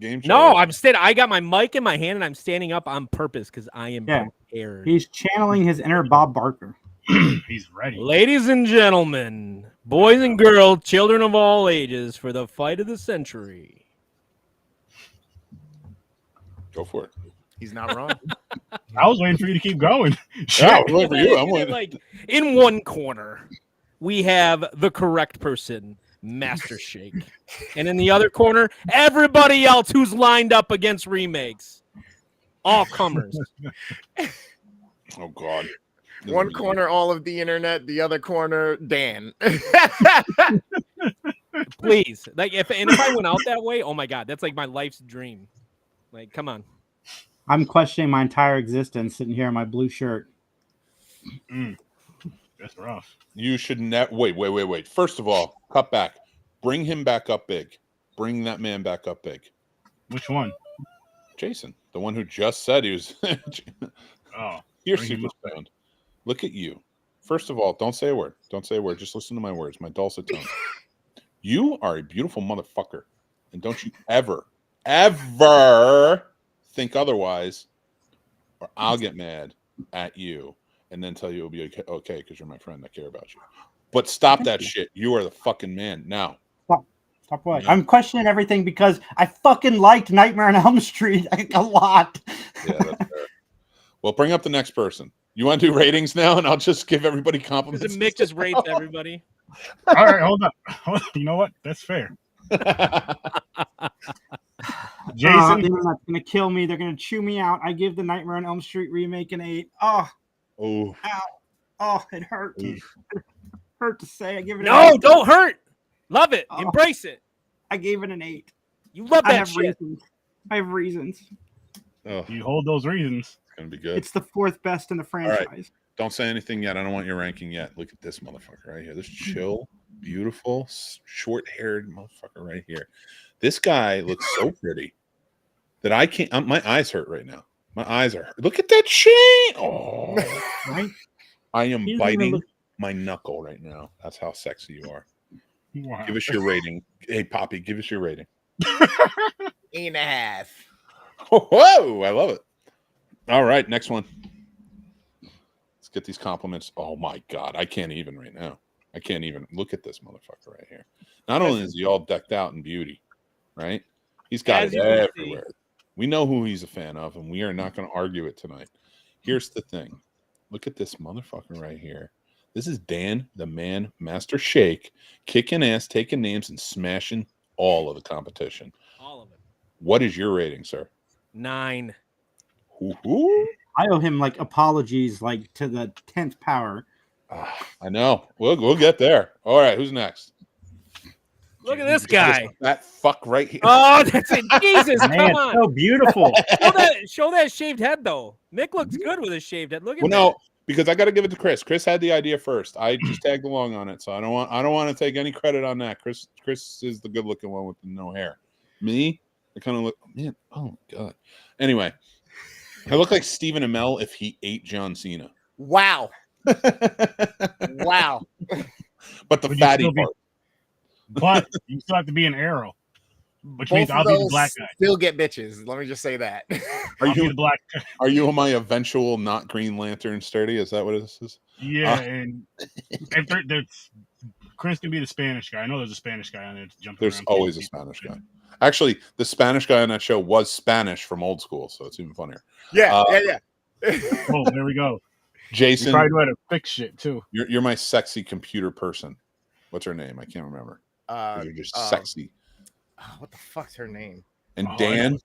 game show. No, I'm standing. I got my mic in my hand and I'm standing up on purpose because I am prepared. He's channeling his inner Bob Barker. He's ready. Ladies and gentlemen, boys and girls, children of all ages, for the fight of the century. Go for it. He's not wrong. I was waiting for you to keep going. Yeah, I was waiting for you. I'm waiting. Like, in one corner, we have the correct person, Master Shake. And in the other corner, everybody else who's lined up against remakes. All comers. Oh, God. One corner, all of the internet. The other corner, Dan. Please. Like, if I went out that way, oh, my God, that's like my life's dream. Like, come on. I'm questioning my entire existence sitting here in my blue shirt. That's rough. You should wait. First of all, cut back. Bring him back up big. Bring that man back up big. Which one? Jason, the one who just said he was. Oh, you're super stoned. Look at you. First of all, don't say a word. Don't say a word. Just listen to my words, my dulcet tones. You are a beautiful motherfucker, and don't you ever think otherwise, or I'll get mad at you and then tell you it'll be okay because you're my friend. I care about you. But stop that shit. You are the fucking man. Now. Stop what? Yeah. I'm questioning everything because I fucking liked Nightmare on Elm Street a lot. Yeah, that's fair. Well, bring up the next person. You want to do ratings now, and I'll just give everybody compliments. Mick just rates everybody. All right, hold up. You know what? That's fair. Jason, they're not gonna kill me. They're gonna chew me out. I give the Nightmare on Elm Street remake an 8. Oh, ow, oh, it hurt. It hurt to say. I give it. No, don't hurt. Love it. Embrace it. I gave it an 8. You love that shit. Reasons. I have reasons. Oh, you hold those reasons. It's gonna be good. It's the 4th best in the franchise. Right. Don't say anything yet. I don't want your ranking yet. Look at this motherfucker right here. This chill, beautiful, short-haired motherfucker right here. This guy looks so pretty that I can't. My eyes hurt right now. My eyes are hurt. Look at that chain. Oh, right. I am biting my knuckle right now. That's how sexy you are. Wow. Give us your rating. Hey, Poppy, give us your rating. 8.5. Whoa, I love it. All right, next one. Let's get these compliments. Oh, my God. I can't even right now. I can't even. Look at this motherfucker right here. Not only is he all decked out in beauty, right? He's got it everywhere. We know who he's a fan of, and we are not going to argue it tonight. Here's the thing. Look at this motherfucker right here. This is Dan, the man, Master Shake, kicking ass, taking names, and smashing all of the competition. All of it. What is your rating, sir? 9. Ooh. I owe him like apologies, like to the 10th power. I know. We'll get there. All right, who's next? Look at this guy. That fuck right here. Oh, that's it. Jesus, come on. So beautiful. Show that shaved head, though. Nick looks good with his shaved head. Look at that. No, because I got to give it to Chris. Chris had the idea first. I just tagged along on it, so I don't want to take any credit on that. Chris is the good-looking one with the no hair. Me, I kind of look, man. Oh God. Anyway, I look like Stephen Amell if he ate John Cena. Wow. Wow. But the fatty part. But you still have to be an Arrow. Which Both means I'll be the black guy. Still get bitches. Let me just say that. Are you the black? Are you my eventual not Green Lantern sturdy? Is that what this is? Yeah, and if Chris can be the Spanish guy. I know there's a Spanish guy on there to jump. There's always a Spanish guy. Actually, the Spanish guy on that show was Spanish from Old School, so it's even funnier. Yeah. Oh, there we go. Jason, you probably know how to fix shit too. You're my sexy computer person. What's her name? I can't remember. You're just sexy. What the fuck's her name? And Dan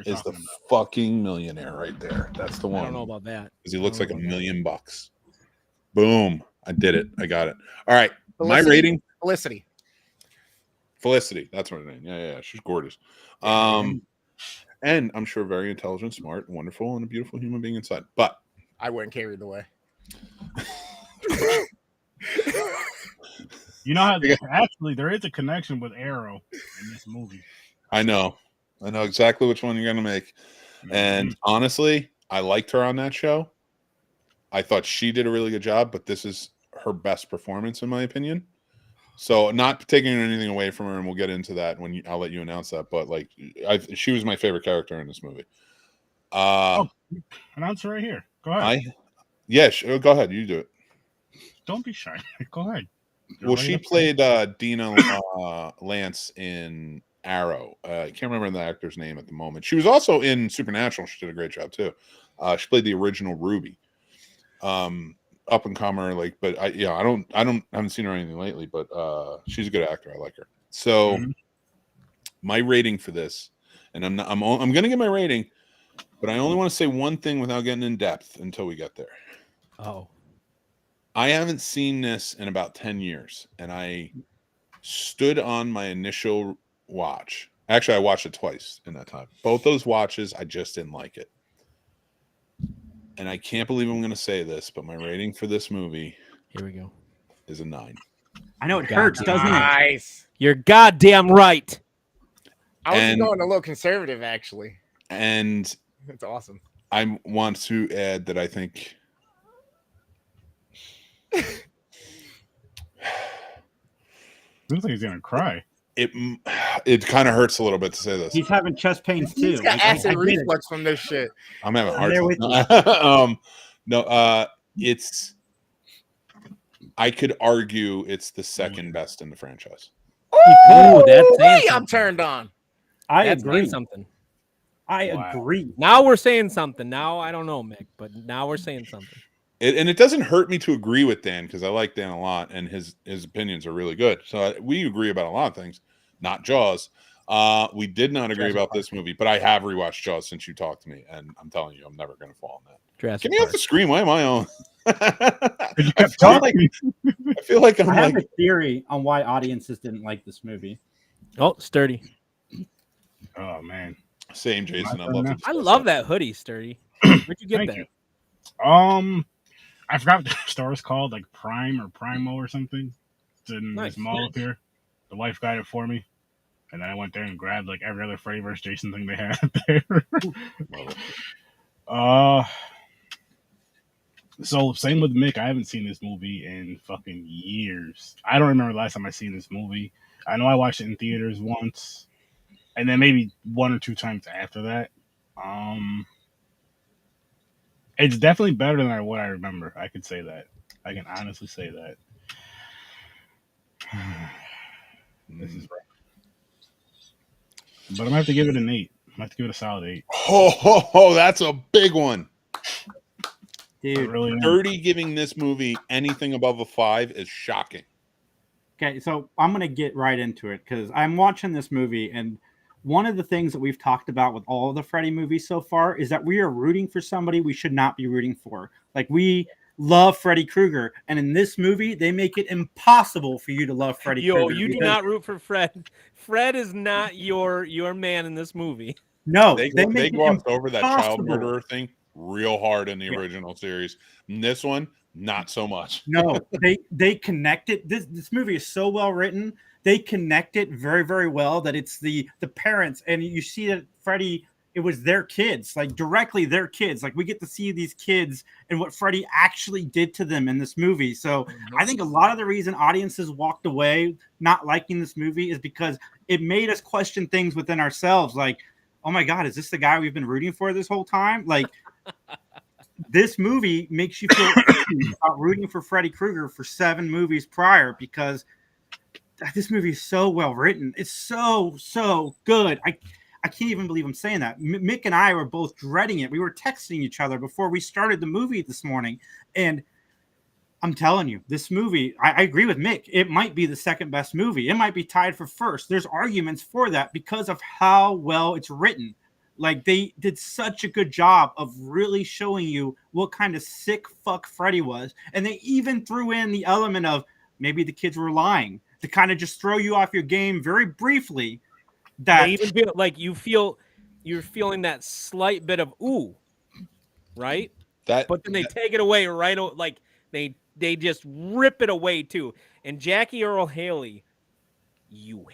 is the fucking millionaire right there. That's the one. I don't know about that. Because he looks like $1 million. Boom. I did it. I got it. All right. Felicity. My rating. Felicity. That's her name. Yeah. She's gorgeous. And I'm sure very intelligent, smart, wonderful, and a beautiful human being inside. But I wouldn't care either way. You know how actually there is a connection with Arrow in this movie. I know exactly which one you're gonna make. And honestly, I liked her on that show. I thought she did a really good job, but this is her best performance in my opinion. So not taking anything away from her, and we'll get into that when I'll let you announce that. But like, she was my favorite character in this movie. Announce it right here. Go ahead. Go ahead. You do it. Don't be shy. Go ahead. Well, she played Dina Lance in Arrow. I can't remember the actor's name at the moment. She was also in Supernatural. She did a great job too. She played the original Ruby. Up and comer, like, but I haven't seen her anything lately, but she's a good actor. I like her. So my rating for this, and I'm gonna get my rating, but I only want to say one thing without getting in depth until we get there. Oh. I haven't seen this in about 10 years, and I stood on my initial watch. Actually, I watched it twice in that time. Both those watches, I just didn't like it. And I can't believe I'm going to say this, but my rating for this movie, here we go, is a 9. I know it hurts, doesn't it? Nice. You're goddamn right. I was going a little conservative, actually. And it's awesome. I want to add that I think looks like he's gonna cry. It kind of hurts a little bit to say this. He's having chest pains too. He's got acid reflux from this shit. I'm having a hard time. It's. I could argue it's the second best in the franchise. Oh, I'm turned on. I That's agree. something. I agree. Now we're saying something. Now I don't know, Mick, but now we're saying something. And it doesn't hurt me to agree with Dan because I like Dan a lot, and his opinions are really good. So we agree about a lot of things, not Jaws. We did not agree about this movie, but I have rewatched Jaws since you talked to me, and I'm telling you, I'm never going to fall on that. Jurassic Get me off the screen. Why am I on? I feel like I have a theory on why audiences didn't like this movie. Oh, Sturdy. Oh man. Same, Jason. I love that hoodie, Sturdy. Where'd you get that? You. I forgot what the store is called, like Prime or Primo or something. It's in this mall up here. The wife got it for me. And then I went there and grabbed like every other Freddy vs. Jason thing they had there. So same with Mick. I haven't seen this movie in fucking years. I don't remember the last time I seen this movie. I know I watched it in theaters once, and then maybe 1 or 2 times after that. It's definitely better than what I remember. I could say that. I can honestly say that. This is right. But I'm gonna have to give it an 8. I'm gonna have to give it a solid 8. Oh, that's a big one. Dude, really 30 giving this movie anything above a 5 is shocking. Okay, so I'm going to get right into it because I'm watching this movie, and one of the things that we've talked about with all of the Freddy movies so far is that we are rooting for somebody we should not be rooting for. Like, we love Freddy Krueger, and in this movie, they make it impossible for you to love Freddy Krueger. You do not root for Fred. Fred is not your man in this movie. No, they glossed over that child murderer thing real hard in the original series. In this one, not so much. No, they connect it. This movie is so well written. They connect it very, very well that it's the parents, and you see that Freddy, it was their kids, like directly their kids. Like we get to see these kids and what Freddy actually did to them in this movie. So I think a lot of the reason audiences walked away not liking this movie is because it made us question things within ourselves. Like, oh my God, is this the guy we've been rooting for this whole time? Like, this movie makes you feel about rooting for Freddy Krueger for 7 movies prior because this movie is so well written. It's so good. I can't even believe I'm saying that. Mick and I were both dreading it. We were texting each other before we started the movie this morning. And I'm telling you, this movie, I agree with Mick. It might be the second best movie. It might be tied for first. There's arguments for that because of how well it's written. Like, they did such a good job of really showing you what kind of sick fuck Freddy was. And they even threw in the element of maybe the kids were lying to kind of just throw you off your game very briefly. That they even feel like you're feeling that slight bit of ooh, right? But then they take it away right, like they just rip it away too. And Jackie Earl Haley, you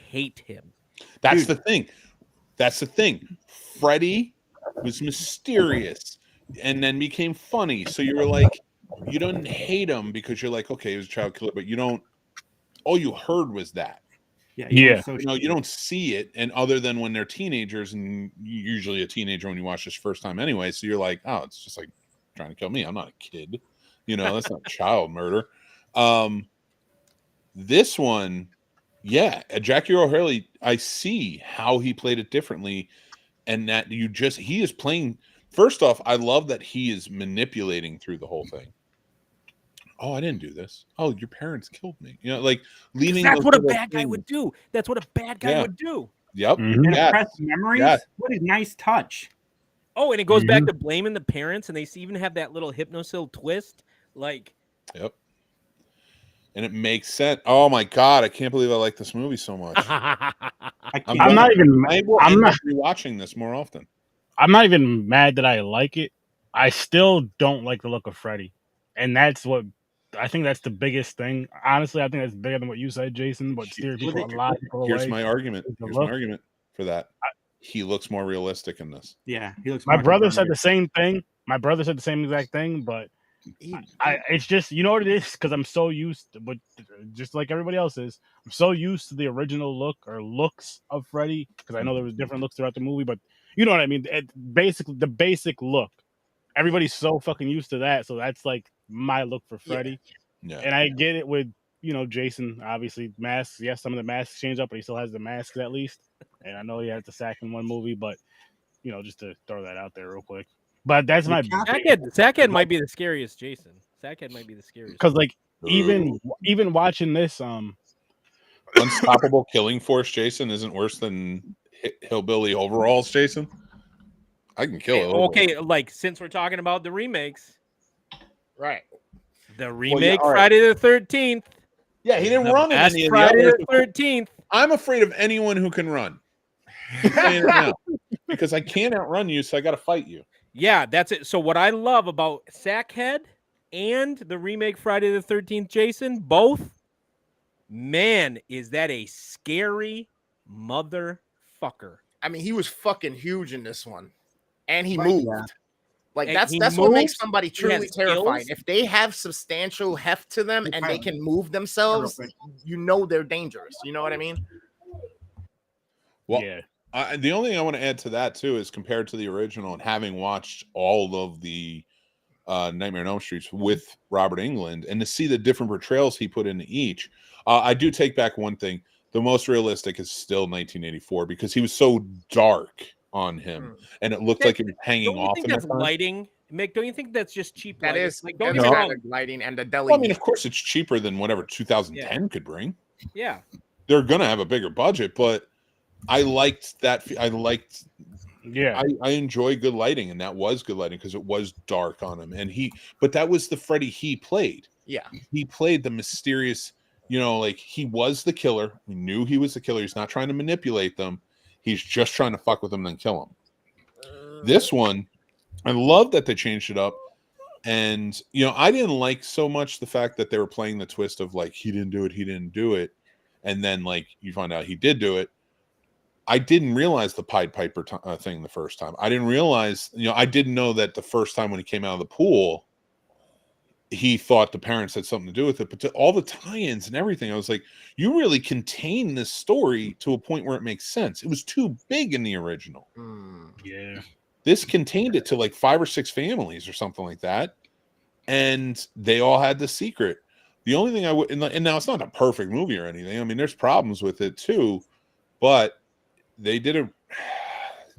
hate him. That's the thing. That's the thing. Freddy was mysterious and then became funny. So you were like, you don't hate him because you're like, okay, he was a child killer, but you don't all you heard was that. Yeah. You don't see it, and other than when they're teenagers, and you're usually a teenager when you watch this first time anyway, so you're like, oh, it's just like trying to kill me. I'm not a kid, that's not child murder. This one, yeah, Jackie Earle Haley, I see how he played it differently, and that he is playing. First off, I love that he is manipulating through the whole thing. Oh, I didn't do this. Oh, your parents killed me. Like leaving. That's what a bad guy would do. That's what a bad guy would do. Yep. And repressed memories. What a nice touch. Oh, and it goes back to blaming the parents, and they even have that little hypnosil twist. Like, yep. And it makes sense. Oh my god, I can't believe I like this movie so much. I'm not rewatching this more often. I'm not even mad that I like it. I still don't like the look of Freddy, and that's what I think that's the biggest thing. Honestly, I think that's bigger than what you said, Jason. But steer people a lot. Here's my argument. Here's my argument for that. He looks more realistic in this. Yeah, he looks. My brother said the same thing. My brother said the same exact thing, but it's just, you know what it is, because I'm so used to, but just like everybody else is, I'm so used to the original look or looks of Freddy, because I know there was different looks throughout the movie, but you know what I mean. Basically, the basic look. Everybody's so fucking used to that, so that's like my look for Freddy. Yeah. And I get it with Jason. Obviously, masks. Yes, some of the masks change up, but he still has the masks at least. And I know he has the sack in one movie, but just to throw that out there real quick. But that's my Sackhead might be the scariest, Jason. Sackhead might be the scariest. Because like even watching this, Unstoppable Killing Force Jason isn't worse than Hillbilly Overalls Jason. I can kill it. Okay, like since we're talking about the remakes, right? The remake Friday the 13th. Yeah, he didn't run in any Friday the 13th. I'm afraid of anyone who can run. Because I can't outrun you, so I got to fight you. Yeah, that's it. So what I love about Sackhead and the remake Friday the 13th, Jason, both, man, is that a scary motherfucker. I mean, he was fucking huge in this one, and he moved. Yeah. Like that's what makes somebody truly terrifying. If they have substantial heft to them and they can move themselves, they're dangerous. You know what I mean? Well, yeah. The only thing I want to add to that too is compared to the original, and having watched all of the Nightmare on Elm Streets with Robert Englund, and to see the different portrayals he put into each, I do take back one thing. The most realistic is still 1984 because he was so dark on him, and it looked like it was hanging off. Don't you think that's lighting, Mick? Don't you think that's just cheap? That lighting? is like don't get me wrong. Lighting and the deli. Well, I mean, of course, it's cheaper than whatever 2010 could bring. Yeah, they're gonna have a bigger budget, but I liked that. I enjoy good lighting, and that was good lighting because it was dark on him, but that was the Freddy he played. Yeah, he played the mysterious. Like he was the killer. We knew he was the killer. He's not trying to manipulate them. He's just trying to fuck with them, then kill them. This one, I love that they changed it up. And, I didn't like so much the fact that they were playing the twist of like, he didn't do it. And then like, you find out he did do it. I didn't realize the Pied Piper thing the first time. I didn't realize, I didn't know that the first time when he came out of the pool, he thought the parents had something to do with it, but all the tie-ins and everything, I was like, you really contain this story to a point where it makes sense. It was too big in the original. Yeah. This contained it to like 5 or 6 families or something like that. And they all had the secret. The only thing I would, and now it's not a perfect movie or anything. I mean, there's problems with it too, but they did a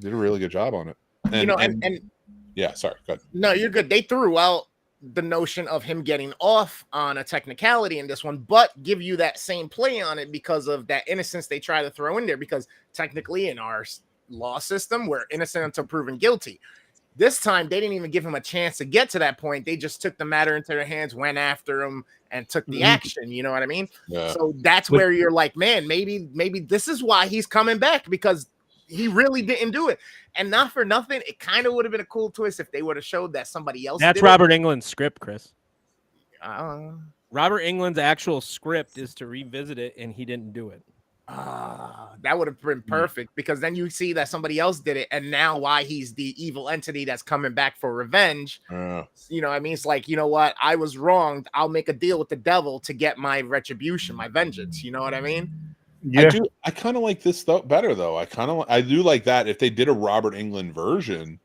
really good job on it. And yeah, sorry, go ahead. No, you're good. They threw out the notion of him getting off on a technicality in this one, but give you that same play on it because of that innocence they try to throw in there, because technically in our law system, we're innocent until proven guilty. This time, they didn't even give him a chance to get to that point. They just took the matter into their hands, went after him, and took the action. You know what I mean? Yeah. So that's where you're like, man, maybe this is why he's coming back, because he really didn't do it. And not for nothing, it kind of would have been a cool twist if they would have showed that somebody else That's did Robert Englund's script, Chris. it. Robert Englund's actual script is to revisit it, and he didn't do it. That would have been perfect, because then you see that somebody else did it, and now why he's the evil entity that's coming back for revenge. You know what I mean? It's like, you know what? I was wronged. I'll make a deal with the devil to get my retribution, my vengeance. You know what I mean? Yeah. I kind of like this better though. I do like that. If they did a Robert Englund version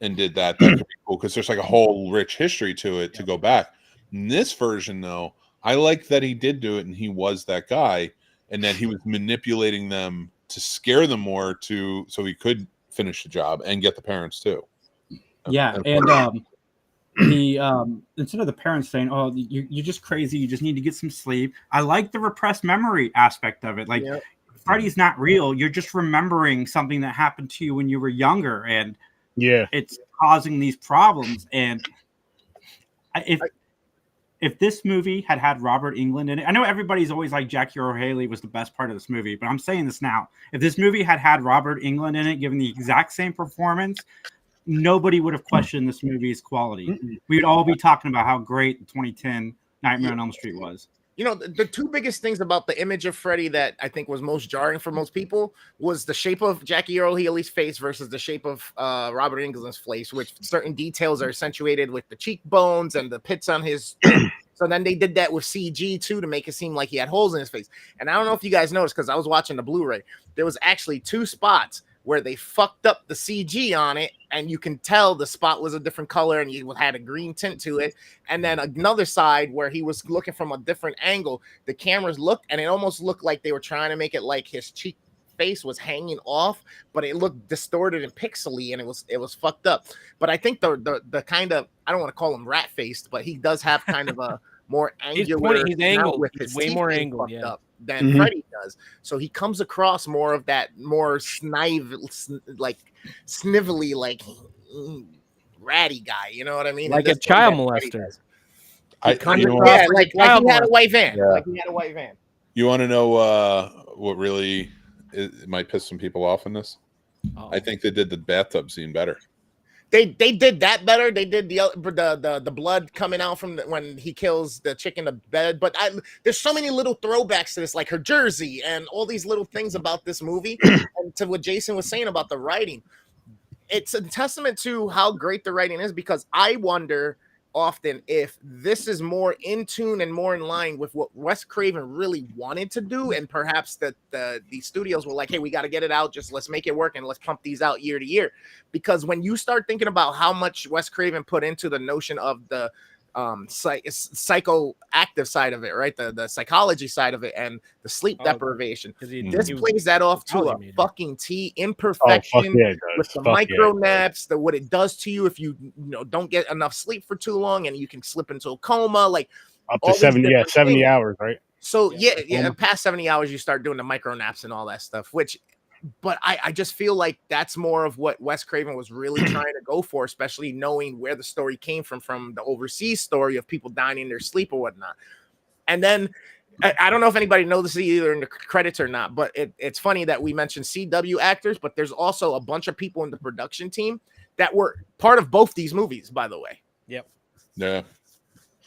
and did that, that could be cool, because there's like a whole rich history to it to go back. In this version though, I like that he did do it and he was that guy, and that he was manipulating them to scare them more so he could finish the job and get the parents too. Yeah, and instead of the parents saying, "Oh, you're just crazy. You just need to get some sleep." I like the repressed memory aspect of it. Like, Freddy's not real. You're just remembering something that happened to you when you were younger, and it's causing these problems. And if this movie had Robert Englund in it, I know everybody's always like Jackie Earle Haley was the best part of this movie, but I'm saying this now. If this movie had Robert Englund in it, given the exact same performance, nobody would have questioned this movie's quality. We would all be talking about how great the 2010 Nightmare on Elm Street was. You know, the two biggest things about the image of Freddy that I think was most jarring for most people was the shape of Jackie Earle Haley's face versus the shape of Robert Englund's face, which certain details are accentuated with the cheekbones and the pits on his. So then they did that with CG too to make it seem like he had holes in his face. And I don't know if you guys noticed, because I was watching the Blu-ray, there was actually two spots where they fucked up the CG on it, and you can tell the spot was a different color and you had a green tint to it. And then another side where he was looking from a different angle, the cameras looked, and it almost looked like they were trying to make it like his cheek face was hanging off, but it looked distorted and pixely, and it was fucked up. But I think the kind of, I don't want to call him rat faced, but he does have kind of a more angular, he's angled with he's his way teeth more being angled fucked up than Freddy does. So he comes across more of that more like snivelly, like ratty guy. You know what I mean? Like a child molester. Like he had a white van. Like he had a white van. You want to know what really it might piss some people off in this? I think they did the bathtub scene better. They did that better. They did the blood coming out from when he kills the chick in the bed. But there's so many little throwbacks to this, like her jersey and all these little things about this movie, and to what Jason was saying about the writing. It's a testament to how great the writing is, because I wonder often if this is more in tune and more in line with what Wes Craven really wanted to do, and perhaps that the studios were like, hey, we got to get it out, just let's make it work and let's pump these out year to year. Because when you start thinking about how much Wes Craven put into the notion of the psychoactive side of it, right, the psychology side of it, and the sleep deprivation, this plays that off to a fucking T. Imperfection with the micro naps, what it does to you if you don't get enough sleep for too long, and you can slip into a coma, like up to 70 hours, right? So past 70 hours you start doing the micro naps and all that stuff, but I just feel like that's more of what Wes Craven was really trying to go for, especially knowing where the story came from the overseas story of people dying in their sleep or whatnot. And then I don't know if anybody knows this either in the credits or not, but it's funny that we mentioned CW actors, but there's also a bunch of people in the production team that were part of both these movies, by the way. Yep. Yeah.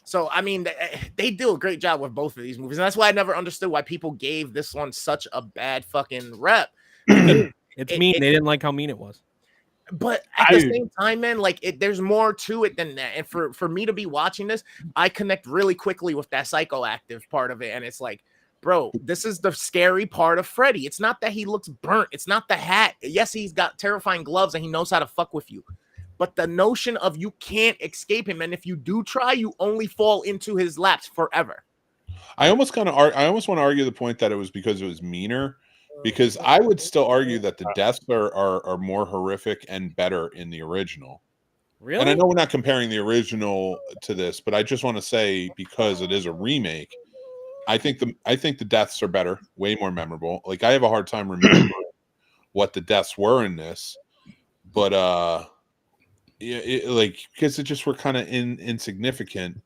So, I mean, they do a great job with both of these movies. And that's why I never understood why people gave this one such a bad fucking rep. It's mean. They didn't like how mean it was. But at the same time, man, like there's more to it than that. And for me to be watching this, I connect really quickly with that psychoactive part of it. And it's like, bro, this is the scary part of Freddy. It's not that he looks burnt. It's not the hat. Yes, he's got terrifying gloves and he knows how to fuck with you. But the notion of you can't escape him. And if you do try, you only fall into his laps forever. I almost want to argue the point that it was because it was meaner. Because I would still argue that the deaths are more horrific and better in the original. Really? And I know we're not comparing the original to this, but I just want to say, because it is a remake, I think the deaths are better, way more memorable. Like, I have a hard time remembering what the deaths were in this, but because it just were kind of insignificant,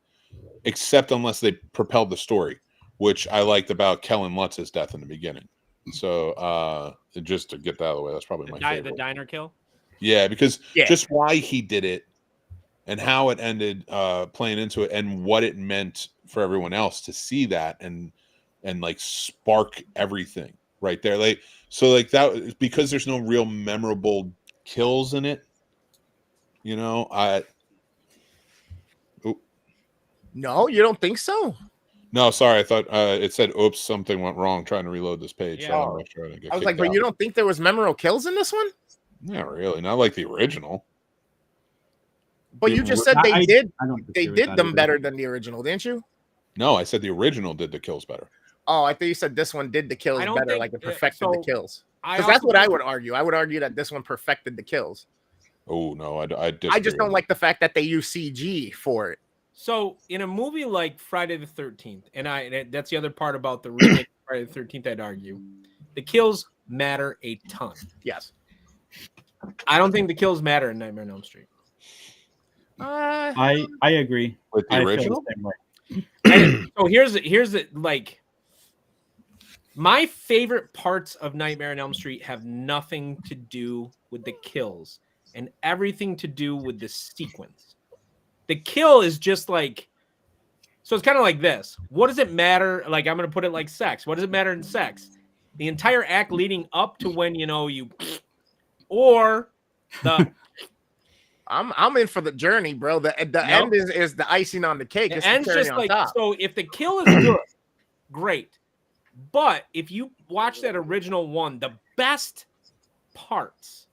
except unless they propelled the story, which I liked about Kellen Lutz's death in the beginning. So just to get that out of the way, that's probably my favorite. The diner kill? Yeah, because just why he did it and how it ended playing into it and what it meant for everyone else to see that and and like spark everything right there. Like so, like that because there's no real memorable kills in it. You know, No, you don't think so? No, sorry. I thought it said, "Oops, something went wrong." Trying to reload this page. Yeah. So I want to make sure I didn't get I was like, kicked but out. you don't think there was memorable kills in this one? Not really. Not like the original. But you just said they did. I don't They agree with did that them either. better than the original, didn't you? No, I said the original did the kills better. Oh, I thought you said this one did the kills I don't better, think- like it perfected the so kills. I Because that's also what I think- would argue. I would argue that this one perfected the kills. Oh no, I disagree. I just don't like the fact that they use CG for it. So in a movie like Friday the 13th, and that's the other part about the remake of Friday the 13th, I'd argue, the kills matter a ton. Yes. I don't think the kills matter in Nightmare on Elm Street. I agree. with the I feel original. the same way. And so here's like my favorite parts of Nightmare on Elm Street have nothing to do with the kills and everything to do with the sequence. The kill is just like, so it's kind of like this. What does it matter? Like, I'm going to put it like sex. What does it matter in sex? The entire act leading up to when, you, or the, I'm in for the journey, bro. The end is the icing on the cake. the It's the end's cherry just on like, top. so if the kill is good, great. But if you watch that original one, the best parts,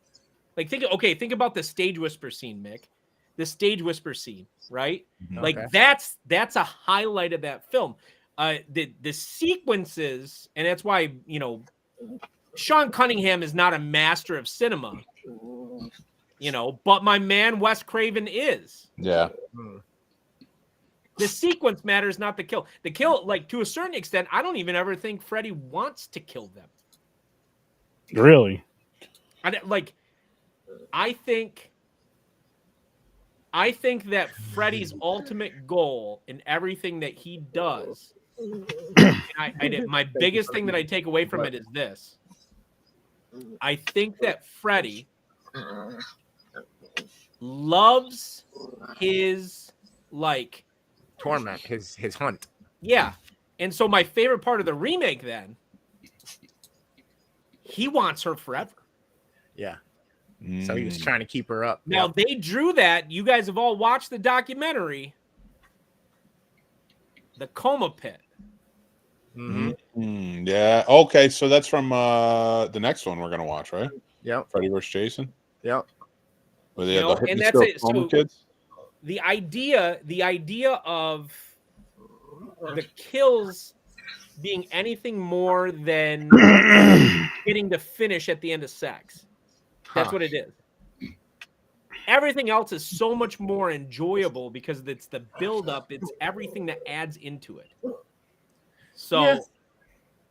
like think about the stage whisper scene, Mick. The stage whisper scene, right? Like Okay. that's a highlight of that film. The sequences, and that's why Sean Cunningham is not a master of cinema, but my man Wes Craven is. Yeah. The sequence matters, not the kill. The kill, like to a certain extent, I don't even ever think Freddy wants to kill them. Really? I think that Freddy's ultimate goal in everything that he does, my biggest thing that I take away from it is this. I think that Freddy loves his torment, his hunt. yeah. And so my favorite part of the remake then, he wants her forever. Yeah. So he was trying to keep her up. Now they drew that. You guys have all watched the documentary, The Coma Pit. Mm-hmm. Yeah. Okay. So that's from the next one we're gonna watch, right? Yep. Freddy vs. Jason. Yep. Where they had the And that's hypnoscope it. coma So kids. the idea of the kills being anything more than getting to finish at the end of sex. That's what it is. Everything else is so much more enjoyable because it's the buildup. It's everything that adds into it. So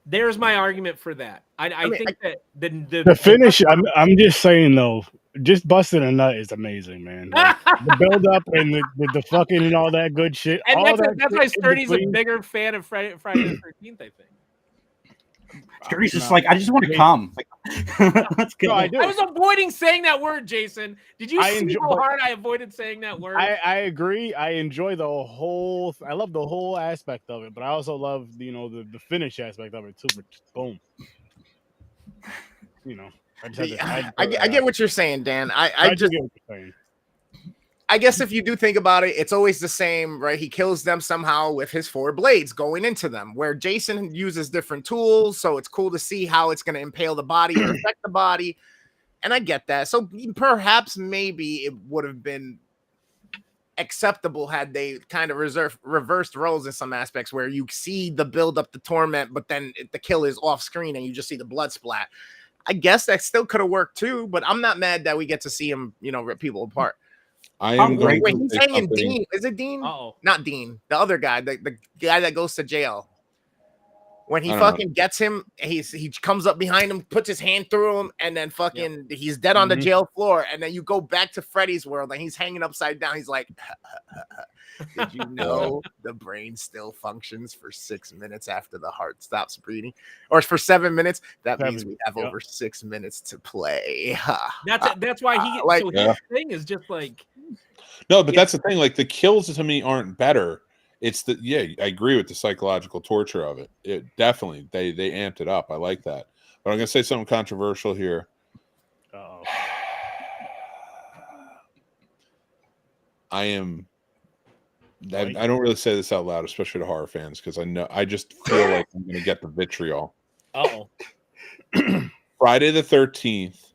there's my argument for that. I think that The finish. I'm just saying though, just busting a nut is amazing, man. Like, the build up and the fucking and all that good shit. And all that's why shit in Sturdy's a between. bigger fan of Friday the 13th, I think. Sturdy's just like, I just want to come. Let's go. No, I do. I was avoiding saying that word, Jason. Did you I see enjoy- how hard I avoided saying that word? I agree. I enjoy the whole. I love the whole aspect of it, but I also love the finish aspect of it too. But just boom, I just had to, I get what you're saying, Dan. I I do just get what you're saying. I guess if you do think about it, it's always the same, right? He kills them somehow with his 4 blades going into them, where Jason uses different tools. So it's cool to see how it's going to impale the body or affect the body. And I get that. So perhaps maybe it would have been acceptable had they kind of reversed roles in some aspects where you see the build up, the torment, but then the kill is off screen and you just see the blood splat. I guess that still could have worked too, but I'm not mad that we get to see him, rip people apart. I am going Wait, to he's say hanging something. Dean. Is it Dean? Uh-oh. Not Dean. The other guy, the guy that goes to jail. When he I don't know. fucking gets him, he comes up behind him, puts his hand through him, and then fucking he's dead on the jail floor. And then you go back to Freddy's world, and he's hanging upside down. He's like, "Did you know the brain still functions for 6 minutes after the heart stops beating, or for 7 minutes? That means we have over 6 minutes to play." That's why he. like- so his thing is just like. No, but that's the thing. Like the kills to me aren't better. it's the I agree with the psychological torture of it. It definitely they amped it up. I like that. But I'm gonna say something controversial here. Uh-oh. I don't really say this out loud, especially to horror fans, because I just feel like I'm gonna get the vitriol. Uh-oh. Friday the 13th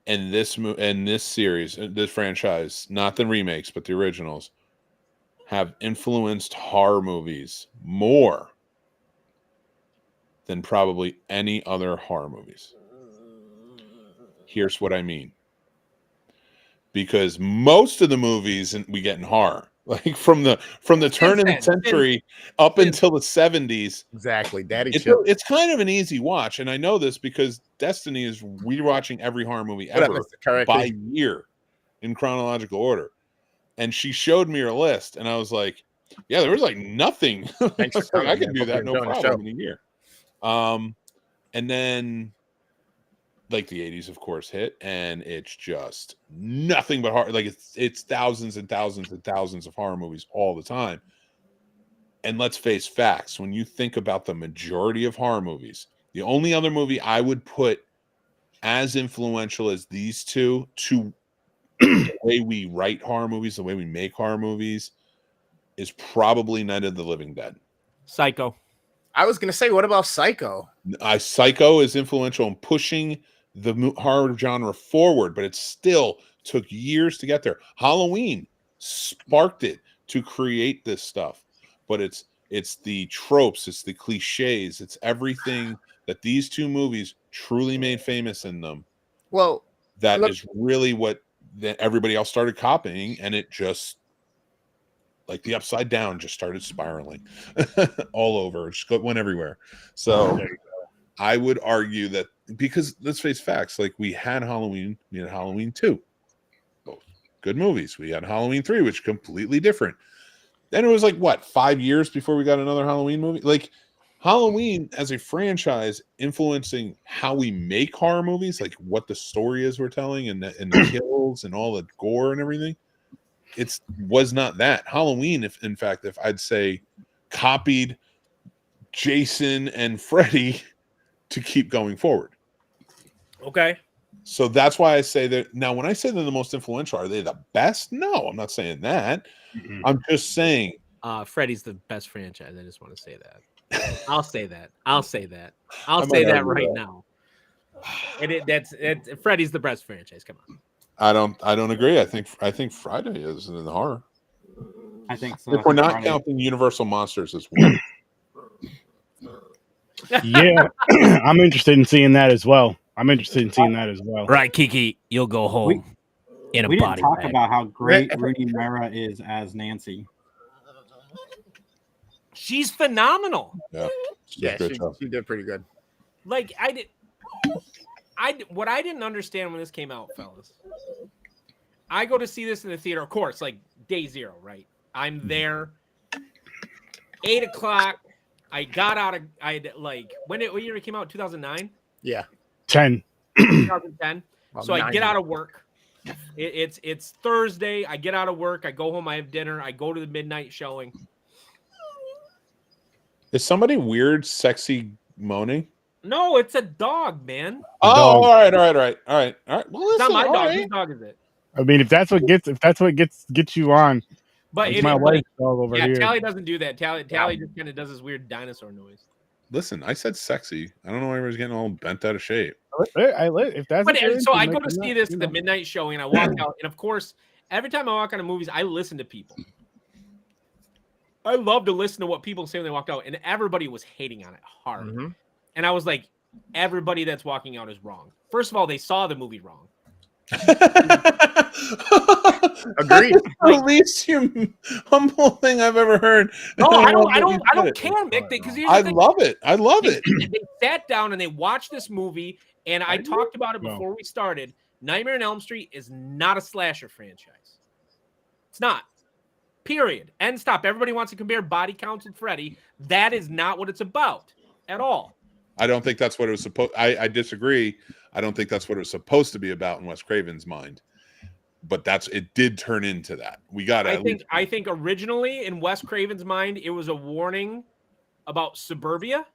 and this series, this franchise, not the remakes but the originals, have influenced horror movies more than probably any other horror movies. Here's what I mean. Because most of the movies we get in horror, like from the turn of the century up until the 70s. Exactly. Daddy It's chill. it's kind of an easy watch, and I know this because Destiny is rewatching every horror movie What up, ever Mr. Correctly? by year in chronological order. And she showed me her list, and I was like, "Yeah, there was like nothing. Thanks for coming, I can man. do Hope that you're no enjoying the problem in a year." And then like the 80s, of course, hit, and it's just nothing but horror. Like it's thousands and thousands and thousands of horror movies all the time. And let's face facts. When you think about the majority of horror movies, the only other movie I would put as influential as these two to the way we write horror movies, the way we make horror movies, is probably Night of the Living Dead. Psycho. I was gonna say, what about Psycho? Psycho is influential in pushing the horror genre forward, but it still took years to get there. Halloween sparked it to create this stuff, but it's the tropes, it's the cliches, it's everything that these two movies truly made famous in them. Well, That is really what everybody else started copying, and it just, like the Upside Down, just started spiraling all over. It just went everywhere. So I would argue that, because let's face facts, like we had Halloween 2, both good movies. We had Halloween 3, which is completely different. Then it was like what, 5 years before we got another Halloween movie? Like Halloween as a franchise influencing how we make horror movies, like what the story is we're telling, and the kills and all the gore and everything. Was not that. Halloween, if I'd say, copied Jason and Freddy to keep going forward. Okay. So that's why I say that. Now, when I say they're the most influential, are they the best? No, I'm not saying that. Mhm. I'm just saying Freddy's the best franchise. I just want to say that. I'll say that. I'll say that. I'll I say might that argue right that. now. And Freddy's the best franchise. Come on. I don't agree. I think Friday is in the horror. I think so. If we're not Friday. counting Universal Monsters as one. Yeah, I'm interested in seeing that as well. Right, Kiki, you'll go home in a We didn't body talk bag. about how great Rooney Mara is as Nancy. She's phenomenal. Yeah, Yeah, good job. she did pretty good. Like what I didn't understand when this came out, fellas. I go to see this in the theater, of course, like day zero, right? I'm there, 8 o'clock. I got out of, what year it came out? 2009? Yeah. 10. 2010. So I 9 get out years. of work. It's Thursday. I get out of work. I go home. I have dinner. I go to the midnight showing. Is somebody weird, sexy moaning? No, it's a dog, man. Oh, Dog. all right. Well, It's listen, not my all dog. right. Whose dog is it? I mean, if that's what gets you on, But it's it my is wife's dog over yeah, here. Tally doesn't do that. Tally just kind of does this weird dinosaur noise. Listen, I said sexy. I don't know why everyone's getting all bent out of shape. If that's But what you're so into, I go make to it see not, this you at the know. midnight showing, and I walk out, and of course, every time I walk out of movies, I listen to people. I love to listen to what people say when they walk out, and everybody was hating on it hard. Mhm. And I was like, everybody that's walking out is wrong. First of all, they saw the movie wrong. Agreed. The least humble thing I've ever heard. No, I don't love care, Mick, because I love it. I love it. They sat down and they watched this movie, and I talked about it before we started. Nightmare on Elm Street is not a slasher franchise. It's not. Period. End stop. Everybody wants to compare body counts with Freddy. That is not what it's about at all. I don't think that's what it was supposed. I disagree. I don't think that's what it was supposed to be about in Wes Craven's mind. but it did turn into that. We got I think originally in Wes Craven's mind, it was a warning about suburbia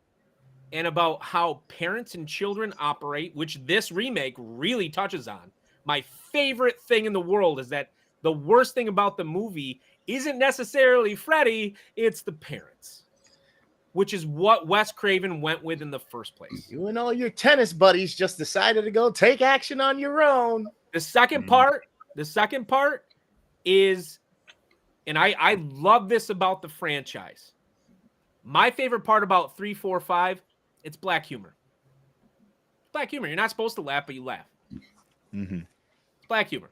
and about how parents and children operate, which this remake really touches on. My favorite thing in the world is that the worst thing about the movie isn't necessarily Freddy, it's the parents, which is what Wes Craven went with in the first place. You and all your tennis buddies just decided to go take action on your own. The second part is, and I love this about the franchise. My favorite part about 3, 4, 5, it's black humor. Black humor. You're not supposed to laugh, but you laugh. Mm-hmm. Black humor.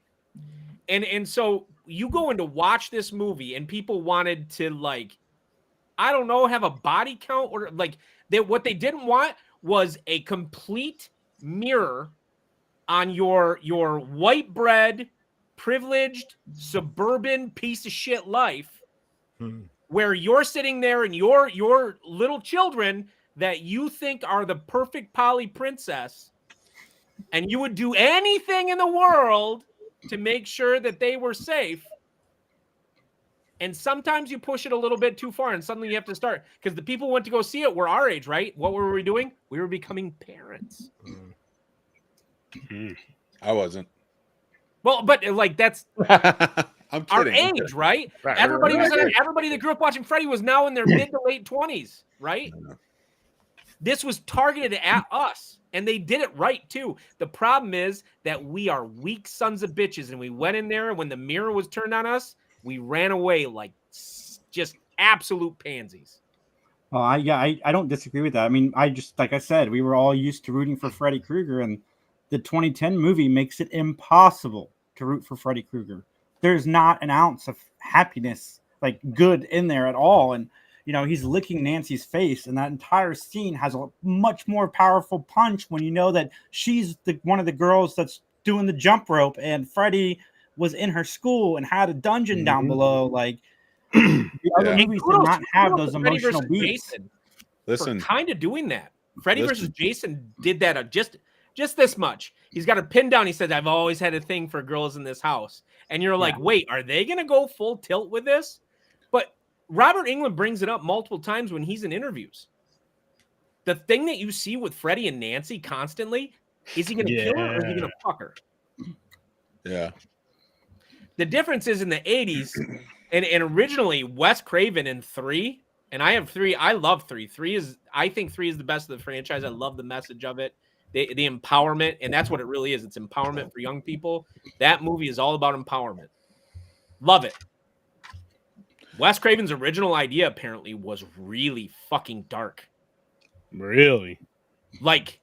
And so you go in to watch this movie and people wanted to, like, I don't know, have a body count, or like what they didn't want was a complete mirror on your white bread, privileged, suburban piece of shit life, where you're sitting there and your little children that you think are the perfect Polly princess, and you would do anything in the world to make sure that they were safe. And sometimes you push it a little bit too far, and suddenly you have to start, because the people went to go see it were our age, right? What were we doing? We were becoming parents. I wasn't. Well, but like that's I'm our kidding. age, right? Everybody that grew up watching Freddy was now in their mid to late 20s, right? This was targeted at us, and they did it right too. The problem is that we are weak sons of bitches, and we went in there, and when the mirror was turned on us, we ran away like just absolute pansies. Well, I don't disagree with that. I mean, like I said, we were all used to rooting for Freddy Krueger, and the 2010 movie makes it impossible to root for Freddy Krueger. There's not an ounce of happiness, like good in there at all. And, you know, he's licking Nancy's face, and that entire scene has a much more powerful punch when you know that she's one of the girls that's doing the jump rope, and Freddy was in her school and had a dungeon down below. Like, the other movies did not have those emotional beats. Listen, kind of doing that. Freddy versus Jason did that just this much. He's got a pin down. He says, "I've always had a thing for girls in this house." And you're like, wait, are they going to go full tilt with this? But Robert Englund brings it up multiple times when he's in interviews. The thing that you see with Freddy and Nancy constantly, is he going to kill her or is he going to fuck her? Yeah. The difference is in the 80s, and originally Wes Craven in 3, and I have 3. I love 3. I think 3 is the best of the franchise. I love the message of it. The empowerment, and that's what it really is. It's empowerment for young people. That movie is all about empowerment. Love it. Wes Craven's original idea apparently was really fucking dark. Really? Like,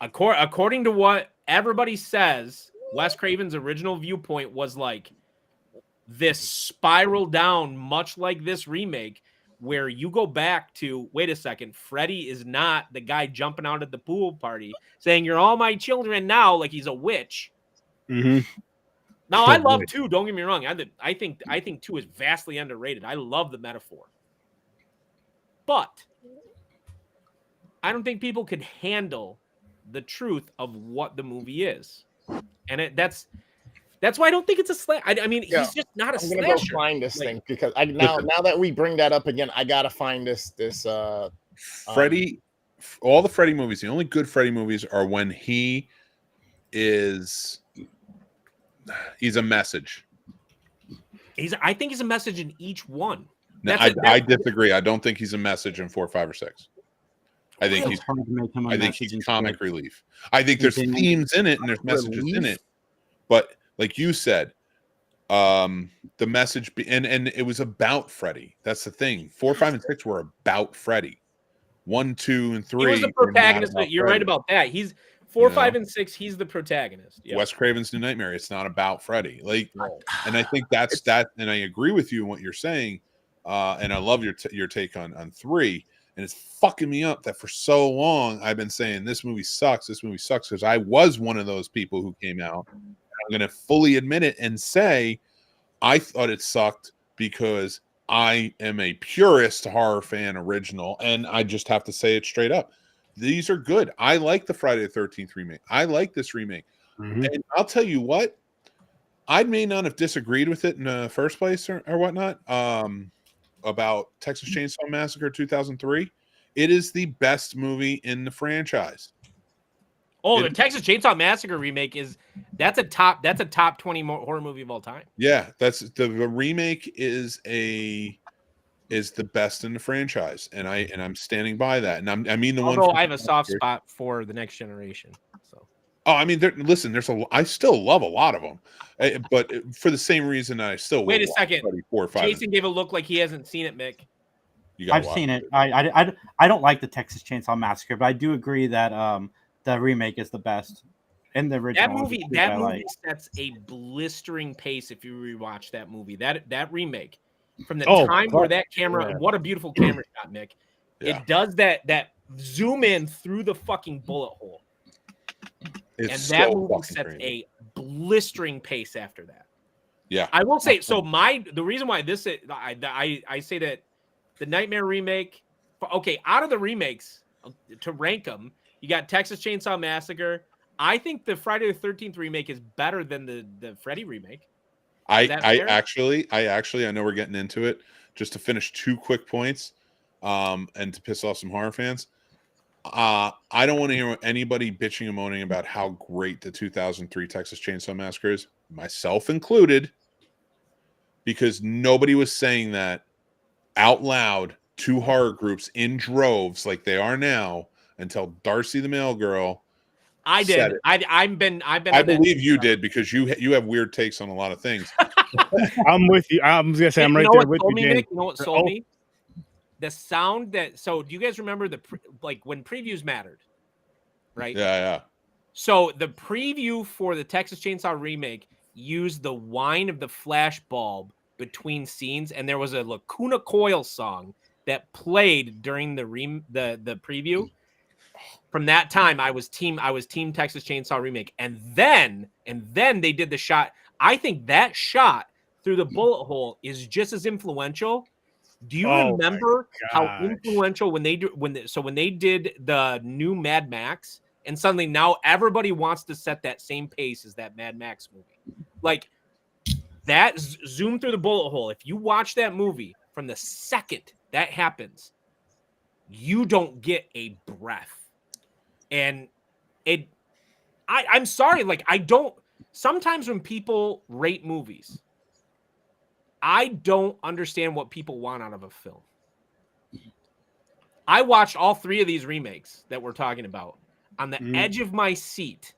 according to what everybody says, Wes Craven's original viewpoint was like this spiral down, much like this remake, where you go back to, wait a second, Freddy is not the guy jumping out at the pool party saying, "You're all my children now," like he's a witch. Mm-hmm. Now, I love 2, don't get me wrong. I think 2 is vastly underrated. I love the metaphor. But I don't think people could handle the truth of what the movie is. And that's why I don't think it's a slasher. I mean, he's just not a slasher. I'm gonna go find this thing, because now that we bring that up again, I gotta find this. Freddy, all the Freddy movies. The only good Freddy movies are when he's a message. I think he's a message in each one. No, I disagree. I don't think he's a message in 4, 5, or 6. I think he's comic relief. I think there's themes in it and there's messages in it, but like you said, the message and it was about Freddy. That's the thing. 4, 5, and 6 were about Freddy. 1, 2, and 3. He was the protagonist. You're right about that. He's 4, 5, and 6. He's the protagonist. Yep. Wes Craven's New Nightmare. It's not about Freddy. Like, and I think that's that. And I agree with you in what you're saying. And I love your take on 3. And it's fucking me up that for so long I've been saying this movie sucks. This movie sucks, because I was one of those people who came out. I'm going to fully admit it and say I thought it sucked because I am a purist horror fan original, and I just have to say it straight up. These are good. I like the Friday the 13th remake. I like this remake. And I'll tell you what, I may not have disagreed with it in the first place or whatnot about Texas Chainsaw Massacre 2003. It is the best movie in the franchise. Oh, the Texas Chainsaw Massacre remake that's a top 20 horror movie of all time. Yeah, that's the remake is the best in the franchise, and I'm standing by that. And I mean the Although one. I have a soft spot for the Next Generation. So. Oh, I mean, listen. I still love a lot of them, but for the same reason, I still wait a second. 4 or 5. Jason gave a look like he hasn't seen it, Mick. I've seen it. I don't like the Texas Chainsaw Massacre, but I do agree that the remake is the best. In the original, that movie sets a blistering pace. If you rewatch that movie, that remake from the time where that camera, what a beautiful camera shot, Mick. Yeah. It does that zoom in through the fucking bullet hole. It's and that movie sets a blistering pace after that. Yeah, I will say so. The reason why this I say that the Nightmare remake. Okay, out of the remakes to rank them, you got Texas Chainsaw Massacre. I think the Friday the 13th remake is better than the Freddy remake. I actually I know we're getting into it. Just to finish 2 quick points, and to piss off some horror fans. I don't want to hear anybody bitching and moaning about how great the 2003 Texas Chainsaw Massacre is, myself included, because nobody was saying that out loud to horror groups in droves like they are now until Darcy the Mail Girl. I did. I've been. I believe you did because you have weird takes on a lot of things. I'm with you. I'm gonna say I'm right there with you, Nick, you know what sold me? The sound that. So do you guys remember when previews mattered, right? Yeah. So the preview for the Texas Chainsaw remake used the whine of the flash bulb between scenes, and there was a Lacuna Coil song that played during the preview. From that time, I was team Texas Chainsaw remake, and then they did the shot. I think that shot through the bullet hole is just as influential. Do you remember how influential when they did the new Mad Max, and suddenly now everybody wants to set that same pace as that Mad Max movie, like that zoom through the bullet hole. If you watch that movie from the second that happens, you don't get a breath. And I'm sorry, I don't, sometimes when people rate movies, I don't understand what people want out of a film. I watched all 3 of these remakes that we're talking about on the edge of my seat,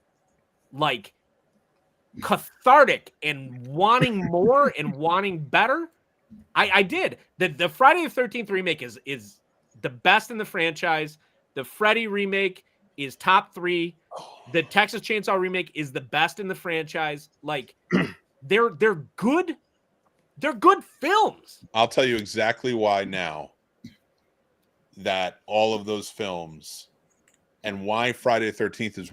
cathartic and wanting more and wanting better. I did. The Friday the 13th remake is the best in the franchise. The Freddy remake is top 3. The Texas Chainsaw remake is the best in the franchise. They're good. They're good films. I'll tell you exactly why now that all of those films and why Friday the 13th is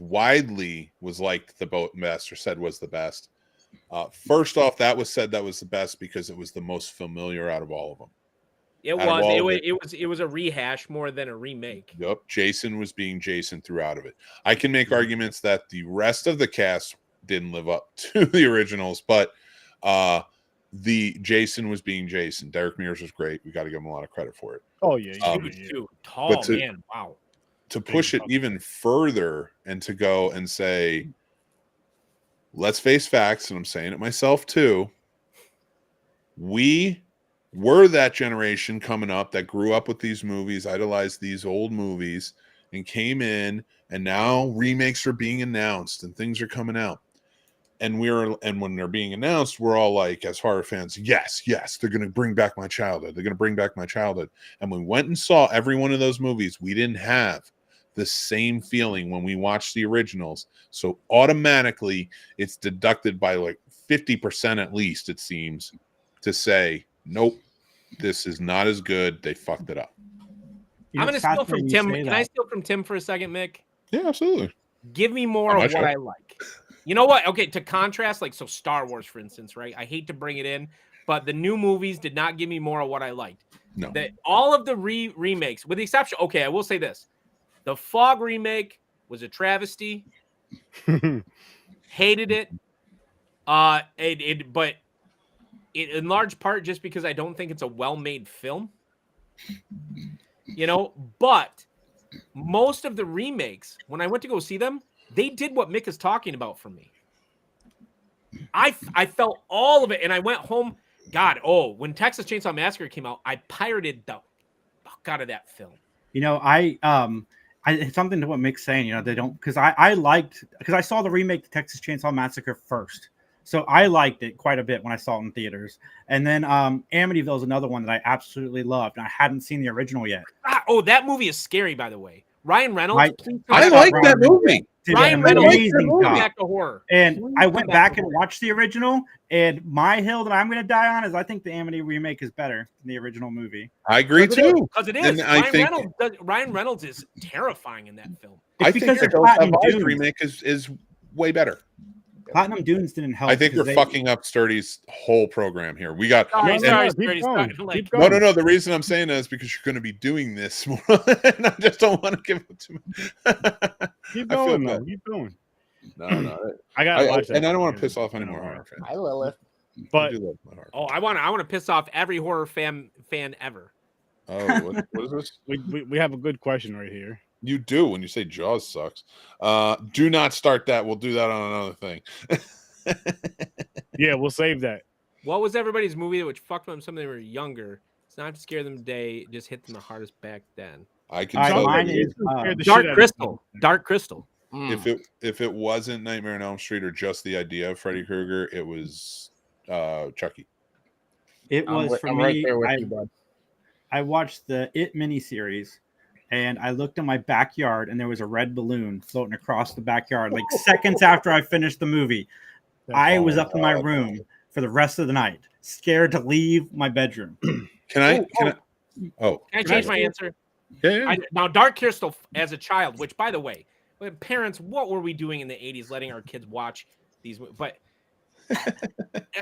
was like the best or said was the best. First off, that was the best because it was the most familiar out of all of them. It was a rehash more than a remake. Yep. Jason was being Jason throughout of it. I can make arguments that the rest of the cast didn't live up to the originals, but the Jason was being Jason. Derek Mears was great. We got to give him a lot of credit for it. Oh yeah, he was too tall, man. Wow. To push it even further and to go and say, let's face facts, and I'm saying it myself too. We were that generation coming up that grew up with these movies, idolized these old movies, and came in, and now remakes are being announced and things are coming out. And when they're being announced, we're all like, as horror fans, yes, they're going to bring back my childhood. They're going to bring back my childhood. And we went and saw every one of those movies. We didn't have the same feeling when we watched the originals. So automatically it's deducted by 50% at least, it seems, to say, nope, this is not as good. They fucked it up. I'm going to steal from Tim. Can I steal from Tim for a second, Mick? Yeah, absolutely. Give me more of what I like. You know what? Okay, to contrast, so Star Wars, for instance, right? I hate to bring it in, but the new movies did not give me more of what I liked. No. All of the remakes, with the exception, okay, I will say this. The Fog remake was a travesty. Hated it. But in large part just because I don't think it's a well-made film. You know, but most of the remakes, when I went to go see them, they did what Mick is talking about for me. I felt all of it, and I went home. God, when Texas Chainsaw Massacre came out, I pirated the fuck out of that film. You know, I it's something to what Mick's saying. You know, they don't because I saw the remake, the Texas Chainsaw Massacre first, so I liked it quite a bit when I saw it in theaters. And then Amityville is another one that I absolutely loved, and I hadn't seen the original yet. That movie is scary, by the way. Ryan Reynolds. I like that movie. Ryan Reynolds back to horror. And I went back and watched the original, and my hill that I'm going to die on is I think the Amity remake is better than the original movie. I agree too. Because it is. Ryan Reynolds is terrifying in that film. I think the Platinum Dunes remake is way better. Platinum Dunes didn't help. I think we're fucking up Sturdy's whole program here. We got sorry, Sturdy's no. The reason I'm saying that is because you're going to be doing this more, and I just don't want to give it to me. Keep going, though. Keep going. No. I got to watch that. And I don't want to piss off any more horror fans. I will. But I want to piss off every horror fan ever. Oh, what is this? We have a good question right here. You do when you say Jaws sucks. Do not start that. We'll do that on another thing. Yeah, we'll save that. What was everybody's movie that would fuck them when they were younger? It's not to scare them today. It just hit them the hardest back then. I can tell mine you. is Dark Crystal. Dark Crystal. If it wasn't Nightmare on Elm Street or just the idea of Freddy Krueger, it was Chucky. It was for me. Right there with you, bud. I watched the It miniseries, and I looked in my backyard, and there was a red balloon floating across the backyard. Like seconds after I finished the movie, I was up in my room for the rest of the night, scared to leave my bedroom. Can I change my answer? Yeah. Now, Dark Crystal as a child, which, by the way, parents, what were we doing in the 80s letting our kids watch these movies? But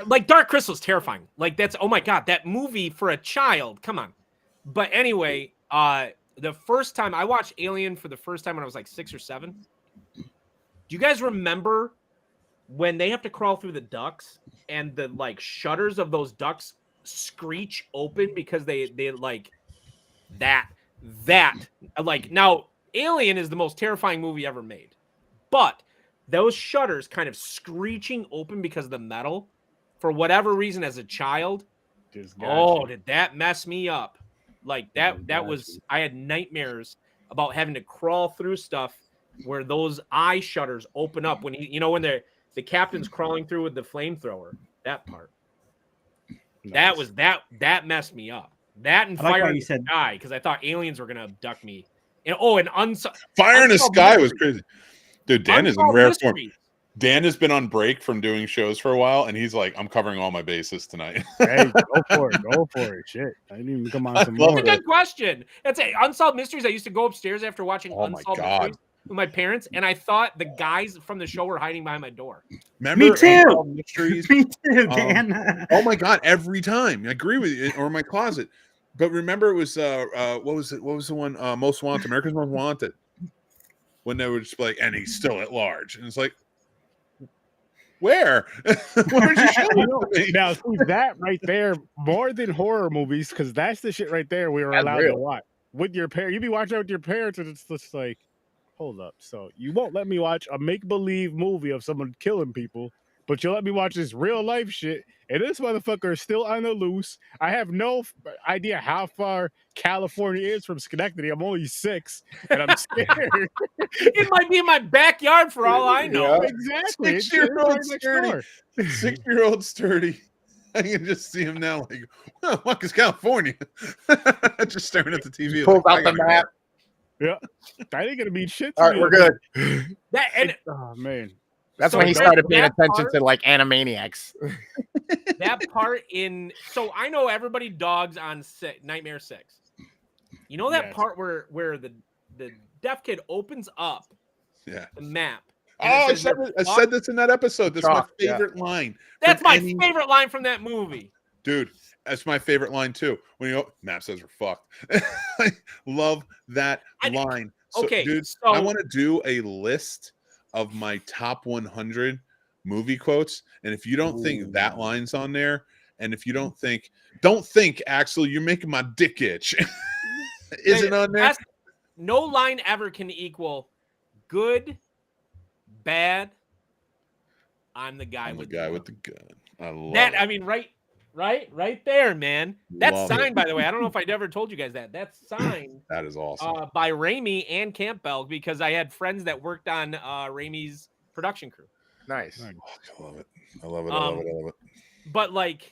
like Dark Crystal is terrifying. Like that's, oh my God, that movie for a child. Come on. But anyway, the first time I watched Alien for the first time when I was like 6 or 7. Do you guys remember when they have to crawl through the ducts and the like shutters of those ducts screech open because they like that like now Alien is the most terrifying movie ever made, but those shutters kind of screeching open because of the metal for whatever reason as a child. Did that mess me up? Like that was, I had nightmares about having to crawl through stuff where those eye shutters open up when when the captain's crawling through with the flamethrower. That part. Nice. That messed me up. That and Fire in the Sky, because I thought aliens were gonna abduct me. And Fire in the Sky was crazy. Dude, Dan is in rare form. Dan has been on break from doing shows for a while, and he's like, I'm covering all my bases tonight. Hey, go for it. Shit. I didn't even come on some more. It's a good question. It's Unsolved Mysteries. I used to go upstairs after watching Unsolved Mysteries with my parents, and I thought the guys from the show were hiding behind my door. Remember Me too. Mysteries? Me too, Dan. Oh my God, every time. I agree with you. Or my closet. But remember it was what was it? What was the one Most Wanted? America's Most Wanted. When they were just like, and he's still at large. And it's like, where? Where'd you show me? Now, see that right there, more than horror movies, because that's the shit right there we were allowed to watch. With your parents. You'd be watching it with your parents, and it's just like, hold up. So you won't let me watch a make-believe movie of someone killing people, but you'll let me watch this real-life shit, and this motherfucker is still on the loose. I have no idea how far California is from Schenectady. I'm only 6, and I'm scared. It might be in my backyard for all I know. Yeah. Exactly. 6-year-old Sturdy. 6-year-old Sturdy. I can just see him now like, well, fuck is California? Just staring at the TV. Pulls out the map. Yeah. That ain't going to mean shit to All right, me. we're good. Oh, man. That's when he started paying attention to like Animaniacs. That part so I know everybody dogs on Nightmare 6. You know that part where the deaf kid opens up the map. Oh, I said this in that episode. That's my favorite line. That's my favorite line from that movie. Dude, that's my favorite line too. When map says we're fucked. I love that line. So, okay, dude, I want to do a list of my top 100 movie quotes. And if you don't think that line's on there, and if you don't think Axel, you're making my dick itch. Isn't on there? No line ever can equal good, bad. I'm the guy with the gun. I love that. it. I mean, right there, man. That's Love signed, it. by the way. I don't know if I ever told you guys that. That's signed. That is awesome. By Raimi and Campbell, because I had friends that worked on Raimi's production crew. Nice. I love it. I love it. I love it. I love it. But like,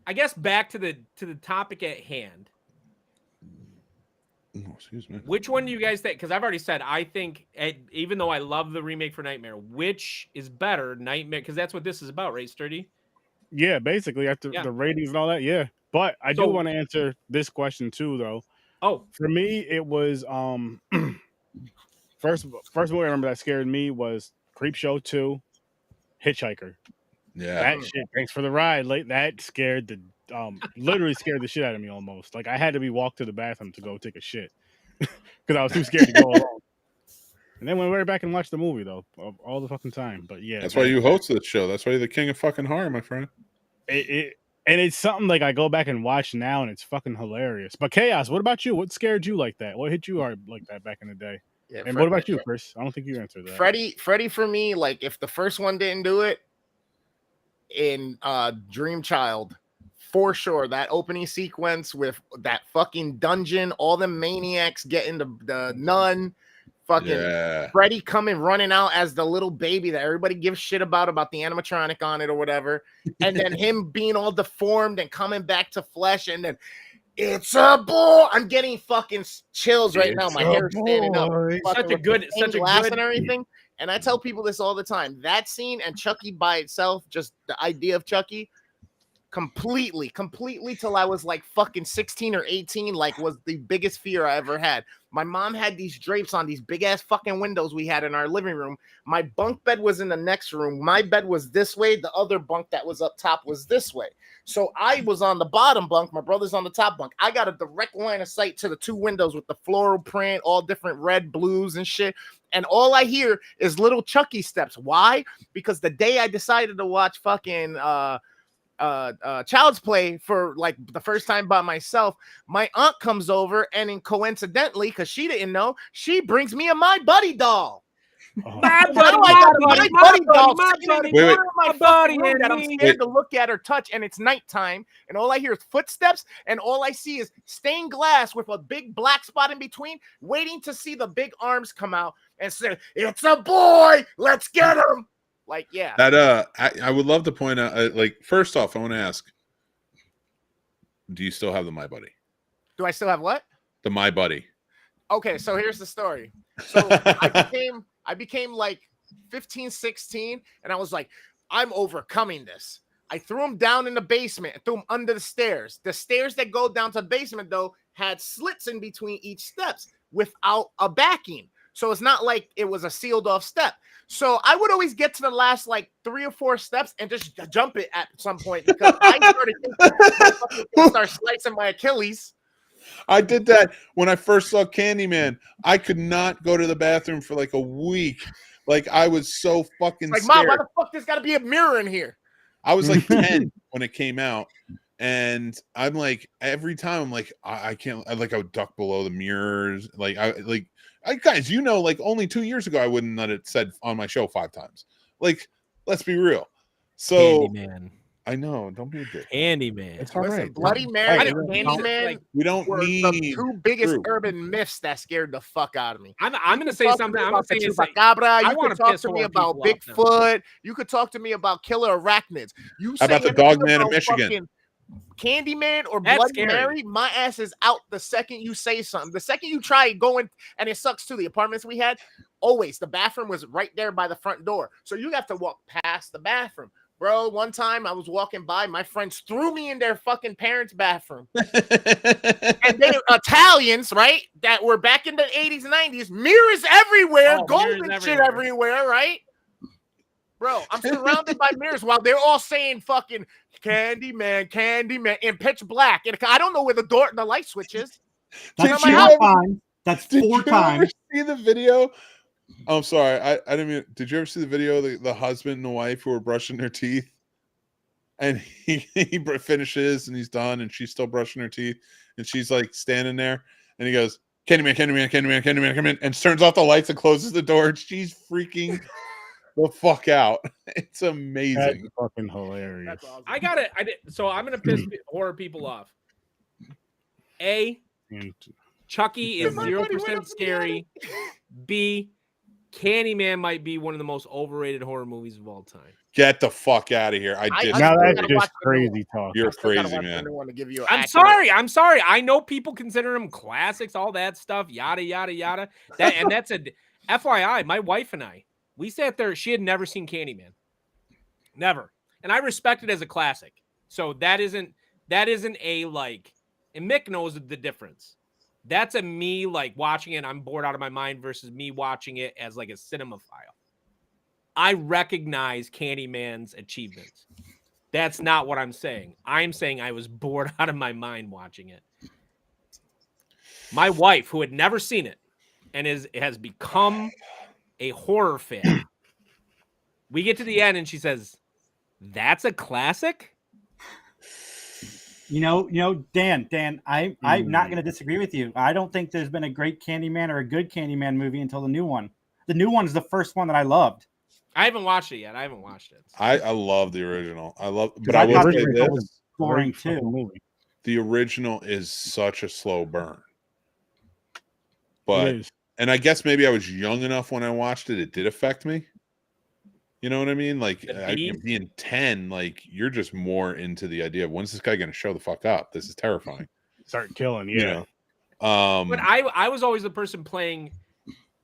I guess back to the topic at hand. Oh, excuse me. Which one do you guys think? Because I've already said I think, even though I love the remake for Nightmare, which is better, Nightmare? Because that's what this is about, right, Sturdy? Yeah, basically after the ratings and all that. Yeah, but I do want to answer this question too, though. Oh, for me, it was first movie I remember that scared me was Creepshow 2, Hitchhiker. Yeah, that shit. Thanks for the ride. That scared the literally scared the shit out of me almost. Like I had to be walked to the bathroom to go take a shit because I was too scared to go alone. And then went right back and watched the movie though, all the fucking time. But yeah, that's why you host the show. That's why you're the king of fucking horror, my friend. And it's something like I go back and watch now, and it's fucking hilarious. But Chaos, what about you? What scared you like that? What hit you hard like that back in the day? Yeah, and what about you, Chris? I don't think you answered that. Freddy for me, like if the first one didn't do it, in Dream Child, for sure, that opening sequence with that fucking dungeon, all the maniacs getting the nun, fucking Freddy coming running out as the little baby that everybody gives shit about the animatronic on it or whatever, and then him being all deformed and coming back to flesh, and then it's a boy. I'm getting fucking chills right now. My hair's standing up. Such a good and everything. And I tell people this all the time. That scene and Chucky by itself, just the idea of Chucky, completely till I was like fucking 16 or 18, like was the biggest fear I ever had. My mom had these drapes on these big ass fucking windows we had in our living room. My bunk bed was in the next room. My bed was this way. The other bunk that was up top was this way. So I was on the bottom bunk. My brother's on the top bunk. I got a direct line of sight to the two windows with the floral print, all different red, blues and shit. And all I hear is little Chucky steps. Why? Because the day I decided to watch fucking Child's Play for like the first time by myself, my aunt comes over and then coincidentally, because she didn't know, she brings me a My Buddy doll. My buddy doll sitting in the corner of my fucking room that I'm scared to look at or touch, and it's nighttime, and all I hear is footsteps, and all I see is stained glass with a big black spot in between, waiting to see the big arms come out and say, "It's a boy, let's get him." Like, yeah. That I would love to point out. Like, first off, I want to ask: do you still have the My Buddy? Do I still have what? The My Buddy. Okay, so here's the story. So I became like 15, 16, and I was like, I'm overcoming this. I threw him down in the basement and threw him under the stairs. The stairs that go down to the basement, though, had slits in between each steps without a backing. So it's not like it was a sealed off step. So I would always get to the last like 3 or 4 steps and just jump it at some point because I started thinking I start slicing my Achilles. I did that when I first saw Candyman. I could not go to the bathroom for like a week. Like I was so fucking like, scared. Mom, why the fuck there's got to be a mirror in here? I was like 10 when it came out, and I'm like every time I'm like I can't. I would duck below the mirrors. Like guys, you know, like only 2 years ago I wouldn't let it said on my show 5 times. Like, let's be real. So Candyman. I know, don't be a dick. Candyman. It's all right. Bloody Mary and Candyman. We don't need the 2 biggest urban myths that scared the fuck out of me. I'm gonna say something. I'm gonna say Chupacabra. You could talk to me about Bigfoot. You could talk to me about killer arachnids. You say about the Dogman of Michigan? Candyman or Bloody Mary, my ass is out the second you say something. The second you try going, and it sucks too. The apartments we had, always the bathroom was right there by the front door, so you have to walk past the bathroom. Bro, one time I was walking by, my friends threw me in their fucking parents' bathroom. And they were Italians, right? That were back in the 80s and 90s. Mirrors everywhere, golden shit everywhere, right? Bro, I'm surrounded by mirrors while they're all saying fucking Candyman, Candyman in pitch black. And I don't know where the light switch is. That's 4 times. That's 4 times. See the video I'm sorry. I didn't mean. Did you ever see the video of the husband and the wife who were brushing their teeth? And he finishes and he's done, and she's still brushing her teeth, and she's like standing there, and he goes, Candyman, Candyman, Candyman, Candyman, come in, and turns off the lights and closes the door, and she's freaking the fuck out. It's amazing. That's fucking hilarious. That's awesome. So I'm gonna piss horror people off. A, Chucky is 0% scary. B, Candyman might be one of the most overrated horror movies of all time. Get the fuck out of here. I did. Now that's just crazy talk. You're crazy, man. I'm sorry. I know people consider them classics, all that stuff, yada, yada, yada. And that's a FYI, my wife and I, we sat there. She had never seen Candyman. Never. And I respect it as a classic. So that isn't a like, and Mick knows the difference. That's a me like watching it, I'm bored out of my mind versus me watching it as like a cinemaphile. I recognize Candyman's achievements. That's not what I'm saying. I'm saying I was bored out of my mind watching it. My wife, who had never seen it and has become a horror fan, we get to the end and she says, "That's a classic?" You know, Dan, I'm not going to disagree with you. I don't think there's been a great Candyman or a good Candyman movie until the new one. The new one is the first one that I loved. I haven't watched it yet. I haven't watched it. I love the original. But I I will thought say the this: was boring too. the original is such a slow burn. But and I guess maybe I was young enough when I watched it. It did affect me. You know what I mean? Like being 10, like you're just more into the idea of when's this guy going to show the fuck up? This is terrifying. Start killing, yeah. You know? But I was always the person playing.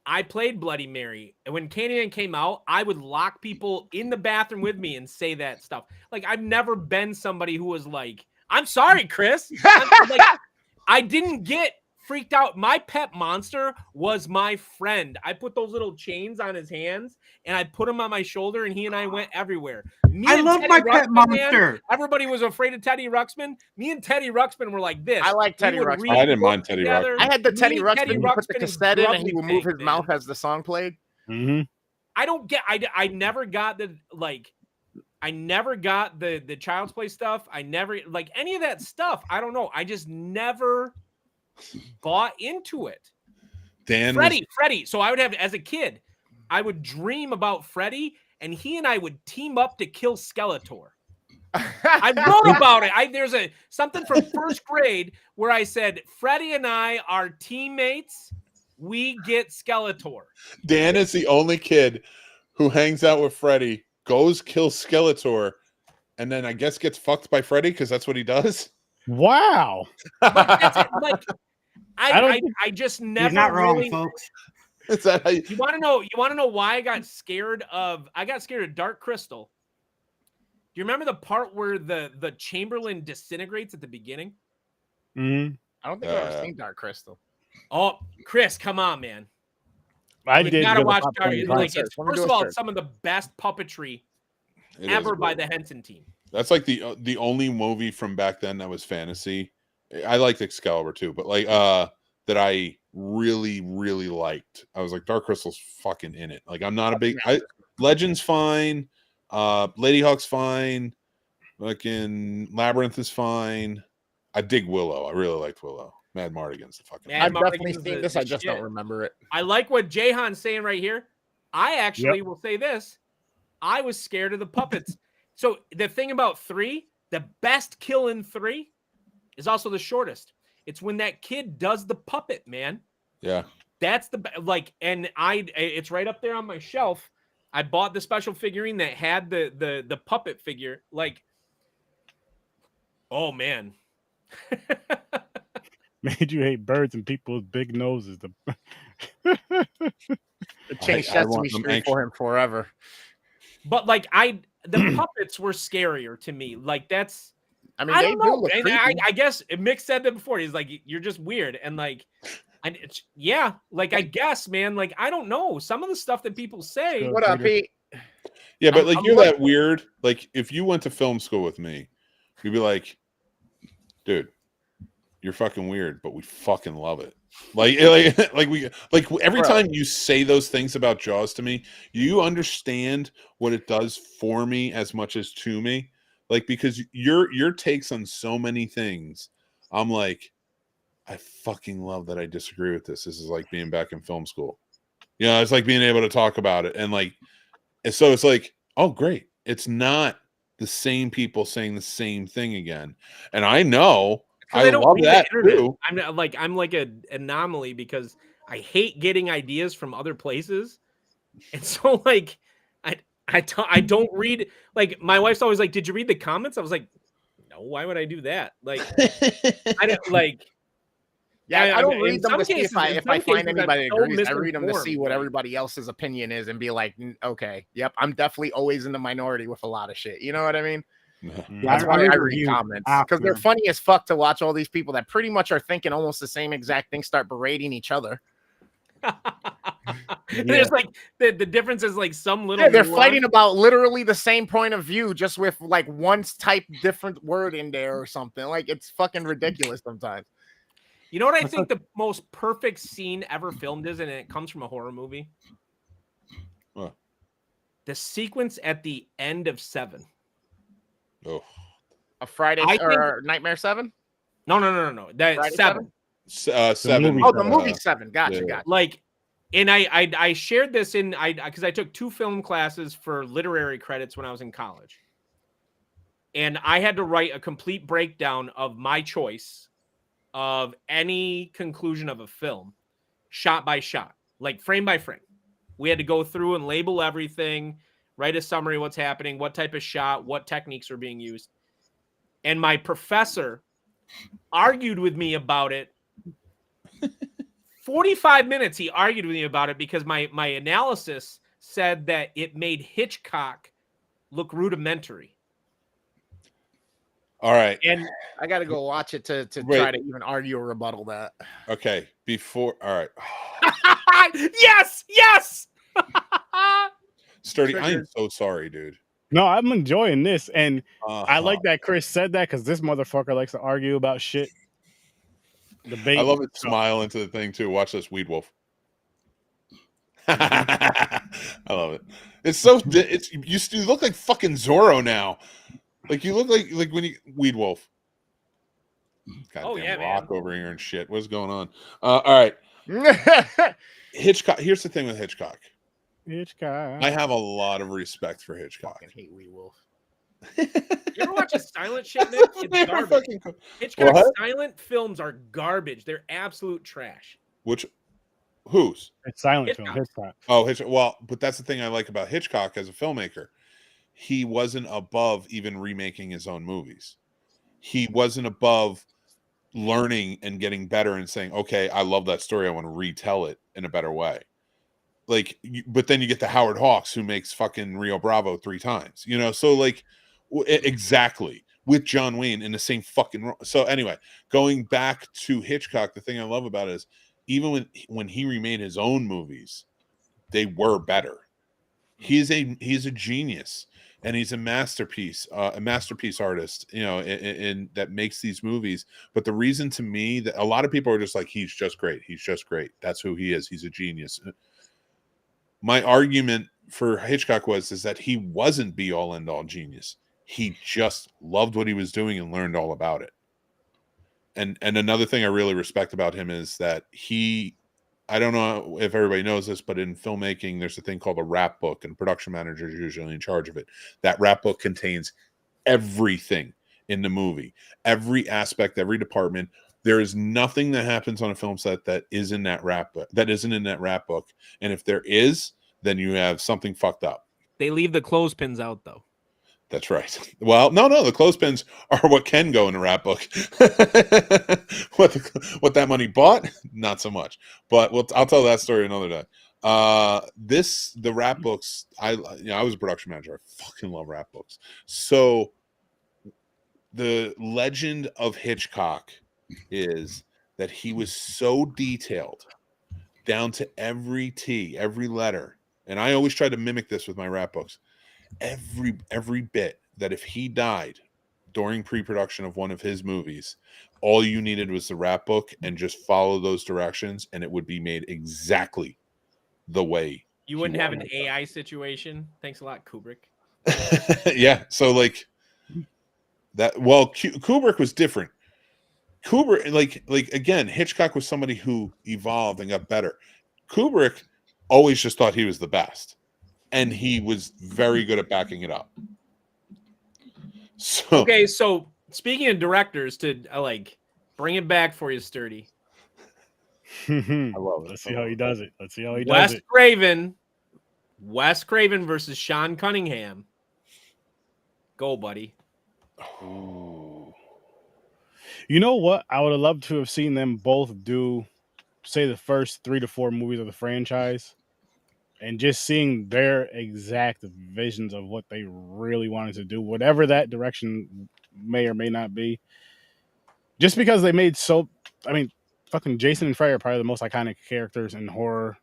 I played Bloody Mary, and when Candyman came out, I would lock people in the bathroom with me and say that stuff. Like I've never been somebody who was like, "I'm sorry, Chris." I didn't get freaked out. My pet monster was my friend. I put those little chains on his hands and I put him on my shoulder, and he and I went everywhere. I love my pet monster. Man, everybody was afraid of Teddy Ruxpin. Me and Teddy Ruxpin were like this. I like Teddy Ruxpin. I didn't mind Teddy Ruxpin. I had the Teddy Ruxpin. You put the cassette in, and he would move his mouth as the song played. Mm-hmm. I don't get. I never got the like. I never got the Child's Play stuff. I never like any of that stuff. I don't know. I just never bought into it. Freddy. So I would have, as a kid, I would dream about Freddy, and he and I would team up to kill Skeletor. I wrote about it. There's something from first grade where I said, Freddy and I are teammates. We get Skeletor. Dan is the only kid who hangs out with Freddy, goes kill Skeletor, and then I guess gets fucked by Freddy because that's what he does. Wow. Like, I just never. He's not wrong, really, folks. Is that how you want to know? You want to know why I got scared of? I got scared of Dark Crystal. Do you remember the part where the Chamberlain disintegrates at the beginning? Mm-hmm. I don't think I've ever seen Dark Crystal. Oh, Chris, come on, man! You gotta watch Dark. Like, first of all, it's some of the best puppetry ever by the Henson team. That's like the only movie from back then that was fantasy. I liked Excalibur too, but like that I really liked. I was like, Dark Crystal's fucking in it. Like I'm not a big Legend's fine, Lady Hawk's fine, fucking Labyrinth is fine. I dig Willow. I really liked Willow. Mad Mardigan's the fucking. I've definitely seen this. I just don't remember it. I like what Jahan's saying right here. I actually will say this. I was scared of the puppets. So the thing about 3, the best kill in 3 is also the shortest. It's when that kid does the puppet, man. Yeah. That's and it's right up there on my shelf. I bought the special figurine that had the puppet figure. Like, oh man. Made you hate birds and people with big noses. It changed Sesame Street for him forever. But like the puppets were scarier to me. Like that's. I mean, I don't know. And I guess Mick said that before. He's like, you're just weird, and like, yeah, like I guess, man. Like I don't know some of the stuff that people say. What up, Pete? Yeah, but like you're that weird. Like if you went to film school with me, you'd be like, dude, You're fucking weird, but we fucking love it. Like every Bro. time you say those things about Jaws to me, you understand what it does for me as much as to me. Like, because your takes on so many things, I'm like, I fucking love that I disagree with this. This is like being back in film school. It's like being able to talk about it. And like, and so it's like, oh, great. It's not the same people saying the same thing again. And I know I don't love read that the internet. too. I'm like an anomaly because I hate getting ideas from other places. And so like I don't read, like my wife's always like, did you read the comments? I was like, no, why would I do that? Like I don't like Yeah, I don't read in them some to see cases, if in I some find cases, anybody I'm so agrees. I read them to see misinformed, what like- everybody else's opinion is and be like, okay, yep, I'm definitely always in the minority with a lot of shit. You know what I mean? That's why I read reviews comments, because they're after. funny as fuck to watch all these people that pretty much are thinking almost the same exact thing start berating each other. There's like the difference is like some little Yeah, they're nuance. fighting about literally the same point of view, just with like one type different word in there or something. Like, it's fucking ridiculous sometimes. You know what I think the most perfect scene ever filmed is, and it comes from a horror movie? What? The sequence at the end of 7. Oh, A Friday I or Nightmare 7? No. That Friday 7. 7. movie Oh, the movie 7. Gotcha, yeah. gotcha. Like, and I shared this because I took 2 film classes for literary credits when I was in college. And I had to write a complete breakdown of my choice of any conclusion of a film, shot by shot, like frame by frame. We had to go through and label everything, write a summary of what's happening, what type of shot, what techniques are being used. And my professor argued with me about it. 45 minutes he argued with me about it because my analysis said that it made Hitchcock look rudimentary. All right. And I got to go watch it to Wait. try to even argue or rebuttal that. Okay. All right. yes. Sturdy, I am so sorry, dude. No, I'm enjoying this, and I like Uh-huh. that Chris said that because this motherfucker likes to argue about shit. Debate. I love it. Smile into the thing too. Watch this, Weed Wolf. I love it. It's so. You look like fucking Zorro now. Like you look like when you Weed Wolf. Goddamn rock over here and shit. What's going on? All right. Hitchcock. Here's the thing with Hitchcock. I have a lot of respect for Hitchcock. I hate Weed Wolf. You ever watch a silent shit, Nick? It's garbage. Hitchcock's silent films are garbage. They're absolute trash. Whose? It's silent film. Hitchcock. Oh, well, but that's the thing I like about Hitchcock as a filmmaker. He wasn't above even remaking his own movies. He wasn't above learning and getting better and saying, okay, I love that story. I want to retell it in a better way. Like, but then you get the Howard Hawks who makes fucking Rio Bravo 3 times, so like exactly with John Wayne in the same fucking. So anyway, going back to Hitchcock, the thing I love about it is even when he remade his own movies, they were better. He's a genius and he's a masterpiece artist, in that makes these movies. But the reason to me that a lot of people are just like, he's just great. That's who he is. He's a genius. My argument for Hitchcock is that he wasn't be all end all genius. He just loved what he was doing and learned all about it. And another thing I really respect about him is that I don't know if everybody knows this, but in filmmaking, there's a thing called a rap book, and production manager is usually in charge of it. That rap book contains everything in the movie, every aspect, every department. There is nothing that happens on a film set that is in that rap book, that isn't in that rap book. And if there is, then you have something fucked up. They leave the clothespins out, though. That's right. Well, no, the clothespins are what can go in a rap book. What that money bought, not so much. But I'll tell that story another day. The rap books, I was a production manager. I fucking love rap books. So the legend of Hitchcock is that he was so detailed down to every T, every letter. And I always try to mimic this with my rap books. Every bit that if he died, during pre-production of one of his movies, all you needed was the rap book and just follow those directions, and it would be made exactly the way You wouldn't have an AI situation. Thanks a lot, Kubrick. yeah, so like that. Well, Kubrick was different. Kubrick, like again, Hitchcock was somebody who evolved and got better. Kubrick always just thought he was the best, and he was very good at backing it up. So okay, so speaking of directors, to like bring it back for you, Sturdy. I love it. Let's see how he does it. Let's see how he does it. Wes Craven versus Sean Cunningham. Go, buddy. Ooh. You know what? I would have loved to have seen them both do, say, the first 3 to 4 movies of the franchise, and just seeing their exact visions of what they really wanted to do, whatever that direction may or may not be. Just because they made fucking Jason and Freddy are probably the most iconic characters in horror.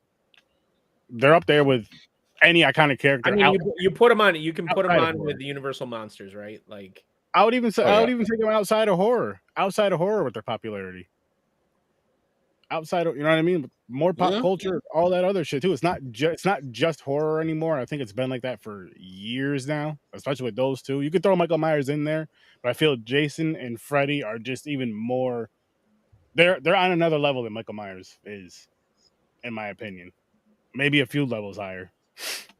They're up there with any iconic character. I mean, you put them on. You can put them on horror. with the Universal monsters, right? Like, I would even say, I would even take them outside of horror with their popularity. Outside of, you know what I mean? More pop culture, all that other shit too. It's not just horror anymore. I think it's been like that for years now, especially with those two. You could throw Michael Myers in there, but I feel Jason and Freddy are just even more. They're on another level than Michael Myers is, in my opinion. Maybe a few levels higher,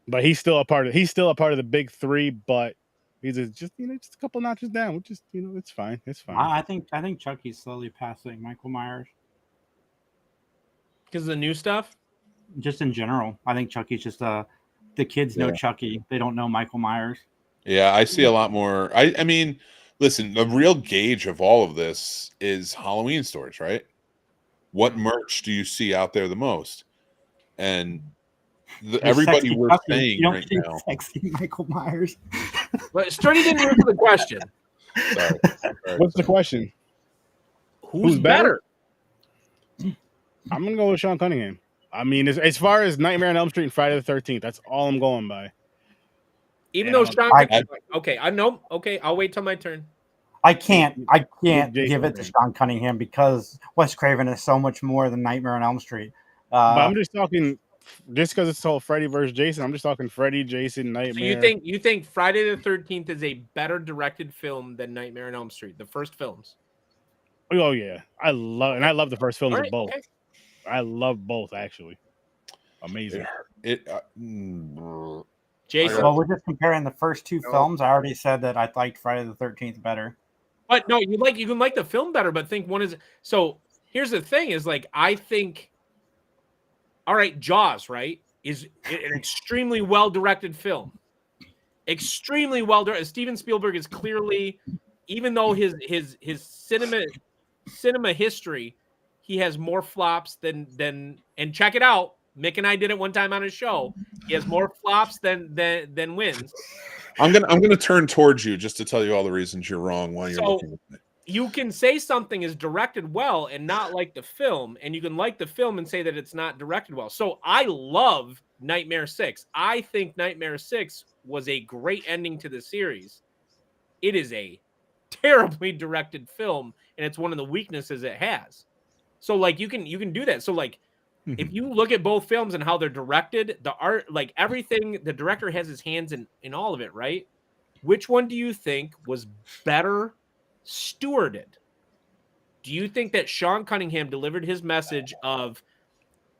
but he's still a part of the big three. But he's just just a couple notches down, which is it's fine. It's fine. I think Chucky's slowly passing Michael Myers. because of the new stuff. Just in general, I think Chucky's just the kids know Chucky. They don't know Michael Myers. Yeah, I see a lot more. I mean, listen, the real gauge of all of this is Halloween stores, right? What merch do you see out there the most? And everybody we're saying right now. Sexy Michael Myers. But Sturdy didn't answer the question. Sorry. What's the question? Who's better? I'm gonna go with Sean Cunningham. I mean, as far as Nightmare on Elm Street and Friday the 13th, that's all I'm going by. Even though Sean, okay, I know. Okay, I'll wait till my turn. I can't give it to Sean Cunningham because Wes Craven is so much more than Nightmare on Elm Street. But I'm just talking, just because it's called Freddy versus Jason. I'm just talking Freddy, Jason, Nightmare. So you think Friday the 13th is a better directed film than Nightmare on Elm Street, the first films? Oh yeah, I love the first films of both. Okay. I love both actually. Amazing. Jason. Well, we're just comparing the first two films. I already said that I liked Friday the 13th better. But no, you can like the film better, but think one is so. Here's the thing: is like I think. All right, Jaws, right, is an extremely well directed film. Extremely well directed. Steven Spielberg is clearly, even though his cinema history, he has more flops than and check it out. Mick and I did it one time on his show. He has more flops than wins. I'm gonna turn towards you just to tell you all the reasons you're wrong while you're looking at me. You can say something is directed well and not like the film, and you can like the film and say that it's not directed well. So I love Nightmare 6. I think Nightmare 6 was a great ending to the series. It is a terribly directed film, and it's one of the weaknesses it has. So like you can do that. So like if you look at both films and how they're directed, the art, like everything, the director has his hands in all of it, right? Which one do you think was better stewarded? Do you think that Sean Cunningham delivered his message of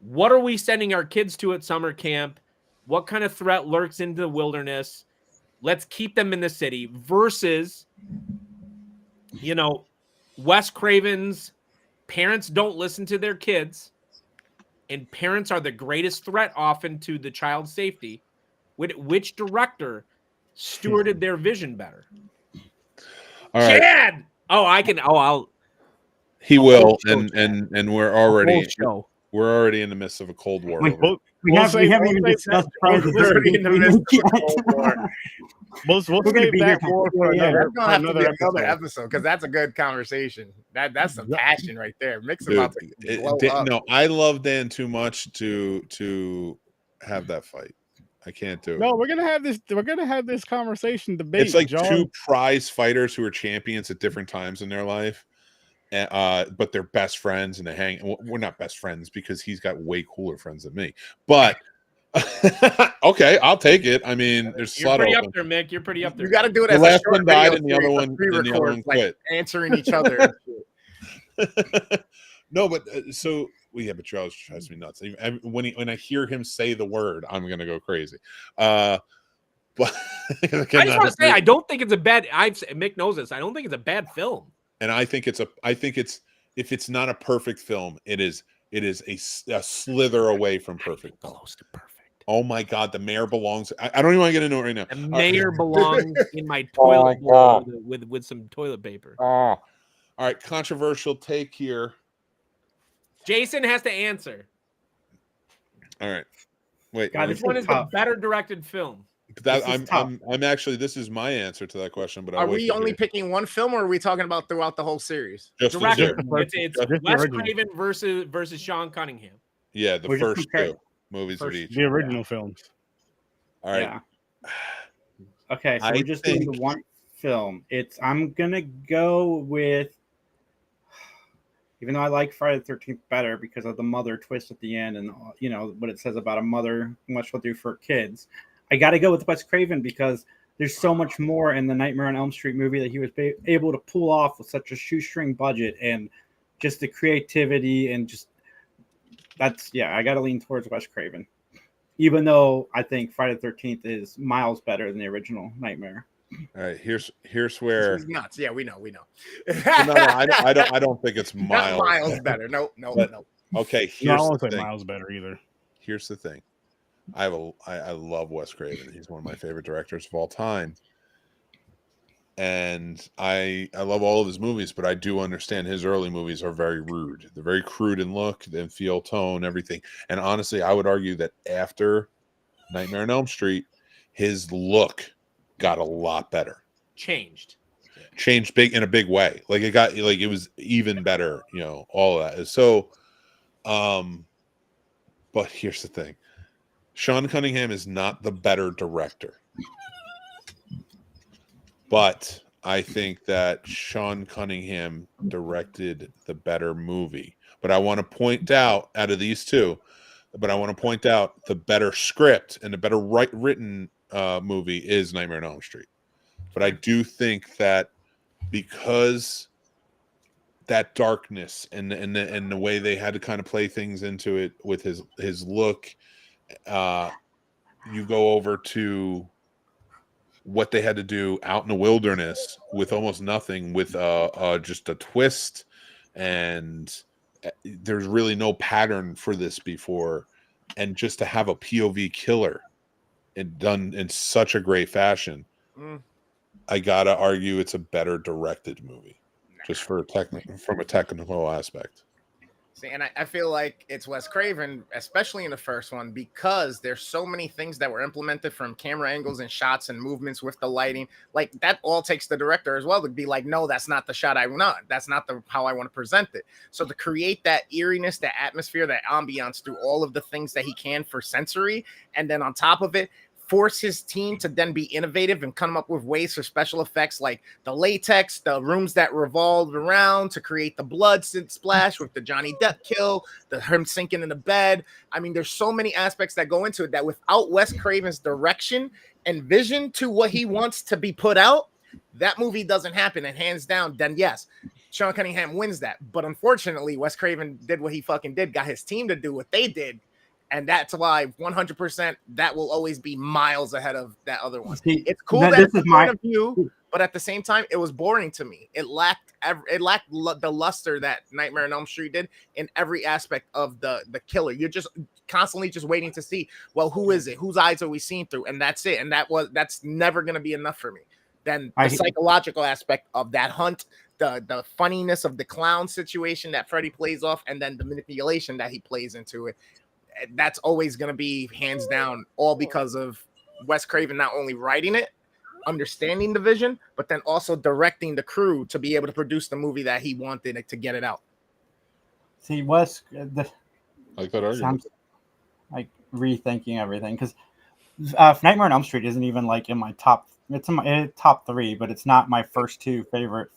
what are we sending our kids to at summer camp? What kind of threat lurks into the wilderness? Let's keep them in the city versus, Wes Craven's parents don't listen to their kids and parents are the greatest threat often to the child's safety. Which director stewarded their vision better? All right. Chad! I'll. He will, and we're already in the midst of a Cold War. We haven't even discussed Friday the 13th. We'll save that for another episode because that's a good conversation. That's some passion right there. Mix about to blow up. No, I love Dan too much to have that fight. I can't do it. No, we're gonna have this. We're gonna have this conversation debate. It's like John. two prize fighters who are champions at different times in their life, but they're best friends and they hang. Well, we're not best friends because he's got way cooler friends than me. But okay, I'll take it. I mean, there's You're pretty up there, Mick. You're pretty up there. You got to do it the as last a one short died video and the other series, one a pre-record, like, quit. answering each other. No, but so well, yeah, but Charles drives me nuts. When I hear him say the word, I'm gonna go crazy. But I just want to say I don't think it's a bad. Mick knows this. I don't think it's a bad film. And I think it's if it's not a perfect film, it is a slither away from perfect. Close to perfect. Oh my God, the mayor belongs. I don't even want to get into it right now. The mayor belongs in my toilet bowl with some toilet paper. All right, controversial take here. Jason has to answer. All right, wait. God, Which one is the better directed film? I'm actually, this is my answer to that question. But Are we only picking one film, or are we talking about throughout the whole series? Just Directed. the It's Wes Craven versus Sean Cunningham. Yeah, the first two movies of each. The original films. All right. Yeah. Okay, so we're just doing the one film. I'm gonna go with, even though I like Friday the 13th better because of the mother twist at the end and you know what it says about a mother, what she'll do for kids. I got to go with Wes Craven because there's so much more in the Nightmare on Elm Street movie that he was able to pull off with such a shoestring budget and just the creativity and just I got to lean towards Wes Craven. Even though I think Friday the 13th is miles better than the original Nightmare. All right, here's where nuts. Yeah, we know. no, I don't think it's miles. Not miles better. No. Okay, I don't think miles better either. Here's the thing. I love Wes Craven. He's one of my favorite directors of all time. And I love all of his movies, but I do understand his early movies are very rude. They're very crude in look and feel, tone, everything. And honestly, I would argue that after Nightmare on Elm Street, his look got a lot better. Changed big in a big way. Like it was even better, you know, all of that. So but here's the thing. Sean Cunningham is not the better director. But I think that Sean Cunningham directed the better movie. But I want to point out of these two, the better script and the better written movie is Nightmare on Elm Street. But I do think that because that darkness and the way they had to kind of play things into it with his look, you go over to what they had to do out in the wilderness with almost nothing, with just a twist, and there's really no pattern for this before, and just to have a POV killer and done in such a great fashion, I gotta argue it's a better directed movie, just from a technical aspect. See, and I feel like it's Wes Craven, especially in the first one, because there's so many things that were implemented from camera angles and shots and movements with the lighting. Like that all takes the director as well to be like, no, that's not the shot I want. That's not how I want to present it. So to create that eeriness, that atmosphere, that ambiance through all of the things that he can for sensory, and then on top of it, force his team to then be innovative and come up with ways for special effects like the latex, the rooms that revolved around to create the blood splash with the Johnny Depp kill, him sinking in the bed. I mean, there's so many aspects that go into it that without Wes Craven's direction and vision to what he wants to be put out, that movie doesn't happen. And hands down, then yes, Sean Cunningham wins that. But unfortunately, Wes Craven did what he fucking did, got his team to do what they did. And that's why 100% that will always be miles ahead of that other one. It's cool that it's a point of view, but at the same time, it was boring to me. It lacked the luster that Nightmare on Elm Street did in every aspect of the killer. You're just constantly just waiting to see, well, who is it? Whose eyes are we seeing through? And that's it. And that's never going to be enough for me. Then the psychological aspect of that hunt, the funniness of the clown situation that Freddy plays off, and then the manipulation that he plays into it. That's always going to be hands down all because of Wes Craven not only writing it, understanding the vision, but then also directing the crew to be able to produce the movie that he wanted to get it out. See, Wes, I like that argument. Sounds like rethinking everything, because Nightmare on Elm Street isn't even like in my top. It's in my top 3, but it's not my first 2 favorite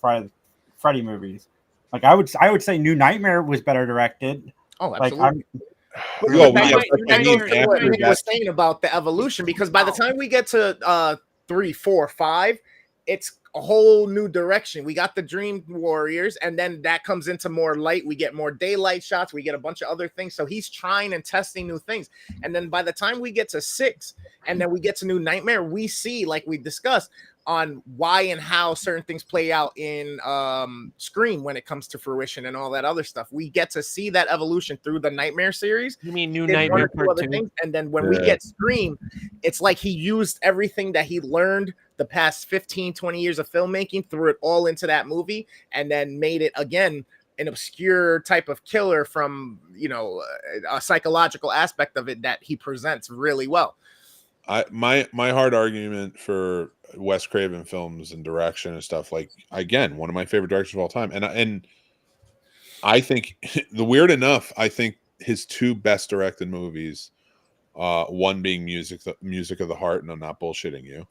Freddy movies. Like I would say New Nightmare was better directed. Oh, Like absolutely. I'm, Well, That yeah, goes- but that I goes mean, to what after Nick that- was saying about the evolution, because by the time we get to 3, 4, 5, it's a whole new direction. We got the Dream Warriors, and then that comes into more light. We get more daylight shots. We get a bunch of other things. So he's trying and testing new things. And then by the time we get to 6, and then we get to New Nightmare, we see, like we discussed, on why and how certain things play out in Scream when it comes to fruition and all that other stuff. We get to see that evolution through the Nightmare series. You mean New Did one Nightmare or two Part other 2? things, and then when we get Scream, it's like he used everything that he learned the past 15, 20 years of filmmaking, threw it all into that movie, and then made it again an obscure type of killer from, you know, a psychological aspect of it that he presents really well. My hard argument for Wes Craven films and direction and stuff, like, again, one of my favorite directors of all time, and I think the weird enough, I think his 2 best directed movies, one being Music of the Heart, and I'm not bullshitting you,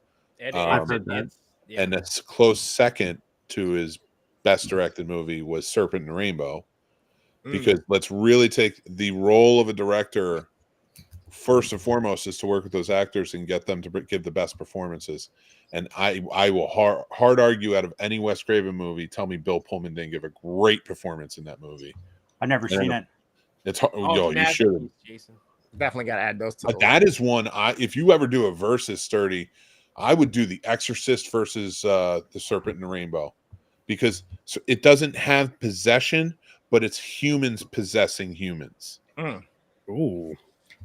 I've heard that. and a close second to his best directed movie was Serpent and the Rainbow, because let's really take the role of a director. First and foremost is to work with those actors and get them to give the best performances. And I will hard argue, out of any Wes Craven movie, tell me Bill Pullman didn't give a great performance in that movie. I've never seen it. It's yo, you should. Jason. Definitely got to add those to the That is one. If you ever do a versus, Sturdy, I would do The Exorcist versus The Serpent and the Rainbow, because it doesn't have possession, but it's humans possessing humans. Ooh.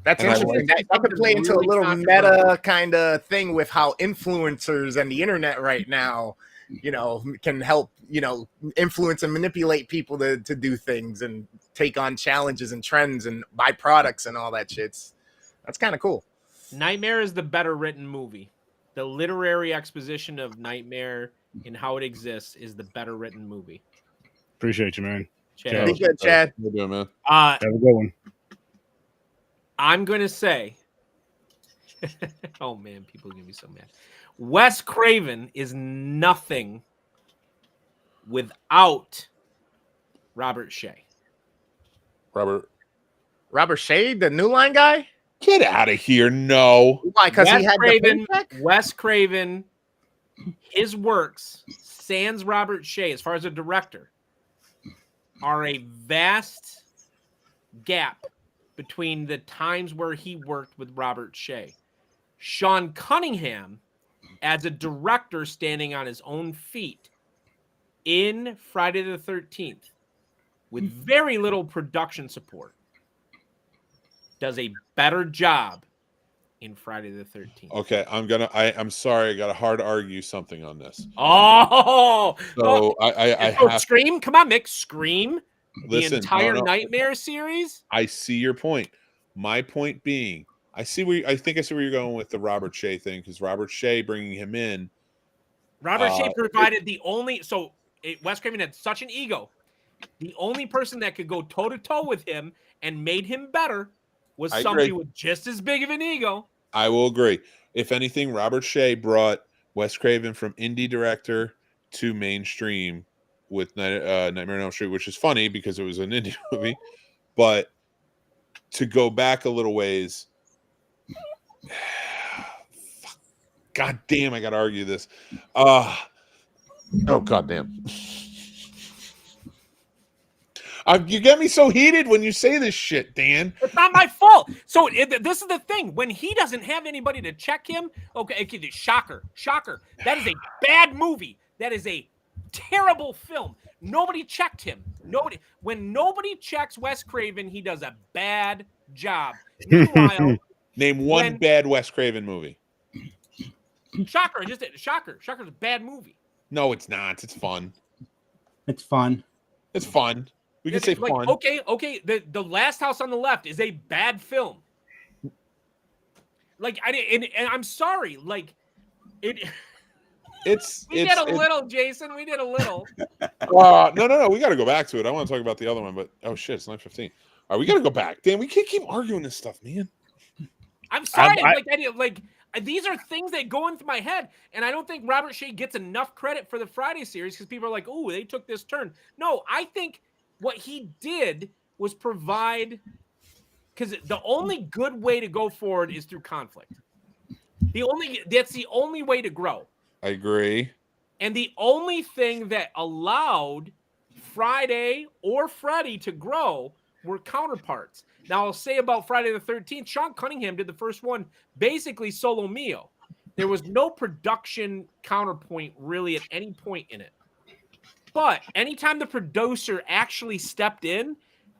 That's And I interesting. like- That could play into a little meta kind of thing with how influencers and the internet right now, you know, can help, you know, influence and manipulate people to do things and take on challenges and trends and buy products and all that shit. That's kind of cool. Nightmare is the better written movie. The literary exposition of Nightmare and how it exists is the better written movie. Appreciate you, man. Chad. Be good, Chad. How you doing, man? Have a good one. I'm going to say, oh man, people are going to be so mad. Wes Craven is nothing without Robert Shea. Robert, Shea, the New Line guy? get out of here! No, Why? Because he Wes had Craven, the paycheck? Wes Craven, his works, sans Robert Shea, as far as a director, are a vast gap between the times where he worked with Robert Shea. Sean Cunningham, as a director standing on his own feet in Friday the 13th, with very little production support, does a better job in Friday the 13th. okay. I'm sorry. I got to hard argue something on this. Oh, So I have Scream. Come on, Mick. Scream. listen. The entire no. Nightmare series. I see your point. My point being, I see where you're going with the Robert Shea thing, because Robert Shea, bringing him in, Robert Shea provided the only. Wes Craven had such an ego. The only person that could go toe to toe with him and made him better was I somebody agree. with just as big of an ego. I will agree. If anything, Robert Shea brought Wes Craven from indie director to mainstream with Nightmare on Elm Street, which is funny because it was an indie movie. But to go back a little ways, God damn, I got to argue this. Oh, God damn. You get me so heated when you say this shit, Dan. It's not my fault. So this is the thing. When he doesn't have anybody to check him, okay, shocker. That is a bad movie. That is a terrible film. Nobody checked him. When nobody checks Wes Craven, he does a bad job. Meanwhile, Name one bad Wes Craven movie. Shocker. Shocker's a bad movie. No, it's not. It's fun. It's fun. It's fun. We can say fun. Okay. The Last House on the Left is a bad film. Like and I'm sorry. Like it. We did a little, Jason. We did a little. No. We got to go back to it. I want to talk about the other one, but oh shit, it's 9:15. All right, we got to go back. Dan, we can't keep arguing this stuff, man. I'm sorry. these are things that go into my head, and I don't think Robert Shea gets enough credit for the Friday series because people are like, "Oh, they took this turn." No, I think what he did was provide, because the only good way to go forward is through conflict. That's the only way to grow. I agree. And the only thing that allowed Friday or Freddy to grow were counterparts. Now, I'll say about Friday the 13th, Sean Cunningham did the first one basically solo mio. There was no production counterpoint really at any point in it. But anytime the producer actually stepped in,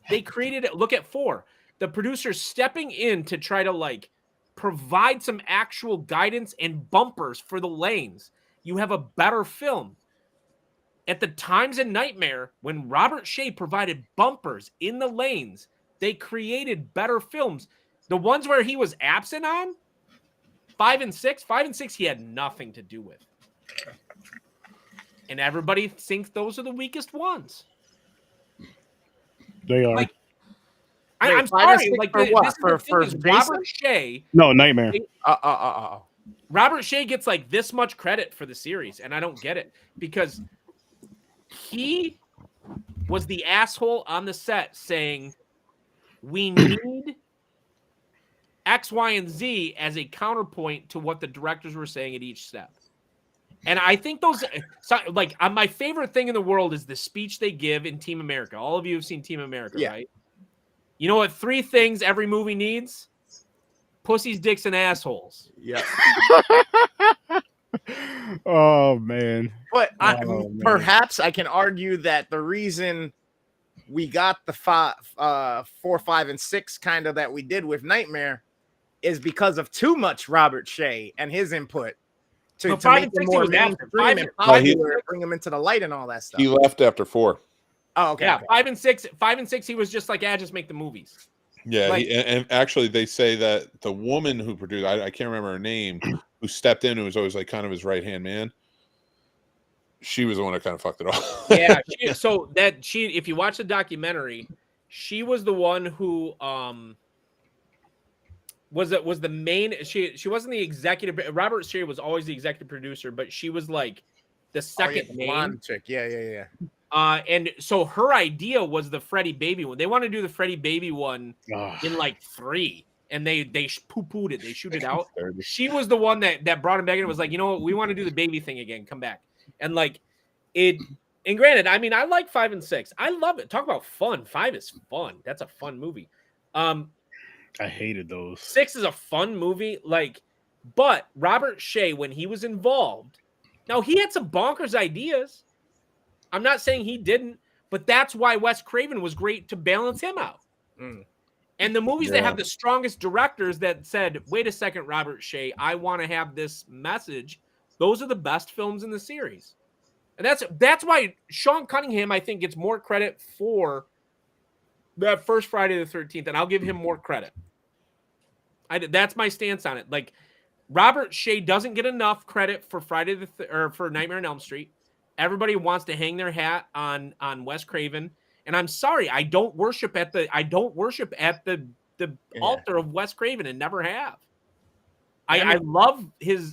they created it. Look at 4. The producer stepping in to try to like provide some actual guidance and bumpers for the lanes. You have a better film. At the times in Nightmare, when Robert Shea provided bumpers in the lanes, they created better films. The ones where he was absent on, 5 and 6, he had nothing to do with. And everybody thinks those are the weakest ones. They are. Like, Wait, I'm 5 and sorry. 6 Like, for what? For Jason? Jason? Robert Shea. No, Nightmare. Robert Shea gets like this much credit for the series, and I don't get it because he was the asshole on the set saying we need X, Y, and Z as a counterpoint to what the directors were saying at each step. And I think those, like, my favorite thing in the world is the speech they give in Team America. All of you have seen Team America, right? You know what 3 things every movie needs? Pussies, dicks, and assholes. Yeah. Oh man. But man. Perhaps I can argue that the reason we got the 4, 5, and 6 kind of that we did with Nightmare is because of too much Robert Shea and his input to make them more mainstream and popular, bring them into the light and all that stuff. He left after 4. Oh, okay. Yeah, 5 and 6. 5 and 6. He was just like, just make the movies. Yeah, Like- and actually they say that the woman who produced, I can't remember her name, who stepped in, who was always like kind of his right hand man. She was the one that kind of fucked it all. Yeah. If you watch the documentary, she was the one who was the main. She wasn't the executive. Robert Shea was always the executive producer, but she was like the second main chick. Yeah. And so her idea was the Freddy baby one. They want to do the Freddy baby one in like 3, and they poo-pooed it. They shoot it out. She was the one that brought him back and was like, you know what, we want to do the baby thing again. Come back. And like it. And granted, I mean, I like 5 and 6. I love it. Talk about fun. 5 is fun. That's a fun movie. I hated those. 6 is a fun movie. Like, but Robert Shea, when he was involved, now he had some bonkers ideas. I'm not saying he didn't, but that's why Wes Craven was great to balance him out. And the movies that have the strongest directors that said, wait a second, Robert Shea, I want to have this message. Those are the best films in the series. And that's why Sean Cunningham, I think, gets more credit for that first Friday the 13th, and I'll give him more credit. That's my stance on it. Like, Robert Shea doesn't get enough credit for for Nightmare on Elm Street. Everybody wants to hang their hat on Wes Craven, and I'm sorry, I don't worship at the altar of Wes Craven, and never have. I love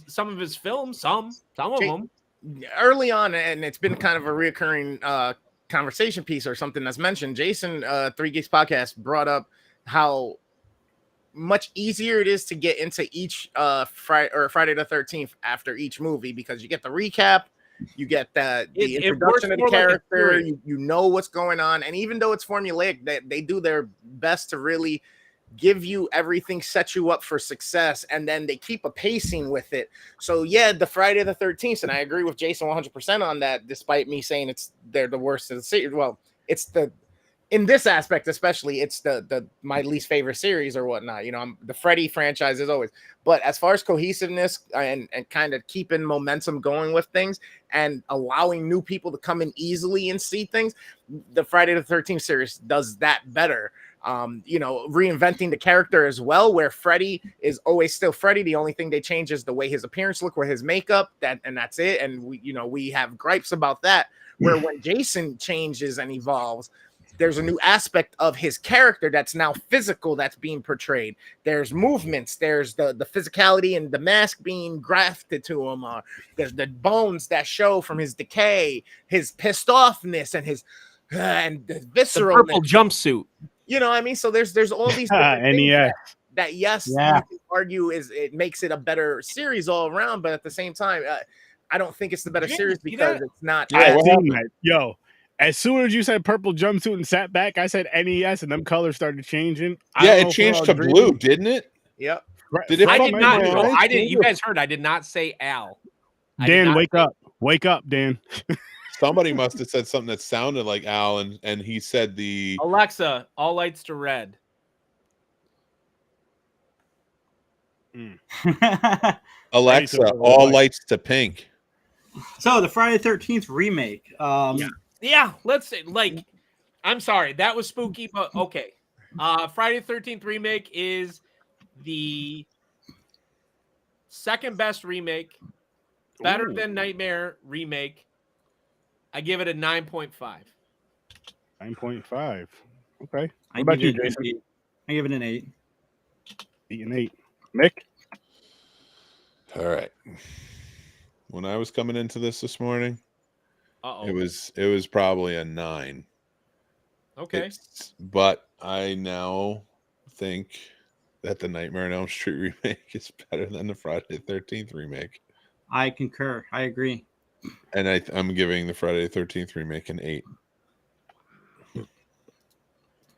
some of his films, some of them. Early on, and it's been kind of a reoccurring conversation piece or something that's mentioned. Jason, 3 Geeks Podcast, brought up how much easier it is to get into each Friday the 13th after each movie, because you get the recap. You get the introduction of the character. You know what's going on. And even though it's formulaic, they do their best to really give you everything, set you up for success, and then they keep a pacing with it. So, yeah, the Friday the 13th, and I agree with Jason 100% on that, despite me saying they're the worst of the series. Well, in this aspect especially, it's my least favorite series or whatnot. You know, the Freddy franchise is always. But as far as cohesiveness and kind of keeping momentum going with things and allowing new people to come in easily and see things, the Friday the 13th series does that better. Reinventing the character as well, where Freddy is always still Freddy. The only thing they change is the way his appearance look, or his makeup, and that's it. And we have gripes about that, where when Jason changes and evolves, there's a new aspect of his character that's now physical that's being portrayed. There's movements, there's the physicality and the mask being grafted to him. There's the bones that show from his decay, his pissed offness, and his and the visceral purple jumpsuit. You know what I mean? So there's all these different things NES. that yes, Yeah. you can argue it makes it a better series all around, but at the same time, I don't think it's the better series because it's not. Yeah, what happened? Yo, as soon as you said purple jumpsuit and sat back, I said NES, and them colors started changing. Yeah, it changed to blue, didn't it? Yep. Did it? I did not. fucking No, change? I didn't. You guys heard. I did not say Al. I did Dan, not wake say- up. Wake up, Dan. Somebody must have said something that sounded like Al, and he said the. Alexa, all lights to red. Alexa, to all white. lights to pink. So the Friday the 13th remake. Yeah, let's say like. I'm sorry, that was spooky, but okay. Friday the 13th remake is the second best remake, better Ooh. than Nightmare remake. I give it a 9.5. 9.5. Okay. I What about give you, it an Jason? 8. I give it an 8. 8 and 8. Mick? All right. When I was coming into this morning, Uh-oh. it was probably a 9. Okay. But I now think that the Nightmare on Elm Street remake is better than the Friday the 13th remake. I concur. I agree. And I'm giving the Friday the 13th remake an 8.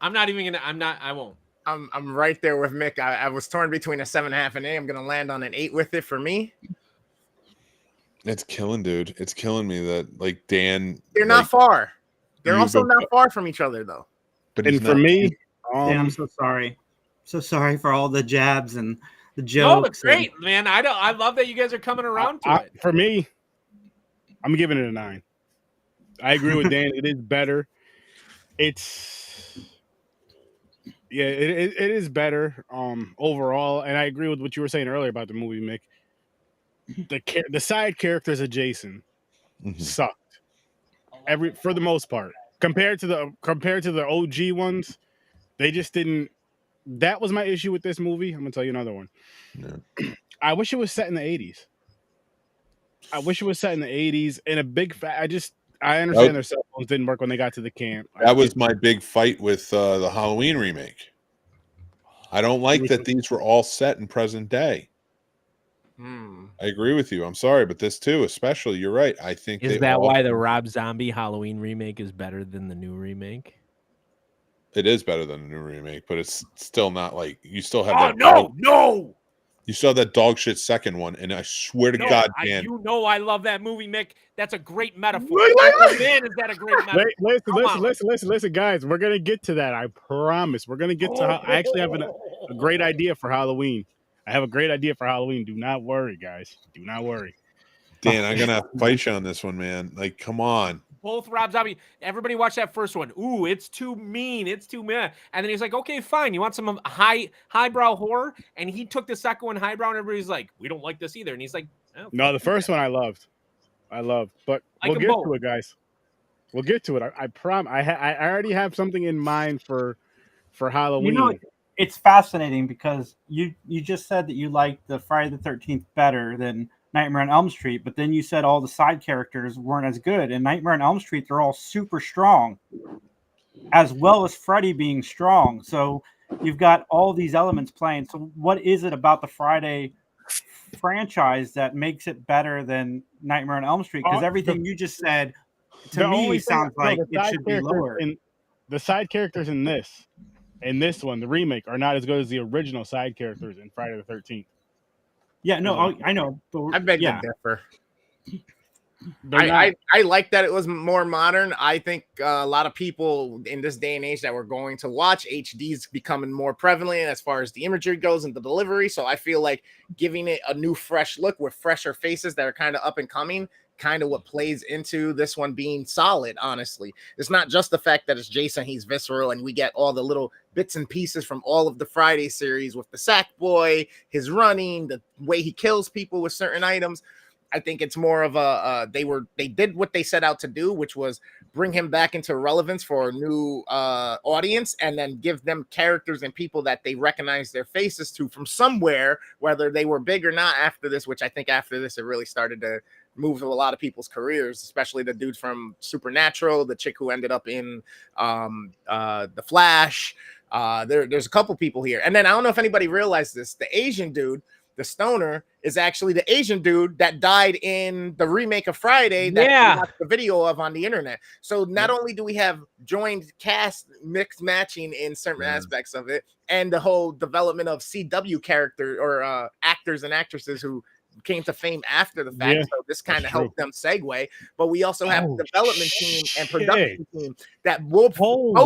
I'm not even gonna. I won't. I'm right there with Mick. I was torn between a 7.5 and 8. I'm gonna land on an 8 with it for me. It's killing, dude. It's killing me that like Dan. They're not far. They're you've also been- not far from each other though. But he's And for not- me, Dan, I'm so sorry. So sorry for all the jabs and the No, jokes. it's great, man. I love that you guys are coming around to it. for me, I'm giving it a 9. I agree with Dan. It is better. It is better overall, and I agree with what you were saying earlier about the movie, Mick. The side characters of Jason Mhm. sucked for the most part compared to the OG ones. They just didn't. That was my issue with this movie. I'm gonna tell you another one. Yeah. I wish it was set in the 80s. I wish it was set in the 80s. And a big I understand their cell phones didn't work when they got to the camp. That was my big fight with the Halloween remake. I don't like that these were all set in present day. I agree with you. I'm sorry, but this too, especially, you're right. I think Is that why the Rob Zombie Halloween remake is better than the new remake? it is better than the new remake, but it's still not like you still have Oh that. no! You still have that dog shit second one, and I swear to No, God, Dan. you know I love that movie, Mick. That's a great metaphor. Oh, man, is that a great metaphor? Listen, guys. We're gonna get to that. I promise. We're gonna get to. I actually have a great idea for Halloween. I have a great idea for Halloween. Do not worry, guys. Do not worry. Dan, I'm gonna fight you on this one, man. Like, come on. Both Rob Zombie. Everybody watch that first one. Ooh, it's too mean. It's too meh. And then he's like, okay, fine. You want some highbrow horror? And he took the second one highbrow, and everybody's like, we don't like this either. And he's like, oh, No, the first one I loved. But Like we'll them get both. to it, guys. We'll get to it. I promise. I already have something in mind for Halloween. You know, it's fascinating because you just said that you liked the Friday the 13th better than Nightmare on Elm Street, but then you said all the side characters weren't as good. And Nightmare on Elm Street, they're all super strong, as well as Freddy being strong. So you've got all these elements playing. So what is it about the Friday franchise that makes it better than Nightmare on Elm Street? Because everything you just said to me sounds like it should be lower. The side characters in this one, the remake, are not as good as the original side characters in Friday the 13th. Yeah, no, I know. But I beg yeah. to differ. They're not- I like that it was more modern. I think a lot of people in this day and age that we're going to watch HD's becoming more prevalent as far as the imagery goes and the delivery. So I feel like giving it a new, fresh look with fresher faces that are kind of up and coming, kind of what plays into this one being solid. Honestly, it's not just the fact that it's Jason, he's visceral, and we get all the little bits and pieces from all of the Friday series with the Sack Boy, his running, the way he kills people with certain items. I think it's more of a they did what they set out to do, which was bring him back into relevance for a new audience, and then give them characters and people that they recognize their faces to from somewhere, whether they were big or not after this, which I think after this it really started to move a lot of people's careers, especially the dude from Supernatural, the chick who ended up in The Flash. There's a couple people here. And then I don't know if anybody realized this, the Asian dude, the stoner, is actually the Asian dude that died in the remake of Friday that we watched the video of on the internet. So not only do we have joined cast mixed matching in certain aspects of it, and the whole development of CW character or actors and actresses who came to fame after the fact, so this kind of helped them segue. But we also have a development team and production team that both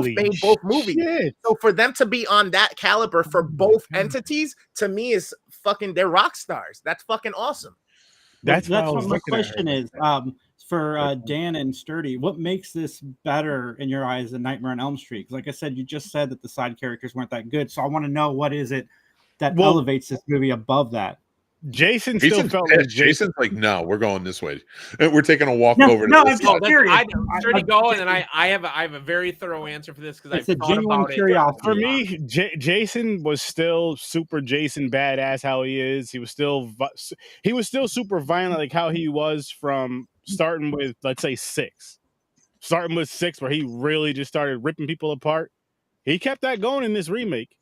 made both movies. So for them to be on that caliber for both entities, to me, is fucking, they're rock stars. That's fucking awesome. That's what my question is. For Dan and Sturdy, what makes this better in your eyes than Nightmare on Elm Street? Because like I said, you just said that the side characters weren't that good, so I want to know what is it that elevates this movie above that. Jason's Jason's like, no, we're going this way. We're taking a walk over to this. Sturdy go, and then I have a very thorough answer for this because I've thought about it. For me, Jason was still super Jason badass how he is. He was still super violent like how he was from starting with, let's say, 6. Starting with 6, where he really just started ripping people apart. He kept that going in this remake.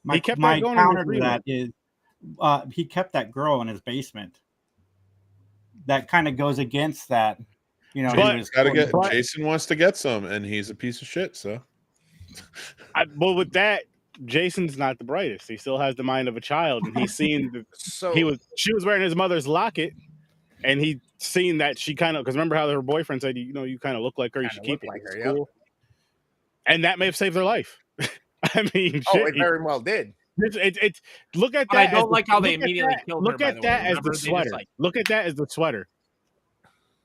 My counter to that is he kept that girl in his basement. That kind of goes against that, you know. Jason wants to get some, and he's a piece of shit. So, well, with that, Jason's not the brightest. He still has the mind of a child, and he's seen she was wearing his mother's locket, and he seen that she kind of, because remember how her boyfriend said, you know, you kind of look like her, you should keep it. Like her, cool. And that may have saved their life. I mean, it very well did. It's look at that. I don't like how they immediately killed her. Look at that as the sweater. Look at that as the sweater.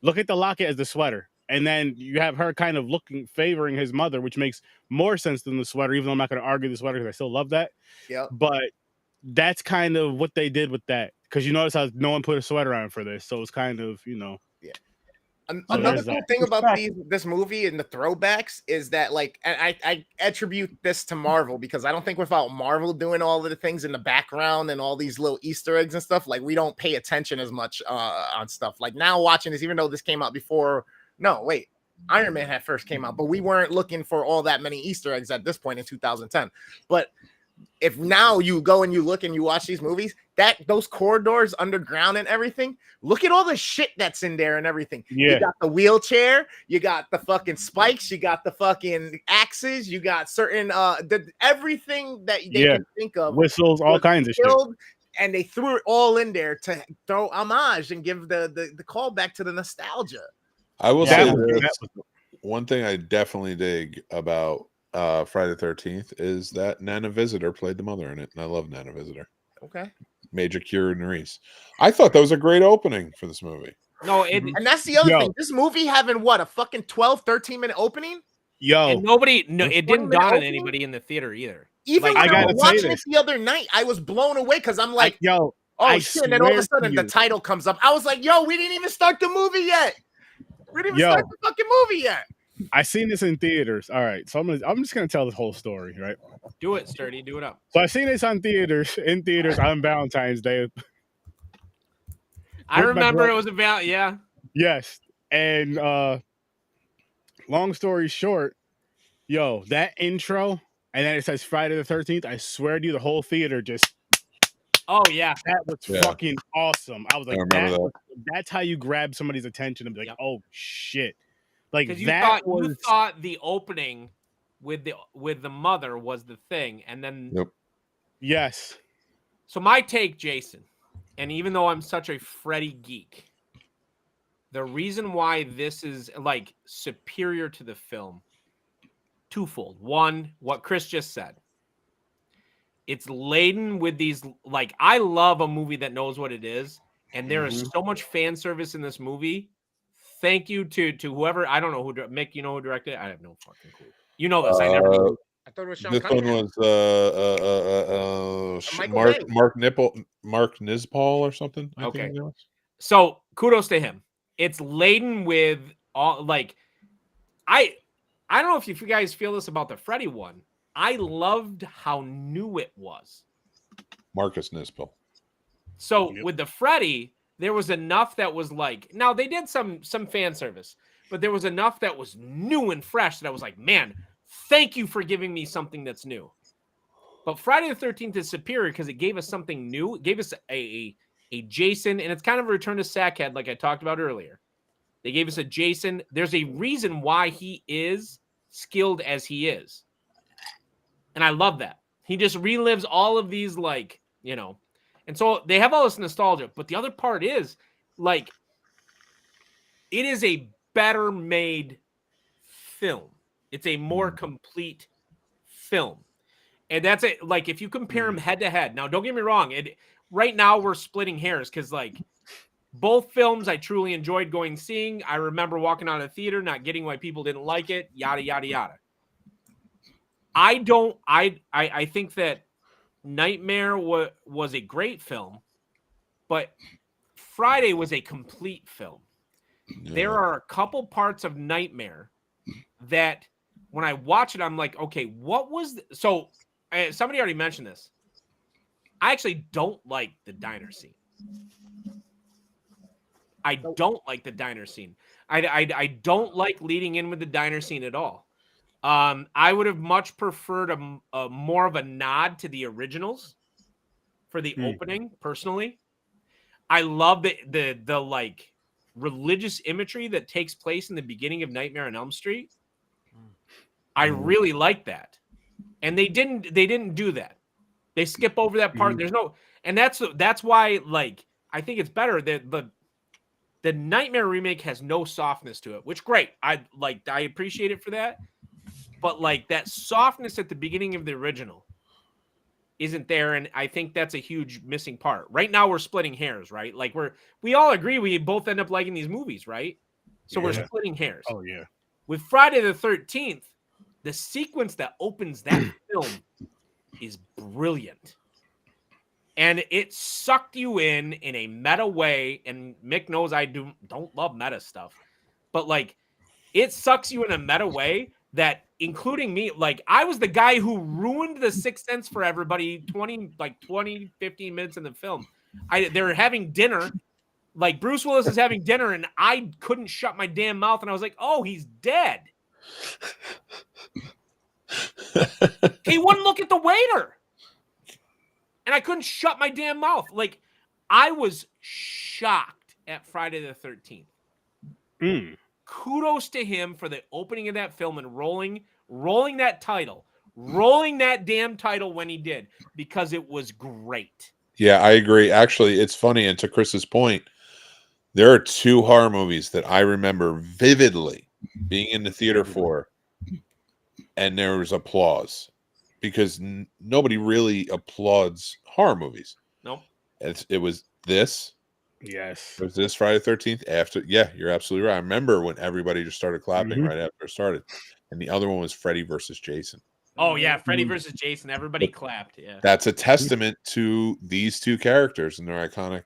Look at the locket as the sweater, and then you have her kind of favoring his mother, which makes more sense than the sweater. Even though I'm not going to argue the sweater because I still love that. Yeah. But that's kind of what they did with that, because you notice how no one put a sweater on for this, so it's kind of, you know. Yeah. Another cool thing about this movie and the throwbacks is that, like, I attribute this to Marvel, because I don't think without Marvel doing all of the things in the background and all these little Easter eggs and stuff, like, we don't pay attention as much on stuff. Like, now watching this, even though this came out before, Iron Man had first came out, but we weren't looking for all that many Easter eggs at this point in 2010. But if now you go and you look and you watch these movies, those corridors underground and everything, look at all the shit that's in there and everything. Yeah. You got the wheelchair, you got the fucking spikes, you got the fucking axes, you got certain everything that they can think of, whistles, all kinds of shit. And they threw it all in there to throw homage and give the call back to the nostalgia. I will say one thing I definitely dig about Friday the 13th is that Nana Visitor played the mother in it, and I love Nana Visitor. Okay. Major Cure Nerys. I thought that was a great opening for this movie. No, and that's the other thing. This movie having what, a fucking 12-13 minute opening? And it didn't dawn on anybody in the theater either. Even when I was watching it the other night, I was blown away because I'm like, oh shit, and then all of a sudden the title comes up. I was like, yo, we didn't even start the movie yet. We didn't even start the fucking movie yet. I seen this in theaters. All right, so I'm just gonna tell the whole story, right? Do it, Sturdy. Do it up. So I seen this in theaters on Valentine's Day. I remember it was about Yes, and long story short, that intro, and then it says Friday the 13th. I swear to you, the whole theater just. Oh yeah, that was fucking awesome. I was like, that's how you grab somebody's attention and be like, oh shit. Like you thought the opening with the mother was the thing, and then yes. So my take, Jason, and even though I'm such a Freddy geek, the reason why this is like superior to the film, twofold. One, what Chris just said. It's laden with these, like, I love a movie that knows what it is, and there is so much fan service in this movie. Thank you to whoever, I don't know who, Mick, you know who directed it? I have no fucking clue. You know this. I thought it was Sean This Cunningham. one was Mark Nispel or something. I think it was. So kudos to him. It's laden with all like I don't know if you guys feel this about the Freddy one. I loved how new it was. Marcus Nispel. So with the Freddy, there was enough that was like, now they did some fan service, but there was enough that was new and fresh that I was like, man, thank you for giving me something that's new. But Friday the 13th is superior because it gave us something new. It gave us a Jason, and it's kind of a return to Sackhead, like I talked about earlier. They gave us a Jason. There's a reason why he is skilled as he is. And I love that. He just relives all of these, like, you know. And so they have all this nostalgia. But the other part is, like, it is a better made film. It's a more complete film. And that's it. Like, if you compare them head to head. Now, don't get me wrong. Right now, we're splitting hairs because, like, both films I truly enjoyed seeing. I remember walking out of the theater, not getting why people didn't like it, yada, yada, yada. I think that Nightmare was a great film, but Friday was a complete film. Yeah. There are a couple parts of Nightmare that when I watch it, I'm like, okay, what was... So somebody already mentioned this. I actually don't like the diner scene. I don't like the diner scene. I don't like leading in with the diner scene at all. I would have much preferred a more of a nod to the originals for the opening, personally. I love the like religious imagery that takes place in the beginning of Nightmare on Elm Street. I really like that. And they didn't do that. They skip over that part. There's no, and that's why, like, I think it's better that the Nightmare remake has no softness to it, which great. I appreciate it for that. But like that softness at the beginning of the original isn't there, and I think that's a huge missing part. Right now we're splitting hairs, right? Like we all agree we both end up liking these movies, right? So we're splitting hairs. Oh yeah. With Friday the 13th, the sequence that opens that film is brilliant. And it sucked you in a meta way. And Mick knows I don't love meta stuff. But, like, it sucks you in a meta way that, including me, like, I was the guy who ruined The Sixth Sense for everybody 15 minutes in the film. They were having dinner. Like, Bruce Willis is having dinner, and I couldn't shut my damn mouth. And I was like, oh, he's dead. He wouldn't look at the waiter. And I couldn't shut my damn mouth. Like, I was shocked at Friday the 13th. Kudos to him for the opening of that film and rolling that title. Rolling that damn title when he did. Because it was great. Yeah, I agree. Actually, it's funny. And to Chris's point, there are two horror movies that I remember vividly being in the theater for. And there was applause. Because nobody really applauds horror movies. Nope. It was this. Yes. It was this Friday the 13th after. Yeah, you're absolutely right. I remember when everybody just started clapping right after it started. And the other one was Freddy versus Jason. Oh, yeah. Freddy versus Jason. Everybody clapped. Yeah. That's a testament to these two characters and their iconic.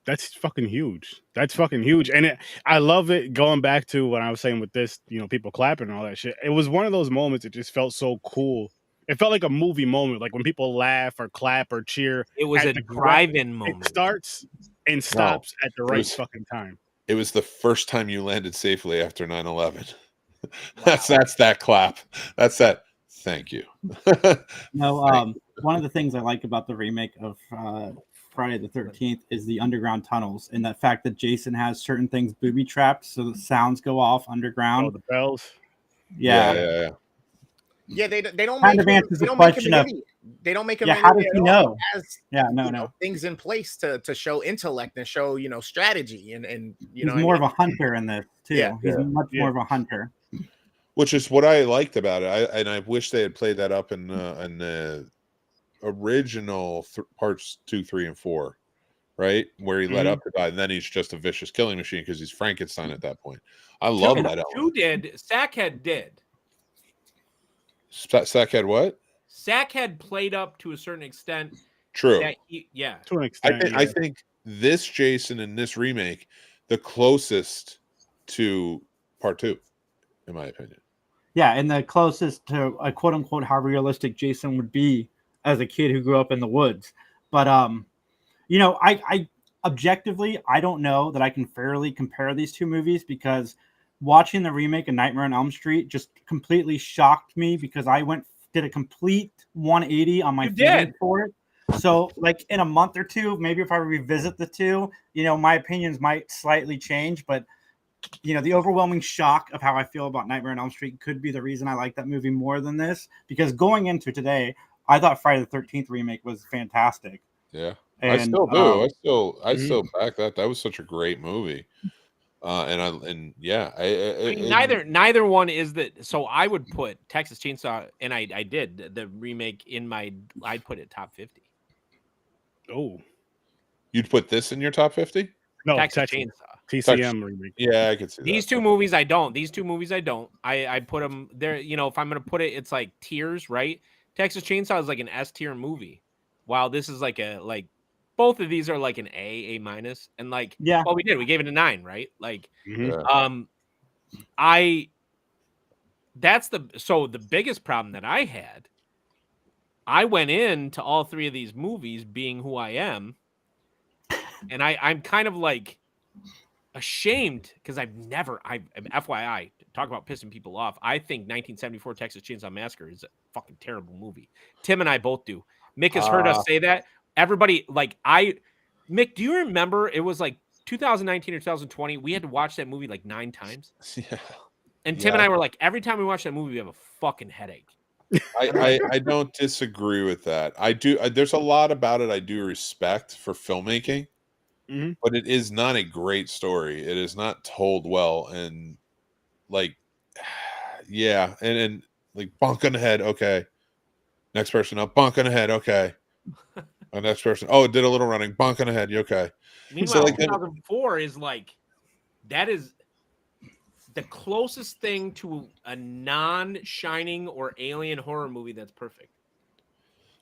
That's fucking huge. That's fucking huge. And I love it, going back to what I was saying with this, people clapping and all that shit. It was one of those moments that just felt so cool. It felt like a movie moment, like when people laugh or clap or cheer. It was a drive-in moment. It starts and stops at the right fucking time. It was the first time you landed safely after 9/11. That's that clap. That's that. Thank you. One of the things I like about the remake of Friday the 13th is the underground tunnels, and the fact that Jason has certain things booby trapped so the sounds go off underground. Oh, the bells. Yeah. Yeah, they don't kind make of answers the don't question make of they don't make him. Yeah, how does he know? No things in place to show intellect and show strategy and he's more of a hunter in this too. Yeah, he's much more of a hunter. Which is what I liked about it. I wish they had played that up in the original parts 2, 3, and 4, right, where he let up to die, and then he's just a vicious killing machine because he's Frankenstein at that point. I love that element. Who did? Sackhead did. Sackhead what? Sackhead played up to a certain extent. True. Yeah. To an extent. I think this Jason in this remake the closest to part 2, in my opinion. Yeah, and the closest to a quote unquote how realistic Jason would be as a kid who grew up in the woods. But you know, I objectively I don't know that I can fairly compare these two movies because watching the remake of Nightmare on Elm Street just completely shocked me because I did a complete 180 on my feeling for it. So, like in a month or two, maybe if I revisit the two, you know, my opinions might slightly change. But you know, the overwhelming shock of how I feel about Nightmare on Elm Street could be the reason I like that movie more than this. Because going into today, I thought Friday the 13th remake was fantastic. Yeah, and, I still do. I still back that. That was such a great movie. Yeah, I mean, neither one is that. So I would put Texas Chainsaw, and I did the remake in my. I'd put it top 50. Oh, you'd put this in your top 50? No, Texas Chainsaw. TCM remake. Yeah, I could see these two movies. I don't. These two movies I don't. I put them there. You know, if I'm gonna put it, it's like tiers, right? Texas Chainsaw is like an S tier movie, while this is like both of these are like an A minus, and like yeah, well, we gave it a 9, right? Like, Yeah. The biggest problem that I had, I went into all three of these movies being who I am, and I'm kind of like ashamed because FYI, talk about pissing people off. I think 1974 Texas Chainsaw Massacre is a fucking terrible movie. Tim and I both do. Mick has heard us say that. Everybody, Mick, do you remember it was like 2019 or 2020? We had to watch that movie like 9 times. Yeah. And Tim and I were like, every time we watch that movie, we have a fucking headache. I don't disagree with that. I do. There's a lot about it I do respect for filmmaking, but it is not a great story. It is not told well, and like, yeah, and like bonk on the head. Okay, next person up, bonk on the head. Okay, next person. Oh, it did a little running, bonk on the head. You okay? Meanwhile, 2004 is like that is the closest thing to a non-Shining or Alien horror movie that's perfect.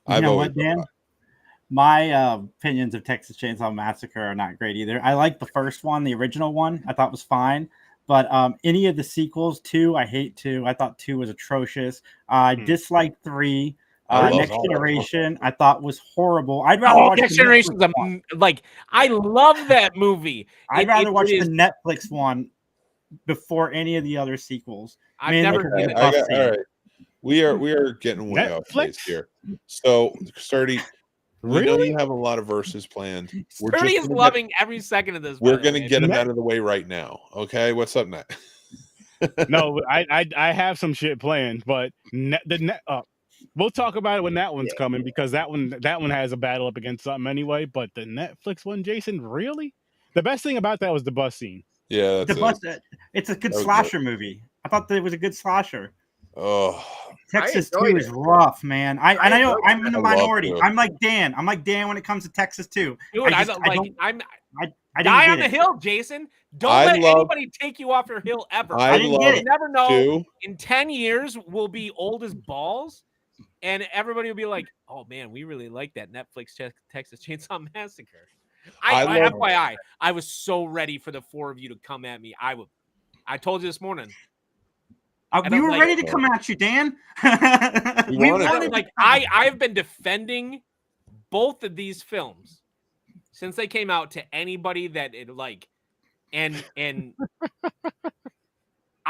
You know what, Dan? My opinions of Texas Chainsaw Massacre are not great either. I like the first one, the original one. I thought was fine. But any of the sequels, 2, I hate 2. I thought 2 was atrocious. I disliked 3. Next Generation, I thought was horrible. I'd rather watch Next Generation's I love that movie. I'd rather watch the Netflix one before any of the other sequels. I've never seen it. All right. We are getting way off base here. So, Sturdy, we know you have a lot of verses planned. Sturdy is loving every second of this. We're going to get him out of the way right now. Okay, what's up next? No, I have some shit planned, but we'll talk about it when that one's coming because that one has a battle up against something anyway. But the Netflix one, Jason, really? The best thing about that was the bus scene. Yeah, it's a good slasher movie. I thought that it was a good slasher. Oh, Texas 2 is rough, man. I know I'm in the minority. I'm like Dan when it comes to Texas 2. Dude, I die on the hill, Jason. Don't let anybody take you off your hill ever. I didn't get it. You never know. In 10 years, we'll be old as balls, and everybody will be like, "Oh man, we really like that Netflix Texas Chainsaw Massacre." FYI, I was so ready for the 4 of you to come at me. I told you this morning. We were ready to come at you, Dan. I've been defending both of these films since they came out to anybody that and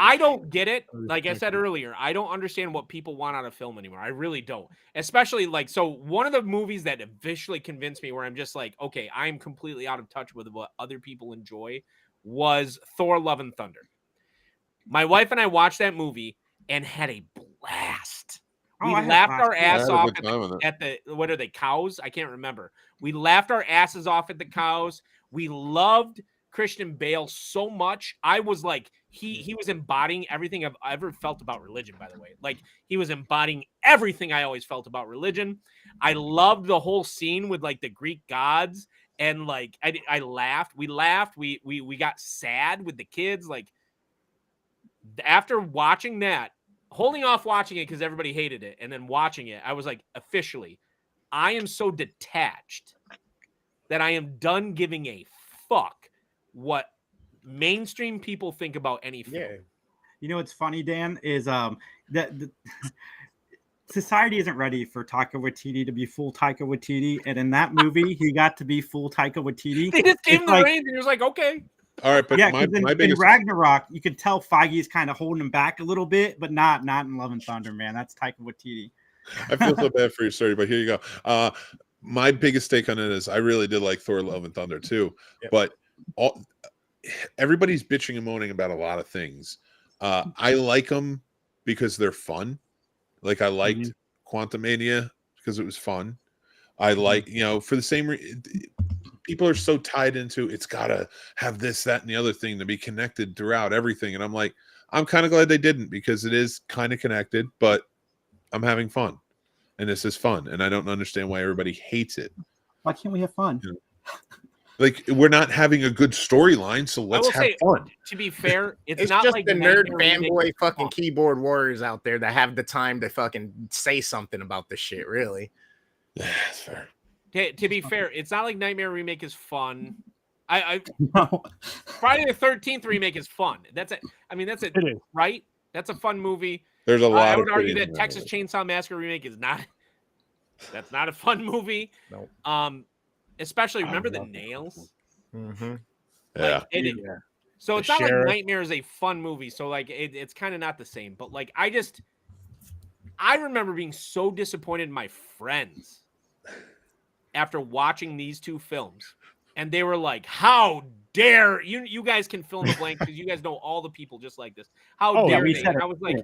I don't get it. Like I said earlier, I don't understand what people want out of film anymore. I really don't. Especially one of the movies that officially convinced me where I'm just like, okay, I'm completely out of touch with what other people enjoy was Thor: Love and Thunder. My wife and I watched that movie and had a blast. We laughed our ass off at the what are they, cows? I can't remember. We laughed our asses off at the cows. We loved Christian Bale so much. I was like, he was embodying everything I've ever felt about religion, by the way. Like, he was embodying everything I always felt about religion. I loved the whole scene with the Greek gods. And I laughed. We laughed. We got sad with the kids. After watching that, holding off watching it because everybody hated it, and then watching it, I was like, officially, I am so detached that I am done giving a fuck what mainstream people think about any film. Yeah. You know what's funny, Dan, is that society isn't ready for Taika Waititi to be full Taika Waititi, and in that movie, he got to be full Taika Waititi. They just gave him the like, reins, and he was like, okay. All right, but yeah, my in biggest Ragnarok, you could tell Feige's kind of holding him back a little bit, but not in Love and Thunder, man. That's Taika Waititi. I feel so bad for you, sorry, but here you go. My biggest take on it is I really did like Thor: Love and Thunder too, but everybody's bitching and moaning about a lot of things. I like them because they're fun. Like I liked Quantumania because it was fun. I like, for the same people are so tied into it's gotta have this, that, and the other thing to be connected throughout everything. And I'm like, I'm kind of glad they didn't, because it is kind of connected, but I'm having fun. And this is fun. And I don't understand why everybody hates it. Why can't we have fun? Like, we're not having a good storyline, so let's have fun. To be fair, it's not just like the nerd fanboy fucking keyboard warriors out there that have the time to fucking say something about this shit, really. Yeah, that's fair. To be fair, it's not like Nightmare Remake is fun. No. Friday the 13th remake is fun. That's it. I mean, that's it, right? That's a fun movie. There's a lot. I would argue that Texas Chainsaw Massacre remake is not. That's not a fun movie. No. Especially remember the nails. Mm-hmm. Yeah. So it's not like Nightmare is a fun movie. So like it's kind of not the same. But like I remember being so disappointed in my friends after watching these two films, and they were like, "How dare you guys can fill in the blank because you guys know all the people just like this. How dare they?" And I was like,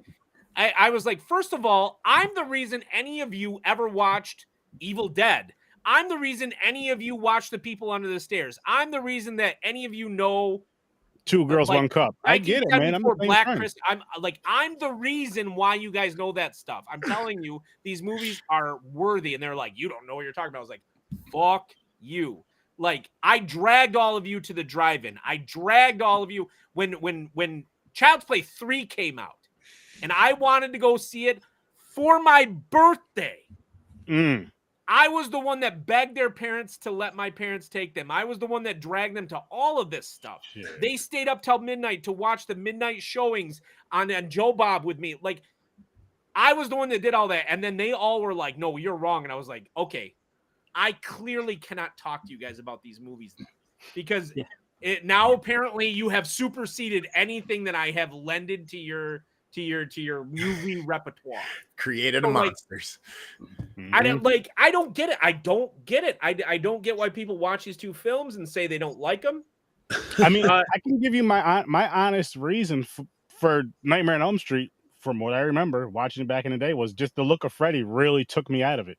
I was like, first of all, I'm the reason any of you ever watched Evil Dead. I'm the reason any of you watch The People Under the Stairs. I'm the reason that any of you know Two Girls, One Cup. I get it, man. I'm Black Chris. I'm the reason why you guys know that stuff. I'm telling you, these movies are worthy. And they're like, you don't know what you're talking about. I was like, fuck you. Like, I dragged all of you to the drive-in. I dragged all of you when Child's Play 3 came out, and I wanted to go see it for my birthday. I was the one that begged their parents to let my parents take them. I was the one that dragged them to all of this stuff. Shit. They stayed up till midnight to watch the midnight showings on Joe Bob with me. Like, I was the one that did all that. And then they all were like, no, you're wrong. And I was like, okay, I clearly cannot talk to you guys about these movies then, because now apparently you have superseded anything that I have lended to your movie repertoire. Created monsters. I don't get it. I don't get it. I don't get why people watch these two films and say they don't like them. I mean, I can give you my honest reason for Nightmare on Elm Street. From what I remember watching it back in the day, was just the look of Freddy really took me out of it.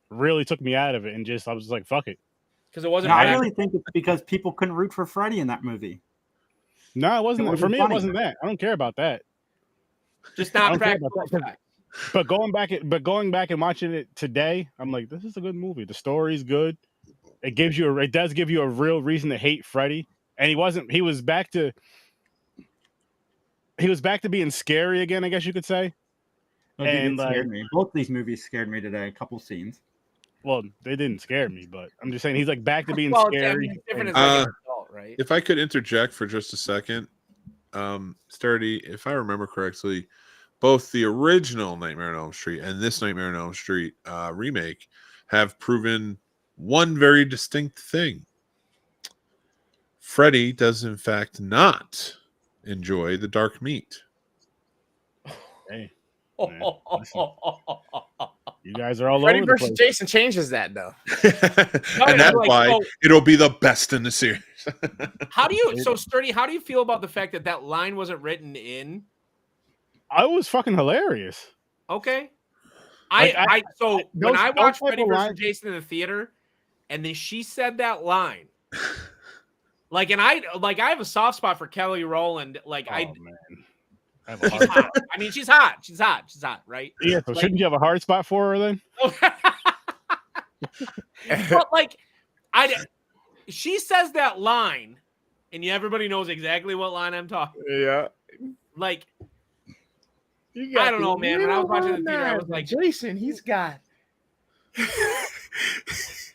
And just I was like, fuck it. Because it wasn't. No, I really think it's because people couldn't root for Freddy in that movie. No, it wasn't. For me, it wasn't that. I don't care about that. Just not practical. But going back and watching it today, I'm like, this is a good movie. The story's good. It does give you a real reason to hate Freddy. And he was back to being scary again, I guess you could say. And scared me. Both these movies scared me today. A couple scenes. Well, they didn't scare me, but I'm just saying he's like back to being scary. Different as like an adult, right? If I could interject for just a second, Sturdy, if I remember correctly, both the original Nightmare on Elm Street and this Nightmare on Elm Street remake have proven one very distinct thing. Freddy does, in fact, not enjoy the dark meat. Hey, man, you guys are all Freddy over the versus place. Jason changes that, though. And that's why it'll be the best in the series. How do you, Sturdy, how do you feel about the fact that line wasn't written in? I was fucking hilarious. Okay. When I watched Freddy versus Jason in the theater, and then she said that line, and I have a soft spot for Kelly Rowland. Man. She's hot. I mean, she's hot. She's hot, right? Yeah, so shouldn't you have a hard spot for her then? But she says that line, and everybody knows exactly what line I'm talking. Yeah. I don't know, man. When I was watching the theater, I was like, Jason, he's got.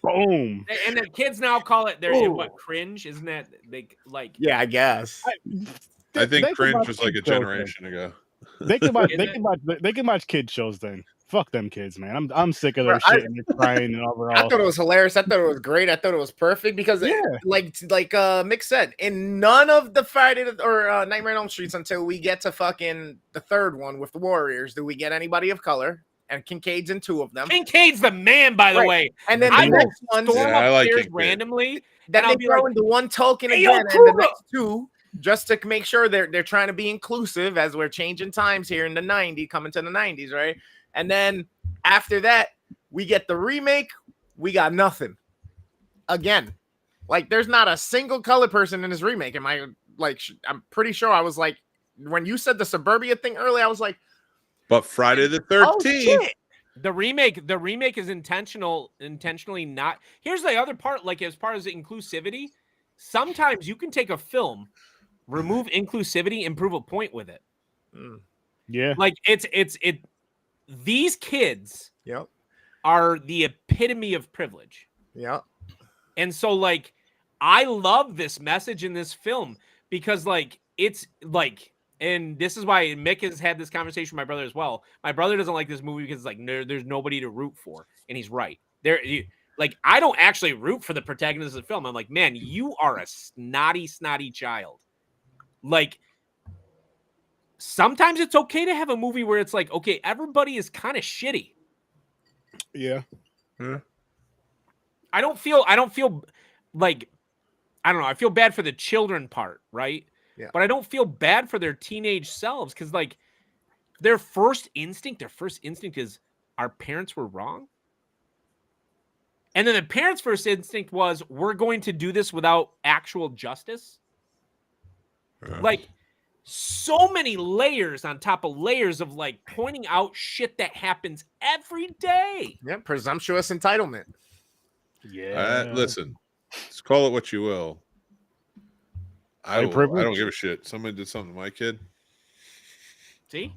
Boom. And the kids now call it their Ooh. what cringe, isn't that they like? Yeah, I guess. I think They can cringe watch was like a kid shows generation ago. then. They can watch. Is They it? can watch. They can watch kid shows then. Fuck them kids, man. I'm sick of their Bro, shit and they're crying and I overall. thought it was hilarious. I thought it was great. I thought it was perfect because, Yeah. like Mick said, in none of the Friday or Nightmare on Elm Streets until we get to fucking the third one with the Warriors, do we get anybody of color? And Kincaid's in 2 of them. Kincaid's the man, by the Right. way. And then I the will next one, storm Yeah, I like upstairs Kincaid. randomly. then and they I'll be throw like, into one token "Hey, yo, again, and the Kura!" next 2, just to make sure they're trying to be inclusive as we're changing times here in the 90s, coming to the 90s, right? And then after that, we get the remake. We got nothing. Again, like there's not a single color person in this remake. Am I like? I'm pretty sure I was like, when you said the suburbia thing earlier, I was like, But Friday the oh 13th. shit. The remake is intentionally not. Here's the other part, like as far as inclusivity, sometimes you can take a film, remove inclusivity, and prove a point with it. Yeah. Like these kids Yep. are the epitome of privilege. Yep. And so like I love this message in this film because like it's like, and this is why Mick has had this conversation with my brother as well. My brother doesn't like this movie because it's like there's nobody to root for, and he's right. Like I don't actually root for the protagonist of the film. I'm like, man, you are a snotty child. Like sometimes it's okay to have a movie where it's like, okay, everybody is kind of shitty. Yeah. I don't feel like, I don't know. I feel bad for the children part, right? Yeah. But I don't feel bad for their teenage selves because, like, their first instinct is our parents were wrong. And then the parents' first instinct was, we're going to do this without actual justice. Like, so many layers on top of layers of, like, pointing out shit that happens every day. Yeah. Presumptuous entitlement. Yeah. Listen, just call it what you will. I privilege. don't give a shit. Somebody did something to my kid. See?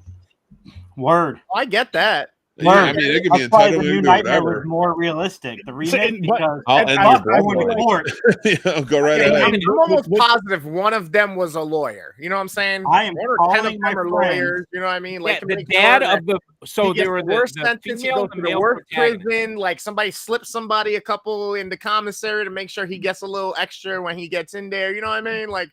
Word. Oh, I get that. Yeah, I mean, it could be That's why the entitled new to do Nightmare whatever. was more realistic. The remake, but- because I'll end I- your I went to bloodline. court. Yeah, go right Yeah, ahead. I'm almost positive one of them was a lawyer. You know what I'm saying? I am 1 or 10 of calling them my are friend. lawyers. You know what I mean? Like Yeah, to the make dad sure that of the he so gets there were the worst the sentence. He female goes and to the male worst protagonist. prison. Like somebody slips somebody a couple in the commissary to make sure he gets a little extra when he gets in there. You know what I mean? Like,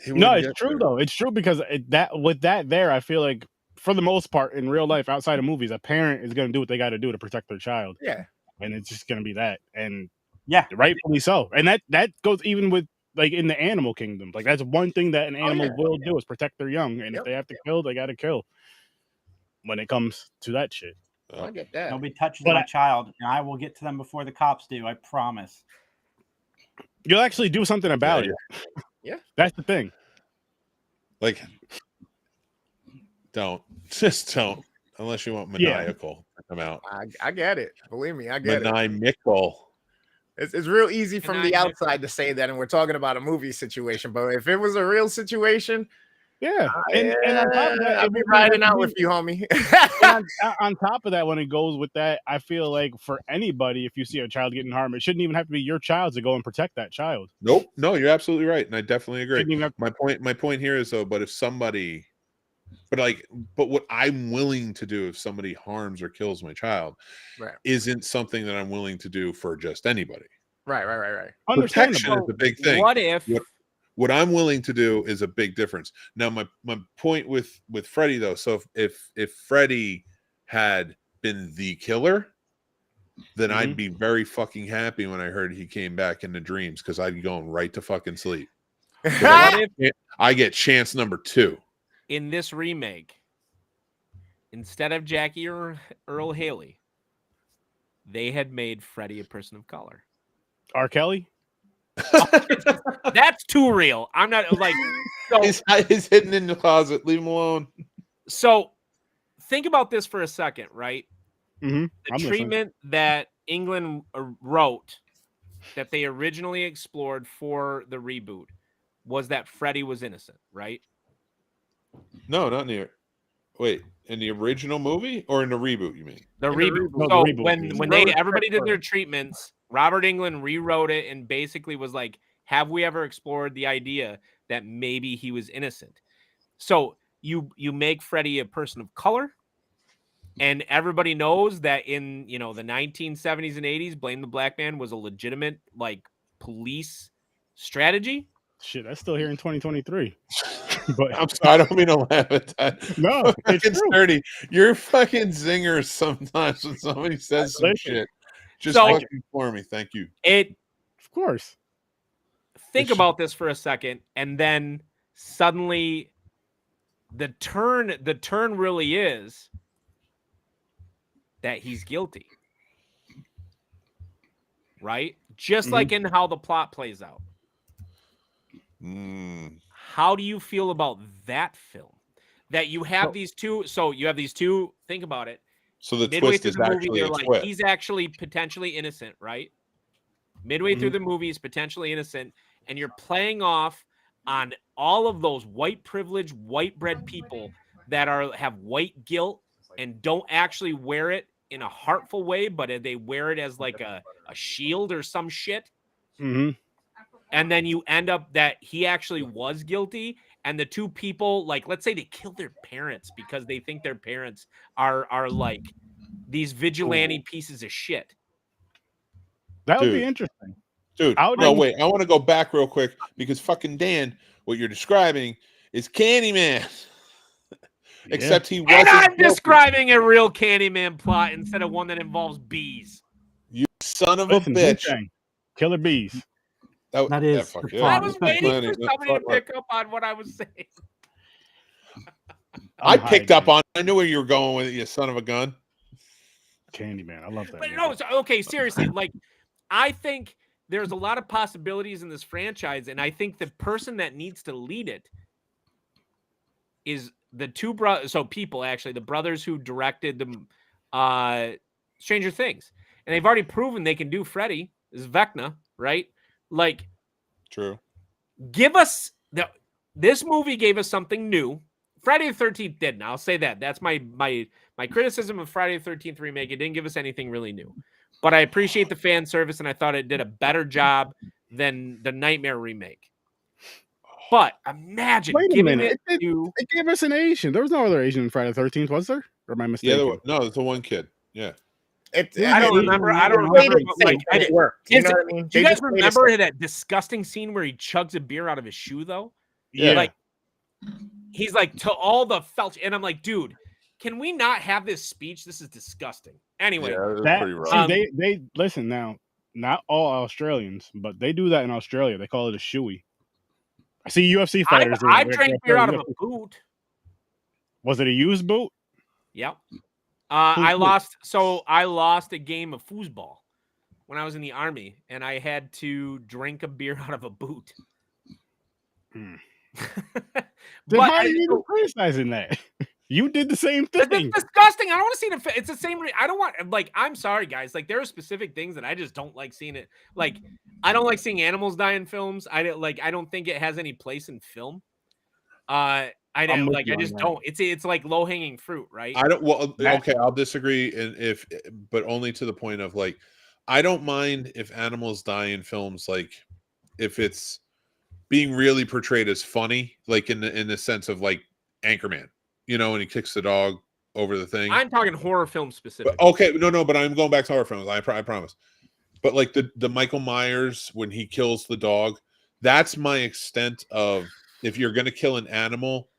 No, it's true though. It's true because I feel like for the most part in real life, outside of movies, a parent is going to do what they got to do to protect their child, yeah, and it's just going to be that, and Yeah. rightfully so. And that goes even with like in the animal kingdom. Like that's one thing that an animal will do is protect their young, and if they have to kill, they got to kill. When it comes to that shit, I get that. Nobody touches But my child, and I will get to them before the cops do. I promise. you'll actually do something about it. Yeah. That's the thing. Like, just don't, unless you want Yeah. maniacal to come out. I get it. Believe me, I get it. Maniacal. It's real easy from the Maniacal. outside to say that, and we're talking about a movie situation. But if it was a real situation, Yeah, and on top of that, I'd be riding out with you, homie. on top of that, when it goes with that, I feel like for anybody, if you see a child getting harmed, it shouldn't even have to be your child to go and protect that child. Nope. No, you're absolutely right, and I definitely agree. Shouldn't even have- My point here is though, but if somebody, but what I'm willing to do if somebody harms or kills my child, Right. isn't something that I'm willing to do for just anybody. Right. Protection Understandable. is a big thing. What if What I'm willing to do is a big difference. Now, my point with Freddy though, so if Freddy had been the killer, then I'd be very fucking happy when I heard he came back in the dreams because I'd be going right to fucking sleep. what if I get chance number 2. in this remake, instead of Jackie or Earl Haley, they had made Freddy a person of color? R. Kelly. That's too real. I'm not like so. He's hidden in the closet. Leave him alone. So think about this for a second, right? Mm-hmm. The treatment that England wrote that they originally explored for the reboot was that Freddy was innocent, right? No, not near. Wait, in the original movie or in the reboot? You mean The In the reboot. reboot. So The reboot. when everybody did their treatments, Robert Englund rewrote it and basically was like, "Have we ever explored the idea that maybe he was innocent?" So you make Freddy a person of color, and everybody knows that in the 1970s and 80s, blame the black man was a legitimate like police strategy. Shit, that's still here in 2023. But I'm sorry, I don't mean to laugh at that. no, it's Fucking true. Sturdy, you're fucking zingers sometimes when somebody says some Listen. shit. Just So- fucking for me, thank you. Of course. Think This- about this for a second, and then suddenly the turn really is that he's guilty, right? Just like in how the plot plays out. Mm, How do you feel about that film? That you have these two. So you have these two. Think about it. so the Midway twist through is the movie, actually they're a like, twist. he's actually potentially innocent, right? Midway through the movie, he's potentially innocent, and you're playing off on all of those white privileged, white bread people that have white guilt and don't actually wear it in a heartful way, but they wear it as like a shield or some shit. Mm-hmm. And then you end up that he actually was guilty, and the two people, like, let's say they killed their parents because they think their parents are like these vigilante pieces of shit. That would be Dude. interesting. Dude, I would- no, wait. I want to go back real quick because fucking Dan, what you're describing is Candyman. Except he wasn't And I'm guilty. describing a real Candyman plot instead of one that involves bees. You son of Listen, a bitch. Wu-Tang, Killer Bees. That is fuck the yeah. I fun. was That's waiting for somebody to pick up on what I was saying. I I'm picked hiding up on. I knew where you were going with it, you son of a gun. Candyman. I love that. But movie. no, okay, seriously, like I think there's a lot of possibilities in this franchise, and I think the person that needs to lead it is the two brothers. So people, actually, the brothers who directed the Stranger Things, and they've already proven they can do Freddy. This is Vecna, right? Like, True. give us this movie gave us something new. Friday the 13th didn't. I'll say that. That's my criticism of Friday the 13th remake. It didn't give us anything really new. But I appreciate the fan service, and I thought it did a better job than the Nightmare remake. But imagine Wait a giving minute. it to It gave us an Asian. There was no other Asian in Friday the 13th, was there? Or am I Yeah, mistaken? no, it's the one kid. Yeah. I don't remember. I don't They remember. didn't But, say like, that it worked. You know what I mean? do you They guys just made it remember so- that disgusting scene where he chugs a beer out of his shoe, though? Yeah. Like, he's like, to all the felt, and I'm like, dude, can we not have this speech? This is disgusting. Anyway, Yeah, it was That, pretty rough. see, they listen now. Not all Australians, but they do that in Australia. They call it a shoey. I see UFC fighters. I they're drank beer out of a UFC. boot. Was it a used boot? Yep. Who's I boot? lost. So I lost a game of foosball when I was in the army, and I had to drink a beer out of a boot. Hmm. But Then how I- are you even criticizing that? You did the same It's thing. disgusting. I don't want to see it. It's the same. I don't want. Like, I'm sorry, guys. Like, there are specific things that I just don't like seeing it. Like, I don't like seeing animals die in films. I don't think it has any place in film. I I'm don't with like. you I on just that. don't. It's like low hanging fruit, right? I don't. Well, That- okay, I'll disagree, and but only to the point of like, I don't mind if animals die in films, like if it's being really portrayed as funny, like in the sense of like Anchorman, you know, when he kicks the dog over the thing. I'm talking horror film specific. But, okay, no, but I'm going back to horror films. I promise. But like the Michael Myers when he kills the dog, that's my extent of if you're gonna kill an animal,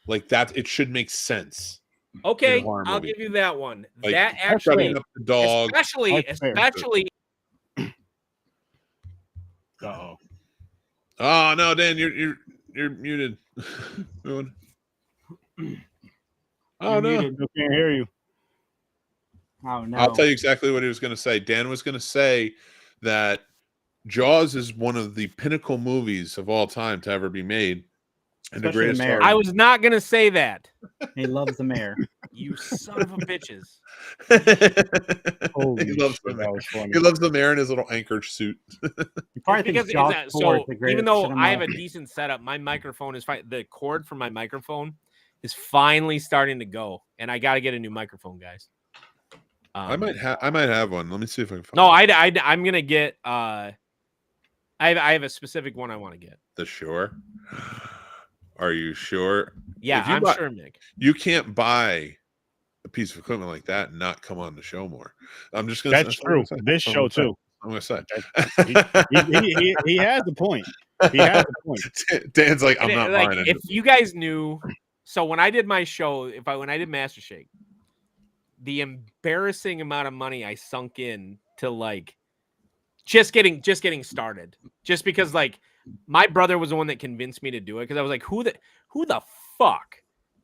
like that, it should make sense. Okay, horror I'll movie. give you that one. Like, That fair. actually, Cutting up the dog. especially, That's fair. Uh-oh. Oh no, Dan, you're muted. Everyone. Oh You're no. muted. I can't hear you. Oh no! I'll tell you exactly what he was going to say. Dan was going to say that Jaws is one of the pinnacle movies of all time to ever be made. And the Especially greatest the mayor. I was not gonna say that. He loves the mayor. You son of a bitches. Holy he loves the shit, mayor. that was funny. He loves the mayor in his little anchor suit. He probably Because thinks Jaws 4 is so the greatest even though cinema. I have a decent setup, my microphone is fine. The cord for my microphone is finally starting to go, and I got to get a new microphone, guys. I might have one. Let me see if I can find No, it. I'm gonna get. I have a specific one I want to get. The Shure. Are you sure? Yeah, If you I'm buy- sure, Mick. You can't buy a piece of equipment like that and not come on the show more. I'm just gonna. That's true. This show too. I'm gonna say. He has the point. He has the point. Dan's like, I'm not like, buying it. if you guys knew, so when I did my show, when I did Master Shake, the embarrassing amount of money I sunk in to like just getting started, just because like my brother was the one that convinced me to do it, because I was like, who the fuck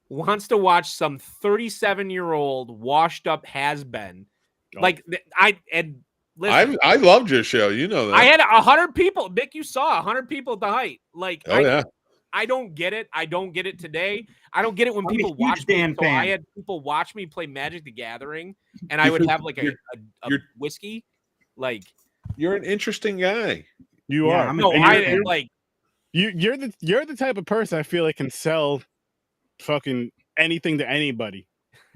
wants to watch some 37-year-old washed up has-been? Like listen, I loved your show. You know that. I had 100 people. Mick, you saw 100 people at the height. Like, yeah. I don't get it. I don't get it today. I don't get it when I'm a people huge watch me. Dan So fan. I had people watch me play Magic the Gathering, and I would have like a whiskey. Like, You're an interesting guy. You Yeah, are. I'm a no, big I fan. like. You're the type of person I feel like can sell fucking anything to anybody.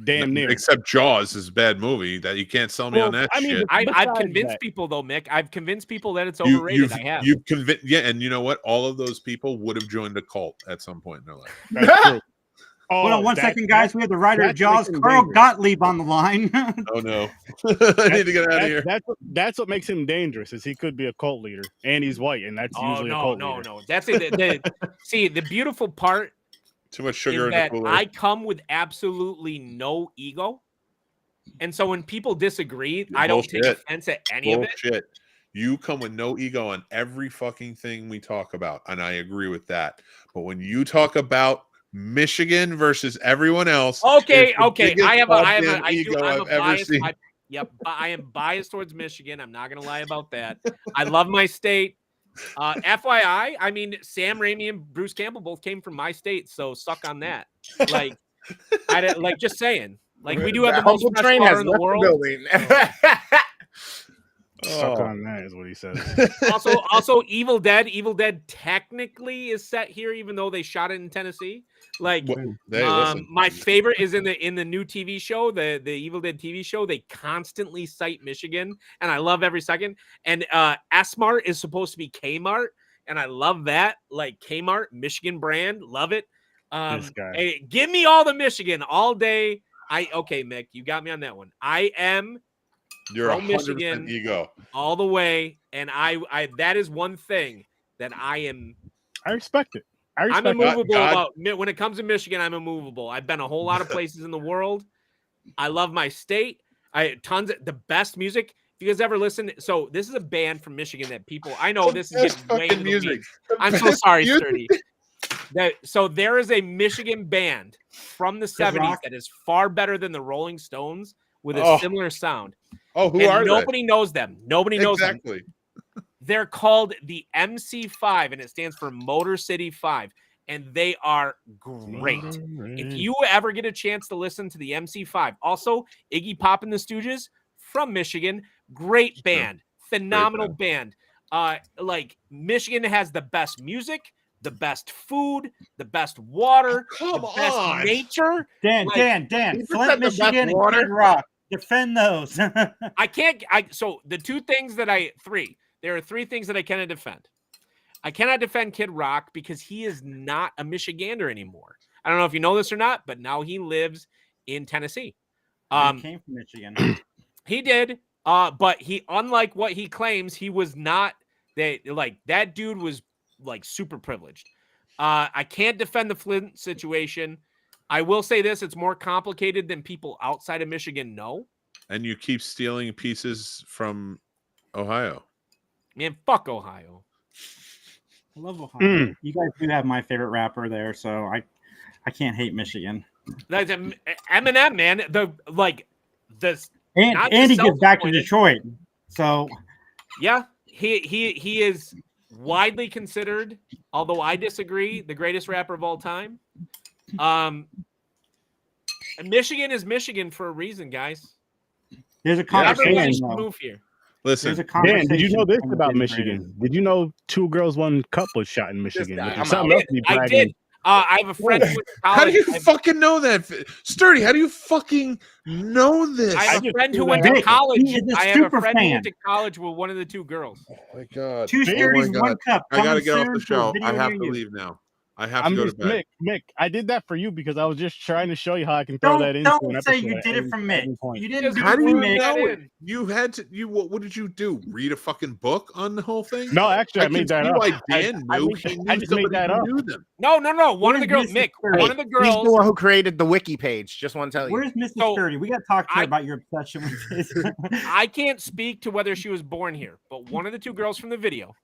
Damn near. Except Jaws is a bad movie that you can't sell me on that shit. I've Besides convinced that. people though, Mick. I've convinced people that it's overrated. I have. You've convinced, yeah, and you know what? All of those people would have joined a cult at some point in their life. That's true. Hold on one second, guys. We have the writer of that's Jaws, making Carl dangerous. Gottlieb, on the line. Oh no, I need to get out of here. That's what makes him dangerous. Is he could be a cult leader, and he's white, and that's usually a cult leader. No. That's it. See, the beautiful part Too much is sugar in the that cooler. I come with absolutely no ego. And so when people disagree, I don't take Bullshit. offense at any of it. Bullshit. You come with no ego on every fucking thing we talk about, and I agree with that. But when you talk about Michigan versus everyone else, Okay. it's the biggest I goddamn do. ego I'm a I've ever bias. seen. I am biased towards Michigan. I'm not going to lie about that. I love my state. FYI, I mean, Sam Raimi and Bruce Campbell both came from my state, so suck on that. Like, just saying. Like, we do have the most Uncle fresh Train water has in the left world. building. Suck Oh. on that is what he says. Also, Evil Dead. Evil Dead technically is set here, even though they shot it in Tennessee. Like, Hey, listen. my favorite is in the new TV show, the Evil Dead TV show. They constantly cite Michigan, and I love every second. And S-Mart is supposed to be Kmart, and I love that. Like Kmart, Michigan brand, love it. This guy. Hey, give me all the Michigan all day. Okay, Mick, you got me on that one. I am You're pro 100% Michigan. ego. all the way, and I that is one thing that I am. I respect it. I'm respect it. immovable God. about when it comes to Michigan. I'm immovable. I've been a whole lot of places in the world. I love my state. Tons of the best music. If you guys ever listen, so this is a band from Michigan that people I know this is Best getting way fucking into the music. weeds. The I'm so best sorry, music. Sturdy. So there is a Michigan band from the 70s Rock. that is far better than the Rolling Stones with a Oh. similar sound. Oh, who And are nobody knows them. Nobody they? knows them. Exactly. They're called the MC5, and it stands for Motor City 5, and they are great. If you ever get a chance to listen to the MC5, also Iggy Pop and the Stooges from Michigan, great band, phenomenal band. Like Michigan has the best music, the best food, the best water, Come the best on. nature. Dan, Like, Dan, you Flint, said the best Michigan, and water. Kid Rock. Defend those. So the two things that there are three things that I cannot defend. I cannot defend Kid Rock because he is not a Michigander anymore. I don't know if you know this or not, but now he lives in Tennessee. He came from Michigan. He did, but unlike what he claims, he was not. That dude was like super privileged. I can't defend the Flint situation. I will say this: it's more complicated than people outside of Michigan know. And you keep stealing pieces from Ohio. Man, fuck Ohio. I love Ohio. You guys do have my favorite rapper there, so I can't hate Michigan. That's Eminem, man. And Not he just gets back to self-appointed. Detroit. So Yeah, he is widely considered, although I disagree, the greatest rapper of all time. Michigan is Michigan for a reason, guys. there's a Everybody conversation. should though. move here. Listen, There's a Dan, conversation. did you know this on the about fifth Michigan? grade. Did you know 2 girls, 1 cup was shot in Michigan? guy, Which is I'm something out. else to be I bragging. did. I have a friend who went to college. How do you fucking know that, Sturdy? How do you fucking know this? I have a friend who went that. to college. He is a I have a super friend who fan. went to college with one of the two girls. Oh my god! Two Oh my sturdies, God. one cup. I gotta Coming get off soon the to a show. video I have near to you. leave now. I have I'm to go just to bed. Mick. I did that for you because I was just trying to show you how I can throw that into an Don't episode. say you at did it any- from at Mick. any point. You didn't do How it do from you Mick. know it? You had to. You what did you do? Read a fucking book on the whole thing? No, actually, I can made that see up. why Dan I knew. made- He knew I just made somebody that who up. knew them. No. One of the Where's girls, Mr. Mick. Sturdy? One of the He's girls. the one who created the wiki page. Just want to tell you. Where's Mr. So, Sturdy? We got to talk to her I- about your obsession with this. I can't speak to whether she was born here, but one of the two girls from the video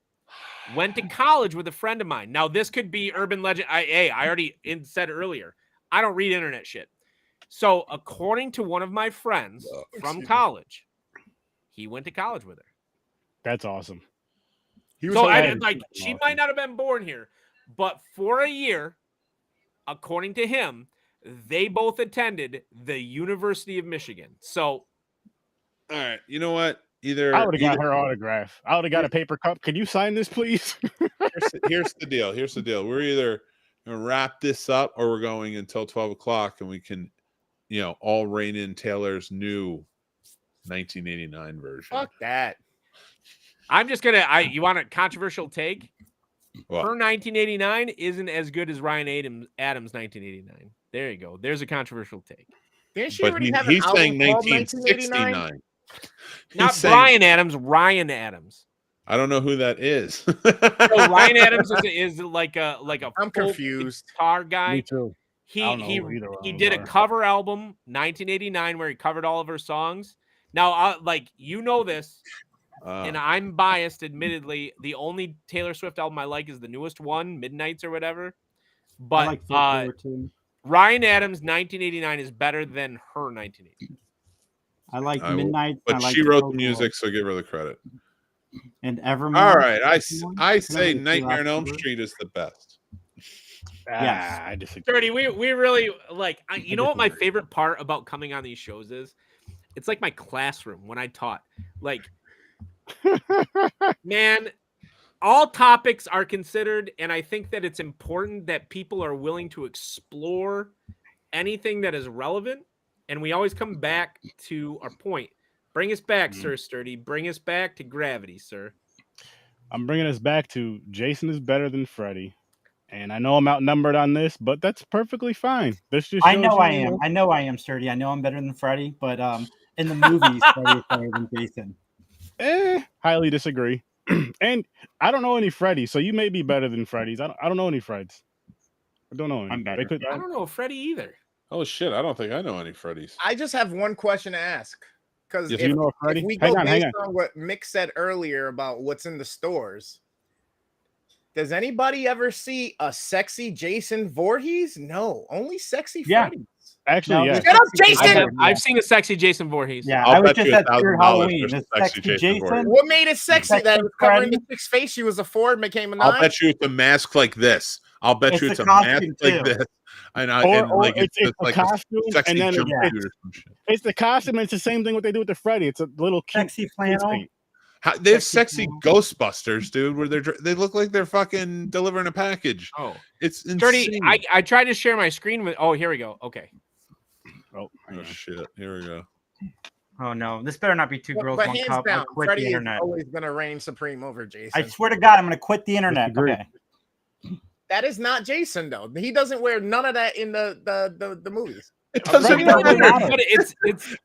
went to college with a friend of mine. Now, this could be urban legend. I already said earlier, I don't read internet shit. So, according to one of my friends from college, he went to college with her. That's awesome. He was So, hilarious. she might not have been born here, but for a year, according to him, they both attended the University of Michigan. So, All right. You know what? Either I would have got her autograph. I would have got a paper cup. Could you sign this, please? here's the deal. Here's the deal. We're either gonna wrap this up or we're going until 12 o'clock and we can, all rein in Taylor's new 1989 version. Fuck that. I'm just gonna. You want a controversial take? What? Her 1989 isn't as good as Ryan Adams' 1989. There you go. There's a controversial take. Didn't she But already have an he's saying album called 1969. Not He's saying- Brian Adams, Ryan Adams. I don't know who that is. So Ryan Adams is like a I'm folk confused. guitar guy. Me too. He I don't know who either of he them did a are. cover album 1989 where he covered all of her songs. Now, this, and I'm biased. Admittedly, the only Taylor Swift album I like is the newest one, Midnight's or whatever. I But like Folklore too. Ryan Adams' 1989 is better than her 1989. I like I will- Midnight. but I like she wrote the Folklore. music, so give her the credit. And Evermore. All right. I Whatever say the two Nightmare on last Elm were. Street is the best. Yes. I disagree. Dirty, we really like. You know what my disagree. favorite part about coming on these shows is? It's like my classroom when I taught. Like, man, all topics are considered, and I think that it's important that people are willing to explore anything that is relevant. And we always come back to our point. Bring us back, Sir Sturdy. Bring us back to gravity, sir. I'm bringing us back to Jason is better than Freddy. And I know I'm outnumbered on this, but that's perfectly fine. This just I shows know you, I am. I know I am sturdy. I know I'm better than Freddy, but in the movies, Freddy is better than Jason. Highly disagree. And I don't know any Freddys, so you may be better than Freddy's. I don't know any Freds. I don't know any. I'm better. I don't know Freddy either. Oh shit! I don't think I know any Freddy's. I just have one question to ask. Because Yes, if, you know a Freddy? if we Hang go on, based on what Mick said earlier about what's in the stores, does anybody ever see a sexy Jason Voorhees? No, only sexy Yeah. Freddy's. Actually, No, yeah. Shut up, Jason! I've seen a sexy Jason Voorhees. Yeah, I'll I was bet just you at Spirit $1,000 Halloween. there's The a sexy sexy Jason Voorhees. Jason. What made it sexy Sexy that it was covering Freddy? the chick's face? She was a 4 and became a 9. I'll bet you it's a mask like this. I'll bet It's you a it's a mask costume, like too. this. And It's just a like costume, a sexy and then jumpsuit it's, or some shit. it's the costume, and it's the same thing what they do with the Freddy. It's a little cute Sexy flannel. paint. They have sexy sexy Ghostbusters, dude, where they look like they're fucking delivering a package. Oh, It's insane. Dirty. I tried to share my screen with. Oh, here we go. Okay. Oh, hang Oh on. shit! Here we go. Oh no, this better not be two girls, But one hands cup. I down, quit Freddy the is internet. always going to reign supreme over Jason. I swear to God, I'm going to quit the internet. Disagree. Okay. That is not Jason, though. He doesn't wear none of that in the movies. It Freddy doesn't doesn't matter. matter. But it's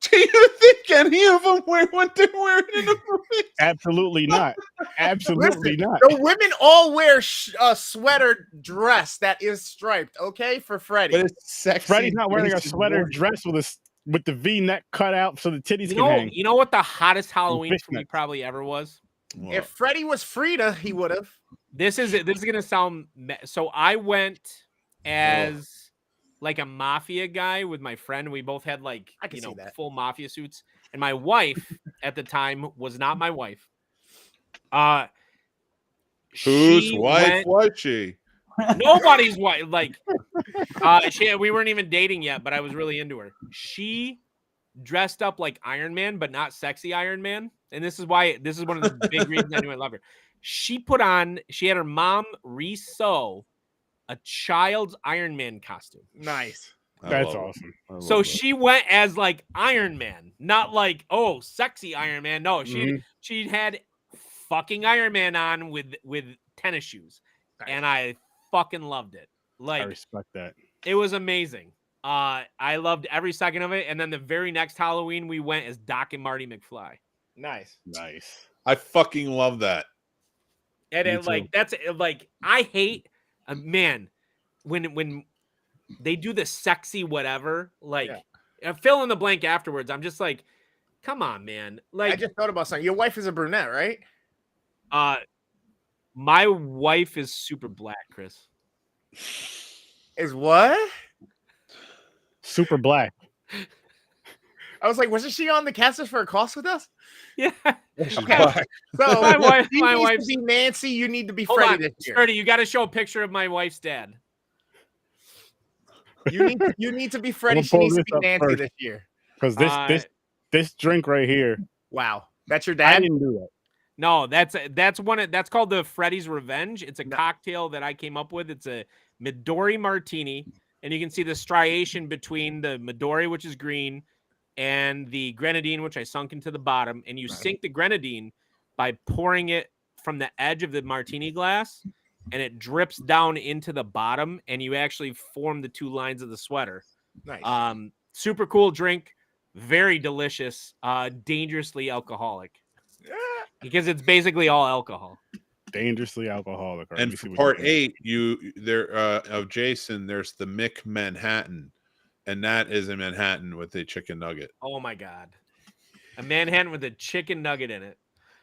Do you think any of them wear what they're wearing in the movie? Absolutely not. Absolutely Listen, not. The women all wear a sweater dress that is striped, okay, for Freddy. But it's sexy. Freddy's not wearing a Jason sweater Voorhees. dress with the V-neck cut out so the titties can hang. you know what the hottest Halloween for me fishnets. probably ever was. Well, If Freddy was Frida, he would have. This is gonna sound so. I went as like a mafia guy with my friend. We both had like I can see that. full mafia suits, and my wife at the time was not my wife. whose she wife went- was she? Nobody's wife. Like, we weren't even dating yet, but I was really into her. She dressed up like Iron Man, but not sexy Iron Man. And this is one of the big reasons I knew I love her. She had her mom re-sew a child's Iron Man costume. Nice. That's awesome. So she went as like Iron Man, not like, oh, sexy Iron Man. No, she had fucking Iron Man on with tennis shoes. Nice. And I fucking loved it. Like, I respect that. It was amazing. I loved every second of it. And then the very next Halloween, we went as Doc and Marty McFly. Nice. I fucking love that. And it, like, that's like, I hate, man, when they do the sexy whatever, like, fill in the blank afterwards. I'm just like, come on, man. Like, I just thought about something. Your wife is a brunette, right? My wife is super black, Chris. Is what? Super black. I was like, wasn't she on the casters for a cost with us? Yeah. Okay. So my wife to be Nancy. You need to be Hold Freddy on, this year. Freddy, you got to show a picture of my wife's dad. You need to be Freddy. She needs to be Nancy this year. Because this drink right here. Wow, that's your I dad. didn't do that. No, that's called the Freddy's Revenge. It's a cocktail that I came up with. It's a Midori martini, and you can see the striation between the Midori, which is green, and the grenadine, which I sunk into the bottom. And you sink the grenadine by pouring it from the edge of the martini glass, and it drips down into the bottom, and you actually form the two lines of the sweater. Nice. Super cool drink, very delicious, dangerously alcoholic. Because it's basically all alcohol. Dangerously alcoholic. Right? And for part 8, of Jason, there's the Mick Manhattan, and that is a Manhattan with a chicken nugget. Oh my god, a Manhattan with a chicken nugget in it.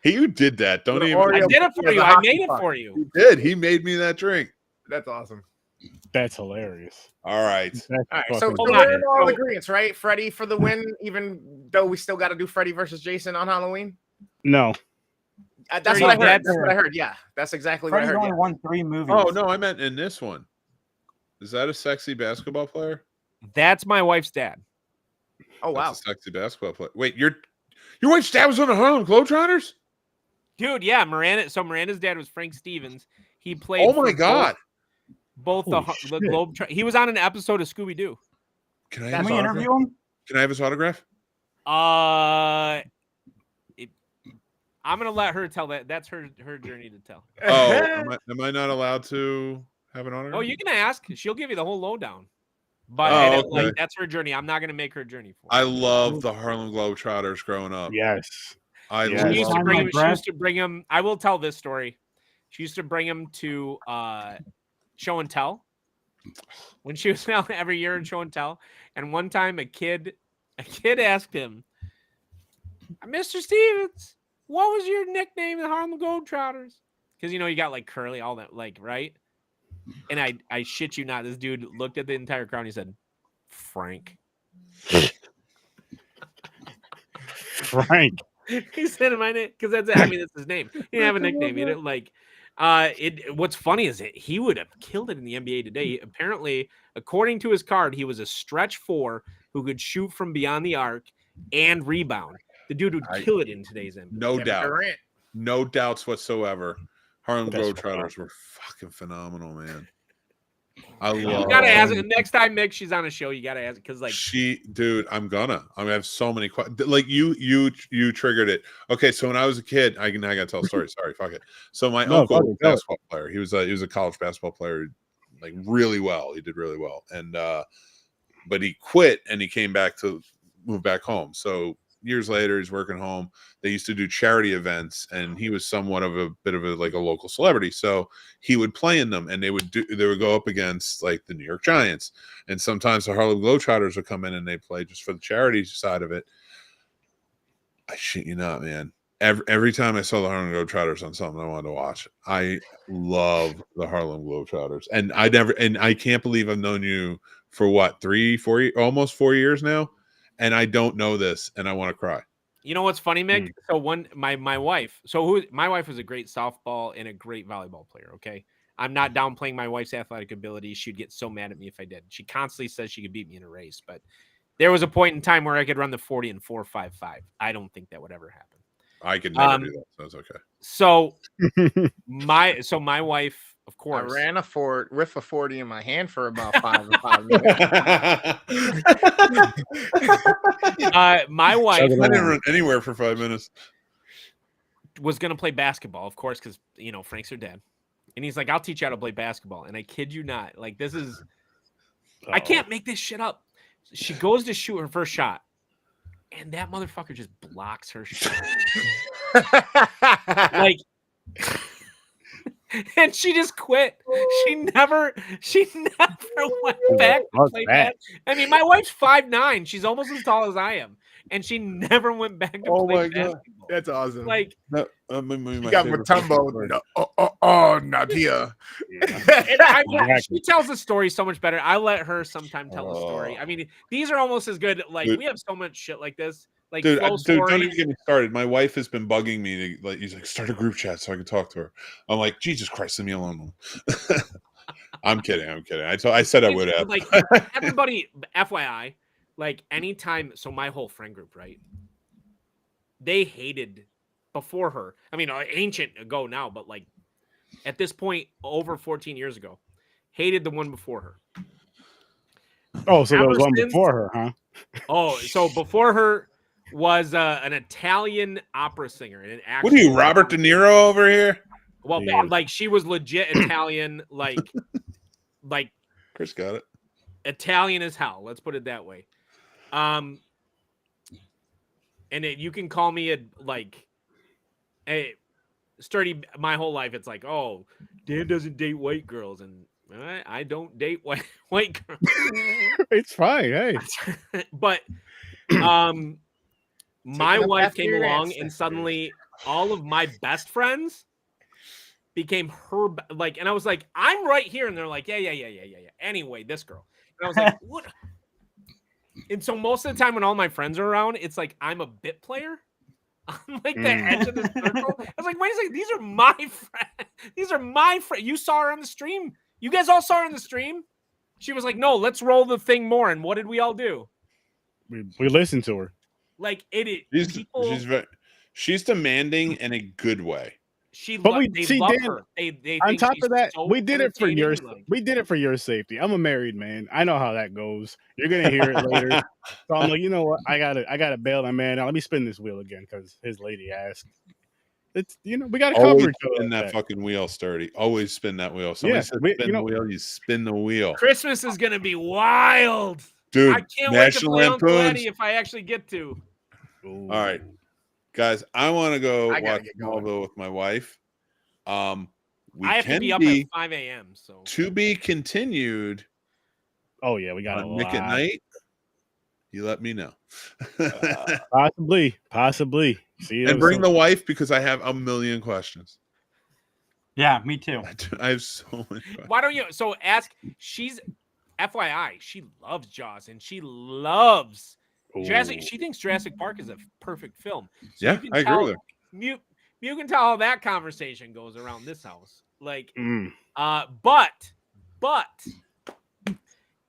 You did that, don't even? I did it for you. I made it for you. You did. He made me that drink. That's awesome. That's hilarious. All right. All right. So we're in all agreements, right? Freddy for the win, even though we still got to do Freddy versus Jason on Halloween. No. That's what I heard. That's what I heard. Yeah, that's exactly what I heard. Only won 3 movies. Oh no, I meant in this one. Is that a sexy basketball player? That's my wife's dad. Oh wow, that's a sexy basketball player. Wait, your wife's dad was on the Harlem Globetrotters? Dude, yeah, Miranda. So Miranda's dad was Frank Stevens. He played. Oh my god! Both the Globe. He was on an episode of Scooby Doo. Can we interview him? Can I have his autograph? I'm gonna let her tell that. That's her journey to tell. Oh, am I not allowed to have an autograph? Oh, you can ask. She'll give you the whole lowdown. But okay. that's her journey. I'm not gonna make her journey for her. I love the Harlem Globetrotters growing up. Yes. She used to bring him. I will tell this story. She used to bring him to show and tell when she was out every year in show and tell. And one time a kid asked him, Mr. Stevens, what was your nickname in the Harlem Globetrotters? Because you got like curly, all that, like, right? And I shit you not, this dude looked at the entire crowd and he said, Frank. Frank. He said my name because that's his name. He didn't have a nickname. He didn't like what's funny is that he would have killed it in the NBA today. Apparently, according to his card, he was a stretch 4 who could shoot from beyond the arc and rebound. The dude would kill it in today's NBA. No doubt. No doubts whatsoever. Harlem Globetrotters were fucking phenomenal, man. You gotta ask it next time, Mick. She's on a show. You gotta ask it because, like, dude, I'm gonna have so many questions. Like you triggered it. Okay, so when I was a kid, I gotta tell a story. Sorry, fuck it. So my uncle was a basketball player. He was a college basketball player, like really well. He did really well, and but he quit and he came back to move back home. So years later, he's working home. They used to do charity events, and he was somewhat of a bit of a local celebrity. So he would play in them, and they would go up against like the New York Giants, and sometimes the Harlem Globetrotters would come in and they play just for the charity side of it. I shit you not, man. Every time I saw the Harlem Globetrotters on something I wanted to watch, I love the Harlem Globetrotters, and I can't believe I've known you for what 3, 4, almost 4 years now. And I don't know this, and I want to cry. You know what's funny, Mick? So my wife. So my wife was a great softball and a great volleyball player. Okay, I'm not downplaying my wife's athletic ability. She'd get so mad at me if I did. She constantly says she could beat me in a race, but there was a point in time where I could run the 40 and 4.55. I don't think that would ever happen. I could never do that, so it's okay. So my wife Of course. I ran with a 40 in my hand for about 5 minutes. My wife I didn't run anywhere for 5 minutes. was gonna play basketball, of course, because Frank's her dad, and he's like, "I'll teach you how to play basketball." And I kid you not, like this is, I can't make this shit up. She goes to shoot her first shot, and that motherfucker just blocks her shot. Like, and she just quit. She never went back to play basketball. I mean, my wife's 5'9". She's almost as tall as I am, and she never went back to play basketball. That's awesome. Like, You got Matumbo. No, Nadia. She tells the story so much better. I let her sometime tell the story. I mean, these are almost as good. Like, we have so much shit like this. Like, dude, don't even get me started. My wife has been bugging me to he's like, start a group chat so I can talk to her. I'm like, Jesus Christ, leave me alone. I'm kidding. I said I would have. Like, everybody, FYI, like anytime. So my whole friend group, right? They hated before her. I mean, ancient ago now, but like at this point, over 14 years ago, hated the one before her. Oh, so there was one before her, huh? Oh, so before her was an Italian opera singer. And what are you, Robert De Niro over here? Well, like she was legit Italian, like Chris got it. Italian as hell. Let's put it that way. And you can call me sturdy. My whole life, it's like, oh, Dan doesn't date white girls, and I don't date white girls. It's fine, hey. But my wife came along, and suddenly all of my best friends became her. Like, and I was like, I'm right here, and they're like, yeah. Anyway, this girl, and I was like, what? And so most of the time when all my friends are around, it's like I'm a bit player. I'm like the edge of the circle. I was like, wait a second, these are my friends. These are my friends. You saw her on the stream. You guys all saw her on the stream. She was like, no, let's roll the thing more. And what did we all do? We listened to her. Like She's demanding in a good way. Love her. They on top of that, so we did it for your safety. I'm a married man. I know how that goes. You're gonna hear it later. So I'm like, you know what? I gotta bail my man out. Let me spin this wheel again because his lady asked. It's we gotta cover each other. Spin that fucking wheel, Sturdy. Always spin that wheel. Somebody said spin the wheel, you spin the wheel. Christmas is gonna be wild. Dude, I can't wait to play Uncle Eddie if I actually get to. All right. Guys, I want to go watch Smallville with my wife. I have to be up at 5 a.m. So to be continued. Oh yeah, we got Nick at Night. You let me know. Possibly. See you. And bring the wife because I have a million questions. Yeah, me too. I have so many questions. Why don't you? So ask. She's FYI. She loves Jaws and she loves Jurassic. She thinks Jurassic Park is a perfect film. So yeah, I agree with her. You can tell how that conversation goes around this house. Like, but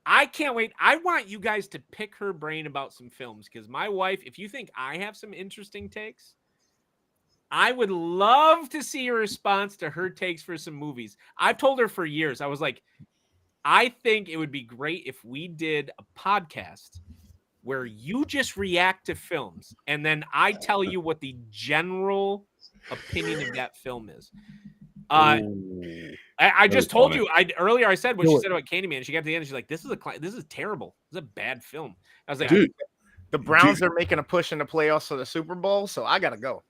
I can't wait. I want you guys to pick her brain about some films because my wife, if you think I have some interesting takes, I would love to see your response to her takes for some movies. I've told her for years. I was like, I think it would be great if we did a podcast where you just react to films and then I tell you what the general opinion of that film is. I just told you. Earlier I said what she said about Candyman. She got to the end and she's like, "This is terrible. This is a bad film." I was like, "Dude, the Browns are making a push in the playoffs for the Super Bowl, so I gotta go."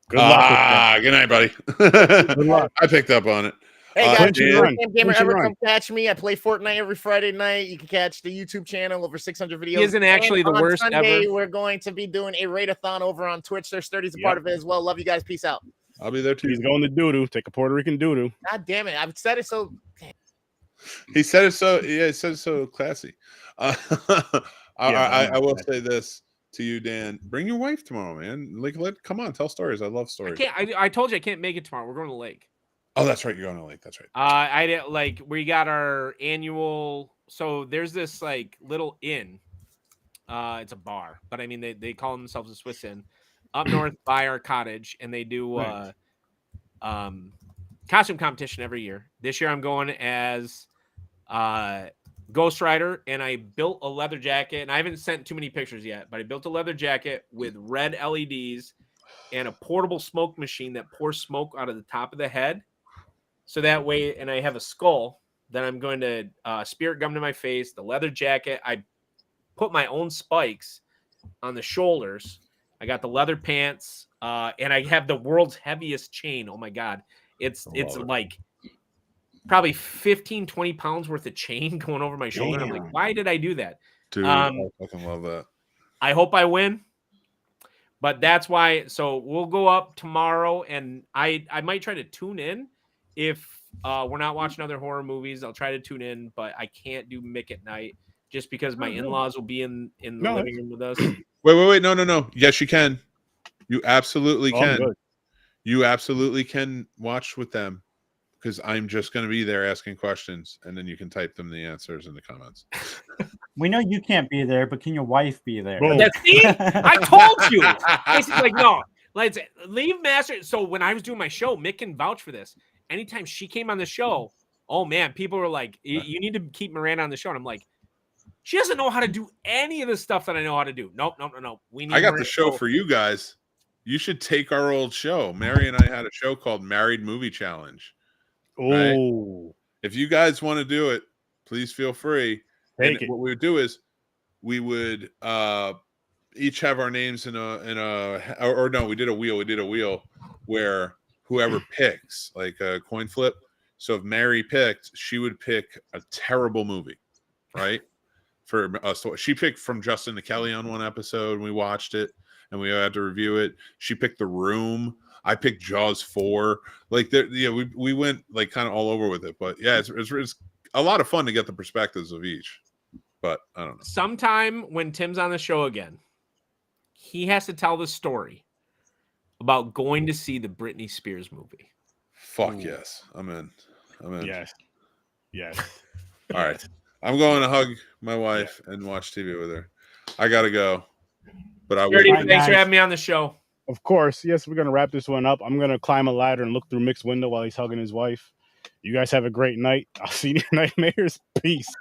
Good luck. Good night, buddy. Good luck. I picked up on it. Hey guys, Gamer, come catch me. I play Fortnite every Friday night. You can catch the YouTube channel, over 600 videos. He isn't actually the worst Sunday, ever. We're going to be doing a raid-a-thon over on Twitch. There's Sturdy's a part of it as well. Love you guys. Peace out. I'll be there too. He's going to doo-doo. Take a Puerto Rican doo-doo. God damn it. I've said it so. He said it so. Yeah, he said it so classy. I will say this to you, Dan. Bring your wife tomorrow, man. Come on, tell stories. I love stories. I told you I can't make it tomorrow. We're going to the lake. Oh, that's right. You're going to the lake. That's right. We got our annual. So there's this like little inn. It's a bar, but I mean they call themselves a Swiss Inn up north by our cottage, and they do costume competition every year. This year I'm going as Ghost Rider, and I built a leather jacket, and I haven't sent too many pictures yet, but I built a leather jacket with red LEDs and a portable smoke machine that pours smoke out of the top of the head. So that way, and I have a skull that I'm going to spirit gum to my face, the leather jacket. I put my own spikes on the shoulders. I got the leather pants, and I have the world's heaviest chain. Oh my God. It's like probably 15, 20 pounds worth of chain going over my shoulder. I'm like, why did I do that? Dude, I fucking love that. I hope I win. But that's why. So we'll go up tomorrow, and I might try to tune in. If we're not watching other horror movies, I'll try to tune in, but I can't do Mick at night just because my in-laws will be in the living room with us. Wait. No. Yes, you can. You absolutely can. Good. You absolutely can watch with them because I'm just going to be there asking questions, and then you can type them the answers in the comments. We know you can't be there, but can your wife be there? See, I told you. Basically, like, no, let's leave Master. So when I was doing my show, Mick can vouch for this. Anytime she came on the show, oh man, people were like, "You need to keep Miranda on the show." And I'm like, she doesn't know how to do any of the stuff that I know how to do. Nope. We need. I got the show for you guys. You should take our old show. Mary and I had a show called Married Movie Challenge. Oh, right? If you guys want to do it, please feel free. Take it. What we would do is we would each have our names in a or no, we did a wheel where whoever picks, like a coin flip. So if Mary picked, she would pick a terrible movie, right? For us, so she picked From Justin to Kelly on one episode, and we watched it, and we had to review it. She picked The Room. I picked Jaws 4. Like, we went like kind of all over with it. But yeah, it's a lot of fun to get the perspectives of each. But I don't know. Sometime when Tim's on the show again, he has to tell the story about going to see the Britney Spears movie. Fuck yes. I'm in. Yes. All right. I'm going to hug my wife and watch TV with her. I got to go. But I will. Thanks for having me on the show. Of course. Yes, we're going to wrap this one up. I'm going to climb a ladder and look through Mick's window while he's hugging his wife. You guys have a great night. I'll see you in nightmares. Peace.